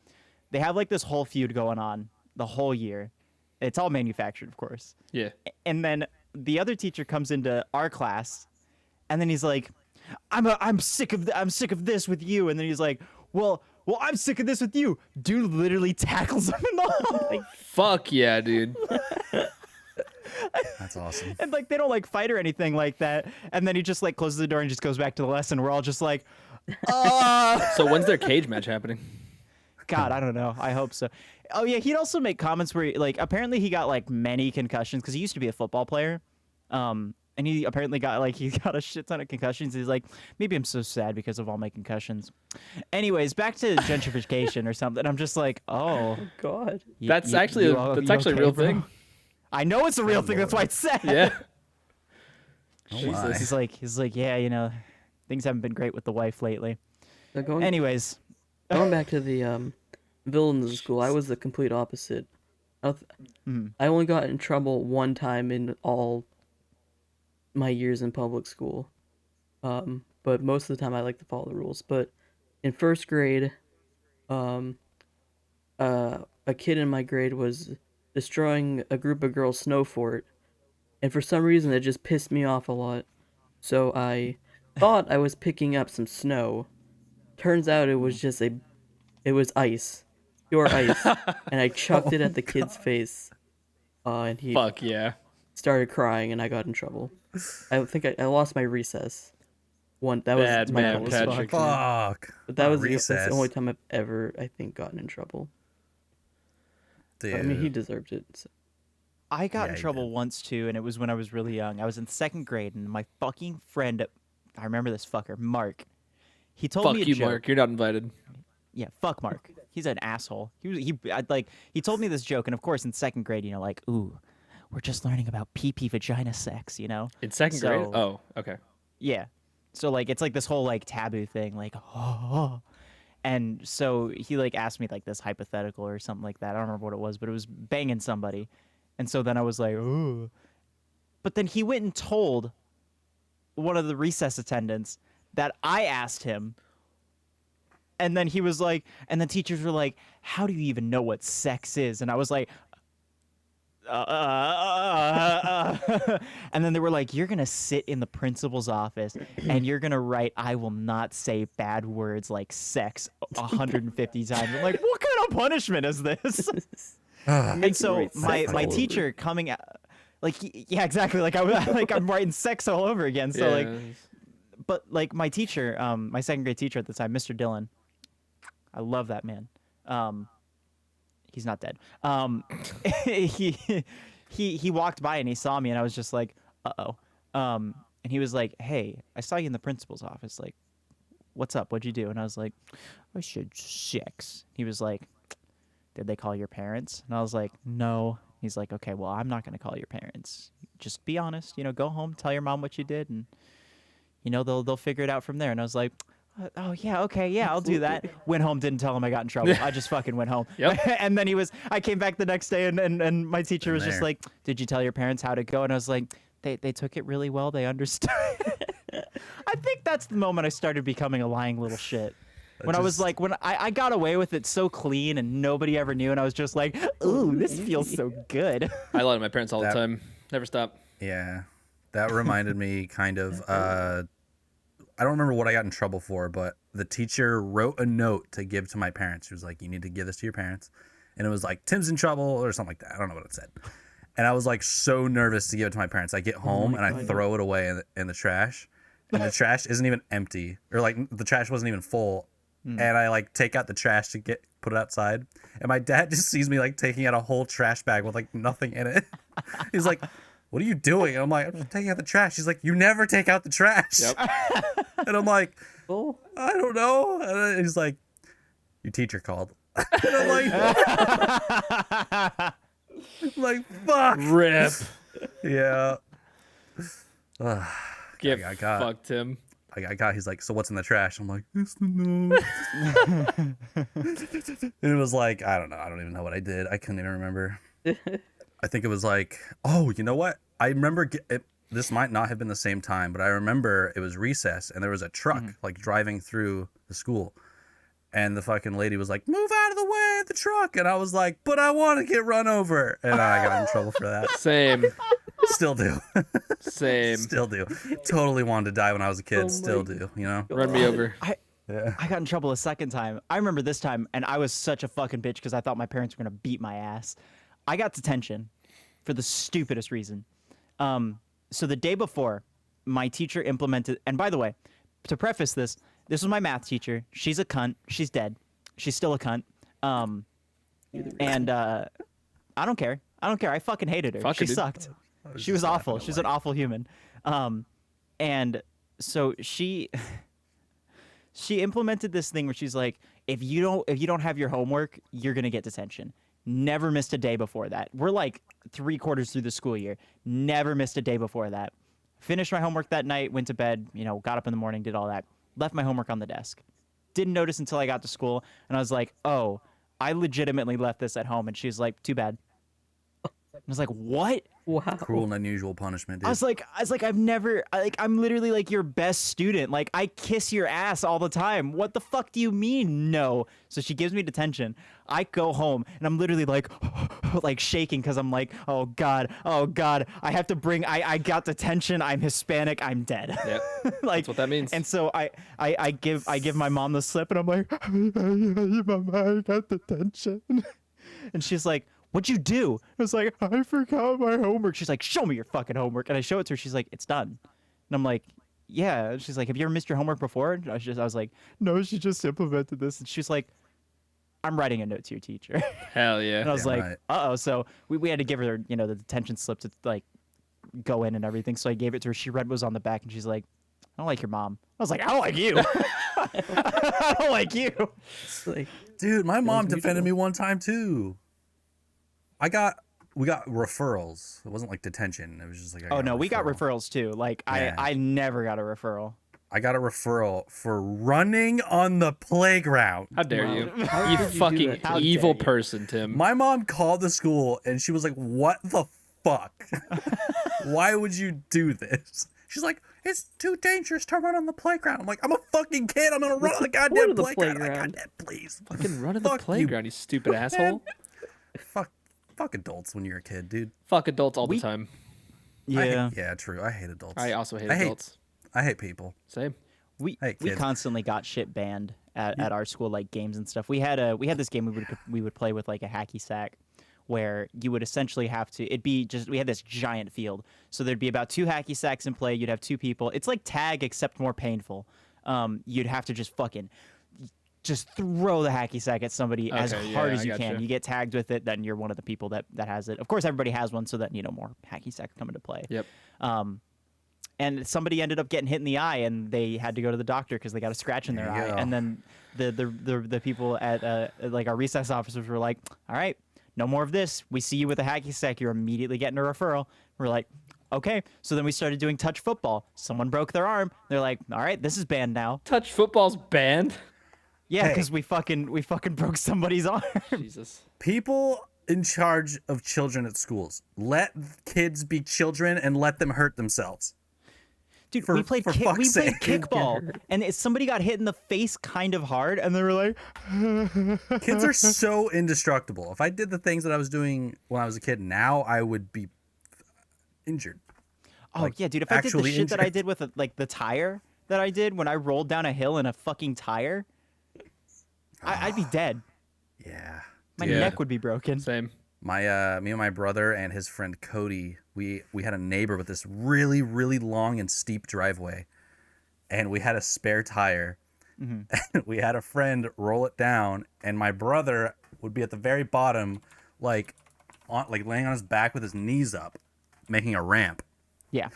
They have like this whole feud going on the whole year. It's all manufactured, of course. Yeah. And then the other teacher comes into our class, and then he's like, I'm sick of this with you. And then he's like, well, I'm sick of this with you. Dude literally tackles him in the hall. Like, Fuck yeah, dude. That's awesome. and like they don't like fight or anything like that. And then he just like closes the door and just goes back to the lesson. We're all just like, So when's their cage match happening? God, I don't know. I hope so. Oh yeah, he'd also make comments where like apparently he got like many concussions because he used to be a football player. And he apparently got like he got a shit ton of concussions. He's like, maybe I'm so sad because of all my concussions. Anyways, back to gentrification or something. I'm just like, oh, God. That's actually a okay, real bro? thing. I know it's a real thing. That's why it's sad. Yeah. Oh my. He's like, yeah, you know, things haven't been great with the wife lately. So going Anyways, going back to the villains of school, I was the complete opposite. I only got in trouble one time in all my years in public school. But most of the time I like to follow the rules. But in first grade, a kid in my grade was destroying a group of girls' snow fort, and for some reason it just pissed me off a lot. So I thought I was picking up some snow. Turns out it was just it was ice, pure ice, and I chucked it at the kid's face. And he Fuck yeah. started crying, and I got in trouble. I think I lost my recess. That was Bad my man, goal as well. Patrick. Fuck. But that's the Recess. only time I've ever, I think, gotten in trouble. Dude. But, I mean, he deserved it. So. I got Yeah, in he trouble did. once too, and it was when I was really young. I was in second grade, and my fucking friend, I remember this fucker, Mark. He told Fuck me a you, joke. Mark. You're not invited. Yeah, fuck Mark. He's an asshole. He told me this joke, and of course in second grade, you know, like, ooh, we're just learning about pee-pee vagina sex, you know? In second grade? So- Oh, okay. Yeah. So like it's like this whole like taboo thing, like oh. And so he like asked me like this hypothetical or something like that. I don't remember what it was, but it was banging somebody. And so then I was like, oh. But then he went and told one of the recess attendants that I asked him. And then he was like, and the teachers were like, how do you even know what sex is? And I was like, and then they were like, you're gonna sit in the principal's office and you're gonna write, I will not say bad words like sex 150 times. I'm like, what kind of punishment is this? And so write my sex all over. teacher coming out, like yeah, exactly, like I'm writing sex all over again. So like, but like my teacher, my second grade teacher at the time, Mr. Dillon, I love that man. He's not dead. He walked by and he saw me and I was just like, uh-oh. And he was like, hey, I saw you in the principal's office. Like, what's up? What'd you do? And I was like, I said sex. He was like, did they call your parents? And I was like, no. He's like, okay, well, I'm not going to call your parents. Just be honest. You know, go home, tell your mom what you did, and, you know, they'll figure it out from there. And I was like, oh, yeah, okay, yeah, I'll do that. Went home, didn't tell him I got in trouble. I just fucking went home. Yep. And then I came back the next day, and my teacher was just there. like, did you tell your parents how to go? And I was like, they took it really well. They understood. I think that's the moment I started becoming a lying little shit. When I was like, when I got away with it so clean and nobody ever knew, and I was just like, ooh, this feels so good. I lie to my parents all the That- time. Never stop. Yeah, that reminded me kind of. I don't remember what I got in trouble for, but the teacher wrote a note to give to my parents. She was like, "You need to give this to your parents," and it was like, "Tim's in trouble" or something like that. I don't know what it said. And I was like so nervous to give it to my parents. I get home and I throw it away in the trash, and the trash isn't even empty, or like the trash wasn't even full and I like take out the trash to put it outside, and my dad just sees me like taking out a whole trash bag with like nothing in it. He's like, "What are you doing?" And I'm like, "I'm just taking out the trash." He's like, "You never take out the trash." Yep. And I'm like, Oh, "I don't know." And he's like, "Your teacher called." And I'm like, "Fuck." Rip. Yeah. Get I got- fucked, Tim. I got. He's like, "So what's in the trash?" I'm like, "It's the note." And it was like, I don't know. I don't even know what I did. I couldn't even remember. I think it was like, oh, you know what? I remember this might not have been the same time, but I remember it was recess and there was a truck like driving through the school. And the fucking lady was like, "Move out of the way of the truck." And I was like, "But I want to get run over." And I got in trouble for that. Same. Still do. Same. Still do. Totally wanted to die when I was a kid. Oh Still my do, you know? Run me over. Yeah. I got in trouble a second time. I remember this time, and I was such a fucking bitch because I thought my parents were gonna beat my ass. I got detention for the stupidest reason. So the day before, my teacher implemented. And by the way, to preface this, this was my math teacher. She's a cunt. She's dead. She's still a cunt. And I don't care. I don't care. I fucking hated her. Fuck She her, dude. sucked. She was awful. She's an awful human. And so she implemented this thing where she's like, if you don't have your homework, you're gonna get detention. Never missed a day before that. We're like 3/4 through the school year. Never missed a day before that. Finished my homework that night, went to bed, got up in the morning, did all that. Left my homework on the desk. Didn't notice until I got to school, and I was like, oh, I legitimately left this at home. And she's like, too bad. I was like, what? wow. Cruel and unusual punishment, dude. I was like, I'm literally like your best student. Like, I kiss your ass all the time. What the fuck do you mean? No. So she gives me detention. I go home and I'm literally like, like shaking because I'm like, oh God. I have to I got detention. I'm Hispanic. I'm dead. Yep. Like, That's what that means. And so I give my mom the slip and I'm like, Mama, I got detention. And she's like, "What'd you do?" I was like, "I forgot my homework." She's like, "Show me your fucking homework." And I show it to her. She's like, "It's done." And I'm like, "Yeah." And she's like, "Have you ever missed your homework before?" And I was like, "No, she just implemented this." And she's like, "I'm writing a note to your teacher." Hell yeah. And I was Yeah, like, right. "Uh-oh." So we had to give her, the detention slip to like go in and everything. So I gave it to her. She read what was on the back and she's like, "I don't like your mom." I was like, "I don't like you." I don't like you. It's like, Dude, my mom was defended mutual. me one time too. We got referrals. It wasn't like detention. It was just like Oh no, we got referrals too. Like Yeah. I never got a referral. I got a referral for running on the playground. How dare Wow. you? How You did you do fucking that? How evil dare you. person, Tim. My mom called the school and she was like, "What the fuck? Why would you do this?" She's like, "It's too dangerous to run on the playground." I'm like, "I'm a fucking kid. I'm gonna run What's on the the point goddamn of the playground." I'm like, playground? "God, please, Fucking run in the Fuck you. playground, you stupid asshole. fuck adults when you're a kid, dude." Fuck adults all the time. Yeah, true. I hate adults. I also hate I hate- adults. I hate people. Same. We Hey, we kids. constantly got shit banned at our school, like games and stuff. We had this game we would play with like a hacky sack, where you would essentially have to. We had this giant field, so there'd be about 2 hacky sacks in play. You'd have 2 people. It's like tag except more painful. You'd have to just throw the hacky sack at somebody as Okay, hard yeah, as I you gotcha. can. You get tagged with it, then you're one of the people that has it. Of course, everybody has one, so that more hacky sacks come into play. Yep. And somebody ended up getting hit in the eye, and they had to go to the doctor because they got a scratch in their There you eye. go. And then the people at like our recess officers were like, "All right, no more of this. We see you with a hacky sack, you're immediately getting a referral." We're like, "Okay." So then we started doing touch football. Someone broke their arm. They're like, "All right, this is banned now." Touch football's banned. Yeah, Hey. because we fucking broke somebody's arm. Jesus. People in charge of children at schools, let kids be children and let them hurt themselves. Dude, For- we played for fuck's we played sake. kickball, and somebody got hit in the face kind of hard, and they were like, Kids are so indestructible. If I did the things that I was doing when I was a kid now, I would be injured. "Oh Like, yeah, dude, if I did the actually shit that I injured. did with the tire that I did when I rolled down a hill in a fucking tire, I'd be dead. Yeah. My Yeah. neck would be broken." Same. Me and my brother and his friend Cody, we had a neighbor with this really, really long and steep driveway, and we had a spare tire, We had a friend roll it down, and my brother would be at the very bottom, like laying on his back with his knees up, making a ramp. Yeah.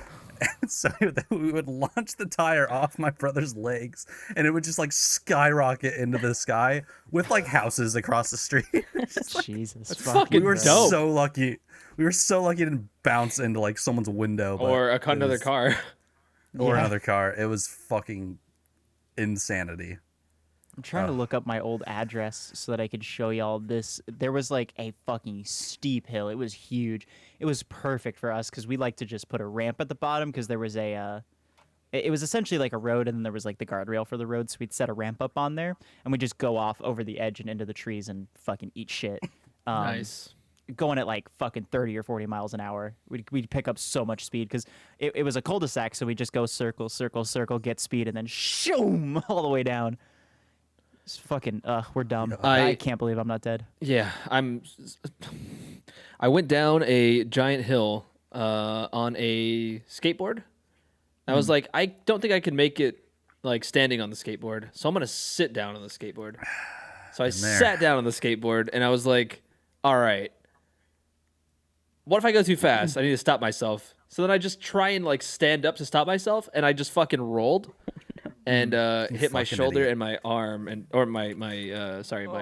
So we would launch the tire off my brother's legs, and it would just like skyrocket into the sky with like houses across the street. Jesus. That's fucking fucking We were dope. so lucky. We were so lucky to bounce into like someone's window, but Or it another was- car. or Yeah. another car. It was fucking insanity. I'm trying to look up my old address so that I could show y'all this. There was like a fucking steep hill. It was huge. It was perfect for us because we like to just put a ramp at the bottom because there was it was essentially like a road and then there was like the guardrail for the road. So we'd set a ramp up on there and we'd just go off over the edge and into the trees and fucking eat shit. Nice. Going at like fucking 30 or 40 miles an hour. We'd pick up so much speed because it was a cul-de-sac. So we just go circle, circle, circle, get speed and then shoom all the way down. It's fucking, we're dumb. I can't believe I'm not dead. Yeah, I went down a giant hill on a skateboard. I was like, I don't think I can make it like standing on the skateboard, so I'm gonna sit down on the skateboard. So I sat down on the skateboard, and I was like, all right, what if I go too fast? I need to stop myself. So then I just try and like stand up to stop myself, and I just fucking rolled and hit my fucking shoulder idiot. and my arm or my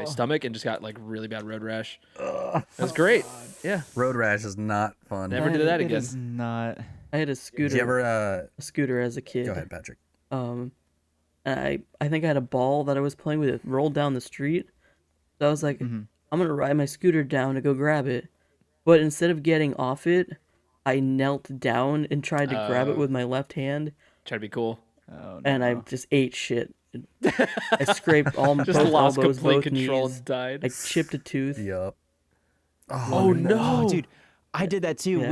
stomach, and just got like really bad road rash. It was great. Yeah, Road rash is not fun. never did that It again. is- Not. I had a Did scooter. you ever? A scooter as a kid. Go ahead, Patrick. And I think I had a ball that I was playing with. It rolled down the street. So I was like, I'm gonna ride my scooter down to go grab it. But instead of getting off it, I knelt down and tried to grab it with my left hand, Try to be cool. Oh, no. and I just ate shit. I scraped all Just both lost elbows, complete both control knees. and died. I chipped a tooth. Yup. Oh no, Oh, dude, I did that too. Yeah.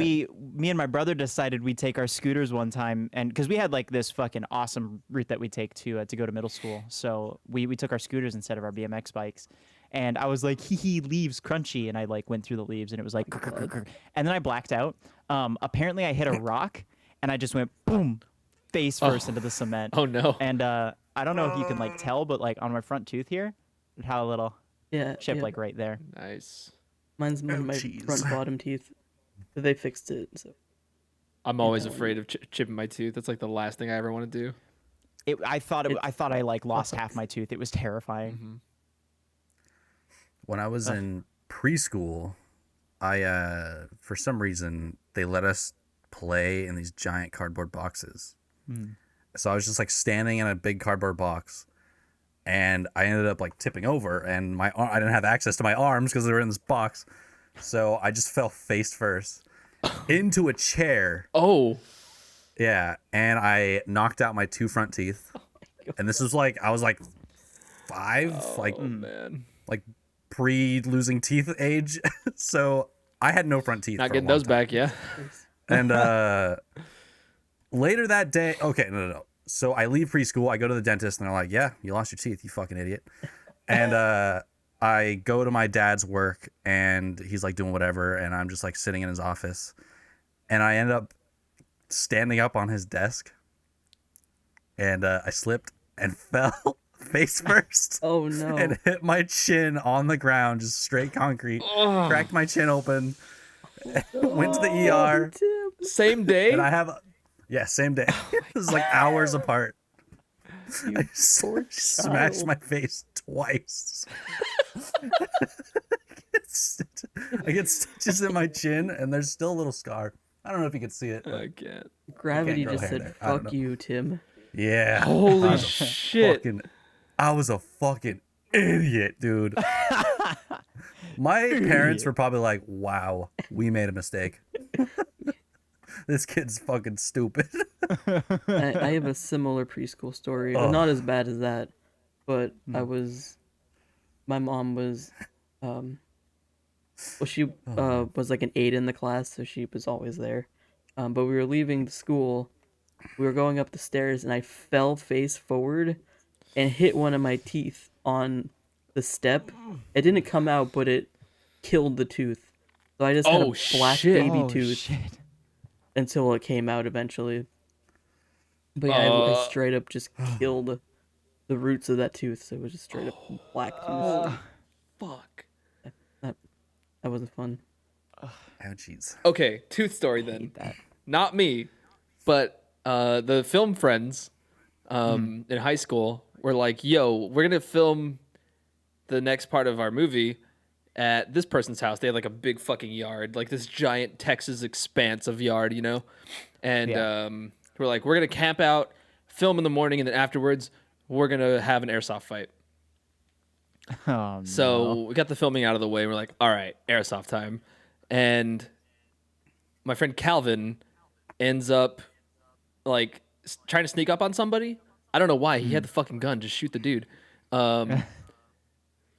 Me and my brother decided we'd take our scooters one time, and because we had like this fucking awesome route that we take to go to middle school, so we took our scooters instead of our BMX bikes. And I was like, hee leaves crunchy, and I like went through the leaves, and it was like, and then I blacked out. Apparently, I hit a rock, and I just went boom, face first into the cement. Oh no. And I don't know if you can like tell, but like on my front tooth here, it had a little Yeah, chip yeah. like right there. Nice. Mine's one of my jeez. front bottom teeth. But they fixed it. So I'm always afraid of chipping my tooth. That's like the last thing I ever want to do. I thought I like lost half my tooth. It was terrifying. When I was in preschool, I for some reason they let us play in these giant cardboard boxes. So I was just like standing in a big cardboard box, and I ended up like tipping over, and I didn't have access to my arms because they were in this box, so I just fell face first into a chair. Oh, Yeah, and I knocked out my two front teeth, and this was like I was like 5, like man. like pre-losing teeth age, so I had no front teeth. Not for a getting long those time. back, yeah. And later that day, okay, no. So I leave preschool, I go to the dentist, and they're like, "Yeah, you lost your teeth, you fucking idiot." And I go to my dad's work, and he's like doing whatever, and I'm just like sitting in his office, and I end up standing up on his desk, and I slipped and fell face first. oh no. And hit my chin on the ground, just straight concrete. Cracked my chin open. Went to the ER, Tim. Same day. and I have, same day. This is like hours apart. I smashed my face twice. I get stitches in my chin, and there's still a little scar. I don't know if you can see it. I can't. Gravity grow just hair said, there. I don't "Fuck know. you, Tim." Yeah. Holy shit. I was a fucking idiot, dude. My parents were probably like, "Wow, we made a mistake. This kid's fucking stupid." I have a similar preschool story. Well, not as bad as that, but my mom was, she was like an 8 in the class, so she was always there. But we were leaving the school, we were going up the stairs, and I fell face forward and hit one of my teeth on the step. It didn't come out, but it killed the tooth. So I just had Oh, a black shit. baby Oh, tooth shit. until it came out eventually. But yeah, I straight up just killed the roots of that tooth, so it was just straight up black tooth. Fuck. That wasn't fun. Ouchies. Okay, tooth story then. Not me, but the film friends in high school were like, "Yo, we're gonna film the next part of our movie at this person's house." They had like a big fucking yard, like this giant Texas expanse of yard, you know. And we're like, we're gonna camp out, film in the morning, and then afterwards we're gonna have an airsoft fight. Oh, So we got the filming out of the way. We're like, all right, airsoft time. And my friend Calvin ends up like trying to sneak up on somebody. I don't know why. He had the fucking gun. Just shoot the dude.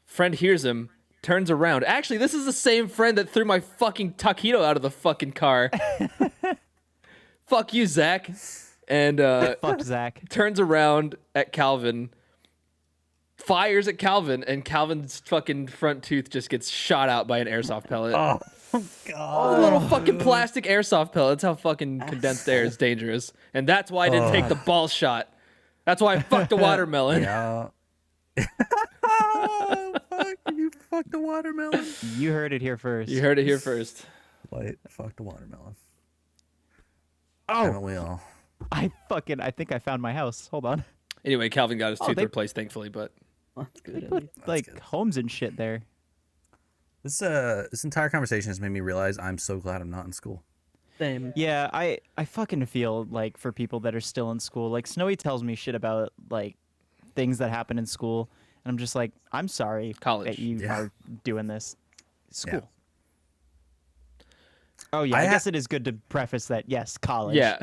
Friend hears him, turns around. Actually, this is the same friend that threw my fucking taquito out of the fucking car. Fuck you, Zach. And fuck Zach. turns around at Calvin, fires at Calvin, and Calvin's fucking front tooth just gets shot out by an airsoft pellet. Oh God. A little fucking plastic airsoft pellet. That's how fucking condensed air is dangerous. And that's why I didn't take the ball shot. That's why I fucked a watermelon. Yeah. Oh, fuck, you fucked the watermelon. You heard it here first. You heard it here first. Light, fuck the watermelon. Oh, Haven't we all? I think I found my house. Hold on. Anyway, Calvin got his tooth they- replaced, thankfully, but Well, that's good. at Put least. like good. homes and shit there. This entire conversation has made me realize I'm so glad I'm not in school. Same. Yeah, I fucking feel like for people that are still in school, like Snowy tells me shit about like things that happen in school, and I'm just like, I'm sorry College. that you Yeah. are doing this. School. Yeah. Oh yeah, I I, ha- guess it is good to preface that. Yes, college. yeah.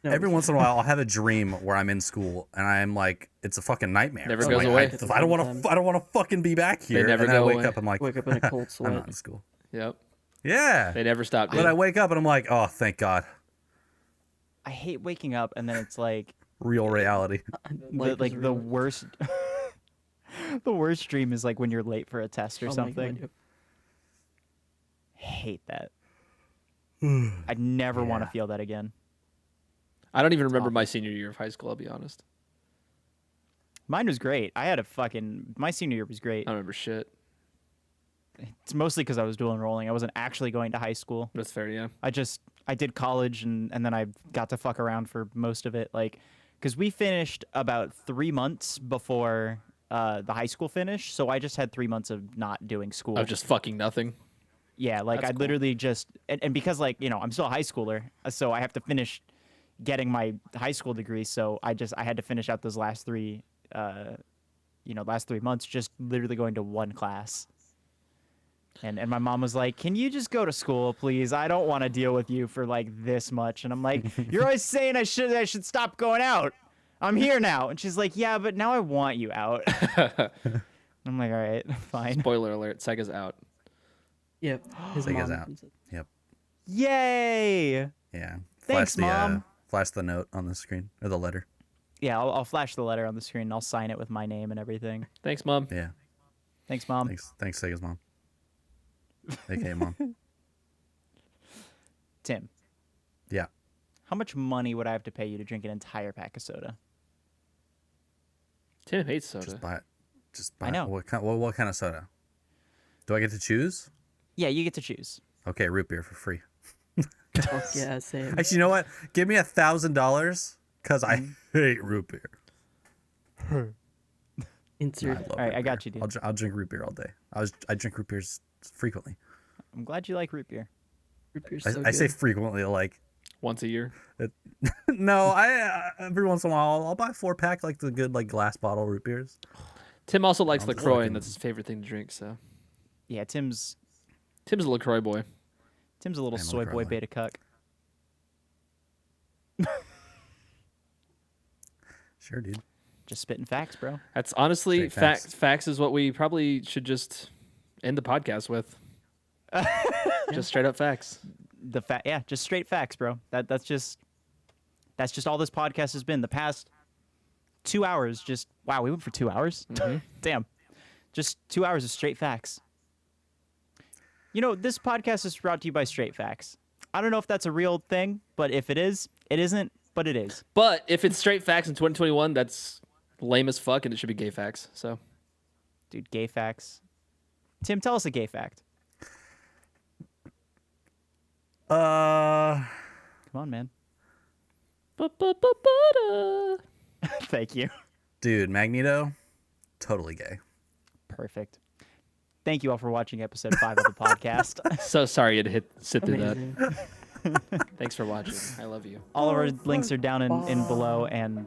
Every once in a while I'll have a dream where I'm in school and I'm like, it's a fucking nightmare. Never I'm goes like, away. I don't want to fucking be back here. never and then go I wake away. up. I'm like, Wake up in a cold I'm sweat. not in school. Yep. Yeah. They never stopped. But I wake up and I'm like, oh, thank God, I hate waking up and then it's like real reality. like the worst. The worst dream is like when you're late for a test or something. Hate that. I never want to Yeah. feel that again. I don't even remember my senior year of high school, I'll be honest. Mine was great. I had my senior year was great. I don't remember shit. It's mostly because I was dual enrolling. I wasn't actually going to high school. That's fair, yeah. I did college and then I got to fuck around for most of it. Like, because we finished about 3 months before the high school finished. So I just had 3 months of not doing school. Of just fucking nothing. Yeah, like That's I cool. literally just and because like, you know, I'm still a high schooler, so I have to finish getting my high school degree, so I had to finish out those last 3 months just literally going to one class. And my mom was like, "Can you just go to school, please? I don't want to deal with you for like this much." And I'm like, "You're always saying I should stop going out. I'm here now." And she's like, "Yeah, but now I want you out." I'm like, "All right, fine." Spoiler alert, Sega's out. Yep. His Sega's mom out. owns it. Yep. Yay! Yeah. Thanks, Mom. Flash the note on the screen or the letter. Yeah, I'll flash the letter on the screen and I'll sign it with my name and everything. Thanks, Mom. Yeah. Thanks, Mom. Thanks, Sega's mom. AKA mom. Tim, Yeah. how much money would I have to pay you to drink an entire pack of soda? Tim hates soda. Just buy it. Just buy I know. it. What kind of soda? Do I get to choose? Yeah, you get to choose. Okay, root beer for free. Fuck yeah, same. Actually, you know what? Give me $1,000 because I hate root beer. Insert. I love All right, root I got beer. you, dude. I'll drink root beer all day. I drink root beers frequently. I'm glad you like root beer. Root beer's I, so I say good. frequently, like Once a year. no. I every once in a while I'll buy a 4-pack, like the good like glass bottle root beers. Tim also likes Sounds LaCroix, fucking- and that's his favorite thing to drink, so. Yeah, Tim's Tim's a LaCroix boy. a little And soy LaCroix boy line. beta cuck. Sure, dude. Just spitting facts, bro. That's honestly, Straight facts. facts is what we probably should just end the podcast with. Just straight up facts. Yeah, just straight facts, bro. That's just all this podcast has been. The past 2 hours, just wow, we went for 2 hours. Damn, just 2 hours of straight facts. You know, this podcast is brought to you by Straight Facts. I don't know if that's a real thing, but if it is, it isn't, but it is. But if it's straight facts in 2021, that's lame as fuck, and it should be gay facts. So Dude, gay facts. Tim, tell us a gay fact. Uh, Come on, man. Ba-ba-ba-ba-da. Thank you. dude, Magneto, totally gay. Perfect. Thank you all for watching episode 5 of the podcast. So sorry you had to sit through that. Amazing. Thanks for watching. I love you. All of our links are down in below, and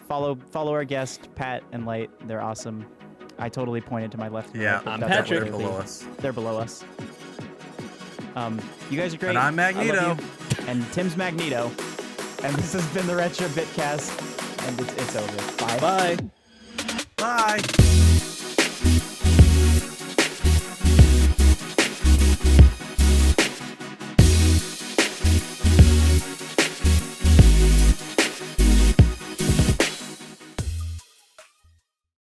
follow our guest Pat and Light. They're awesome. I totally pointed to my left. and Yeah, right, but I'm that's Patrick. They're absolutely- below us. They're below us. You guys are great. And I'm I love Magneto. you. And Tim's Magneto. And this has been the Retrobit Cast. And it's over. Bye. Bye. Bye.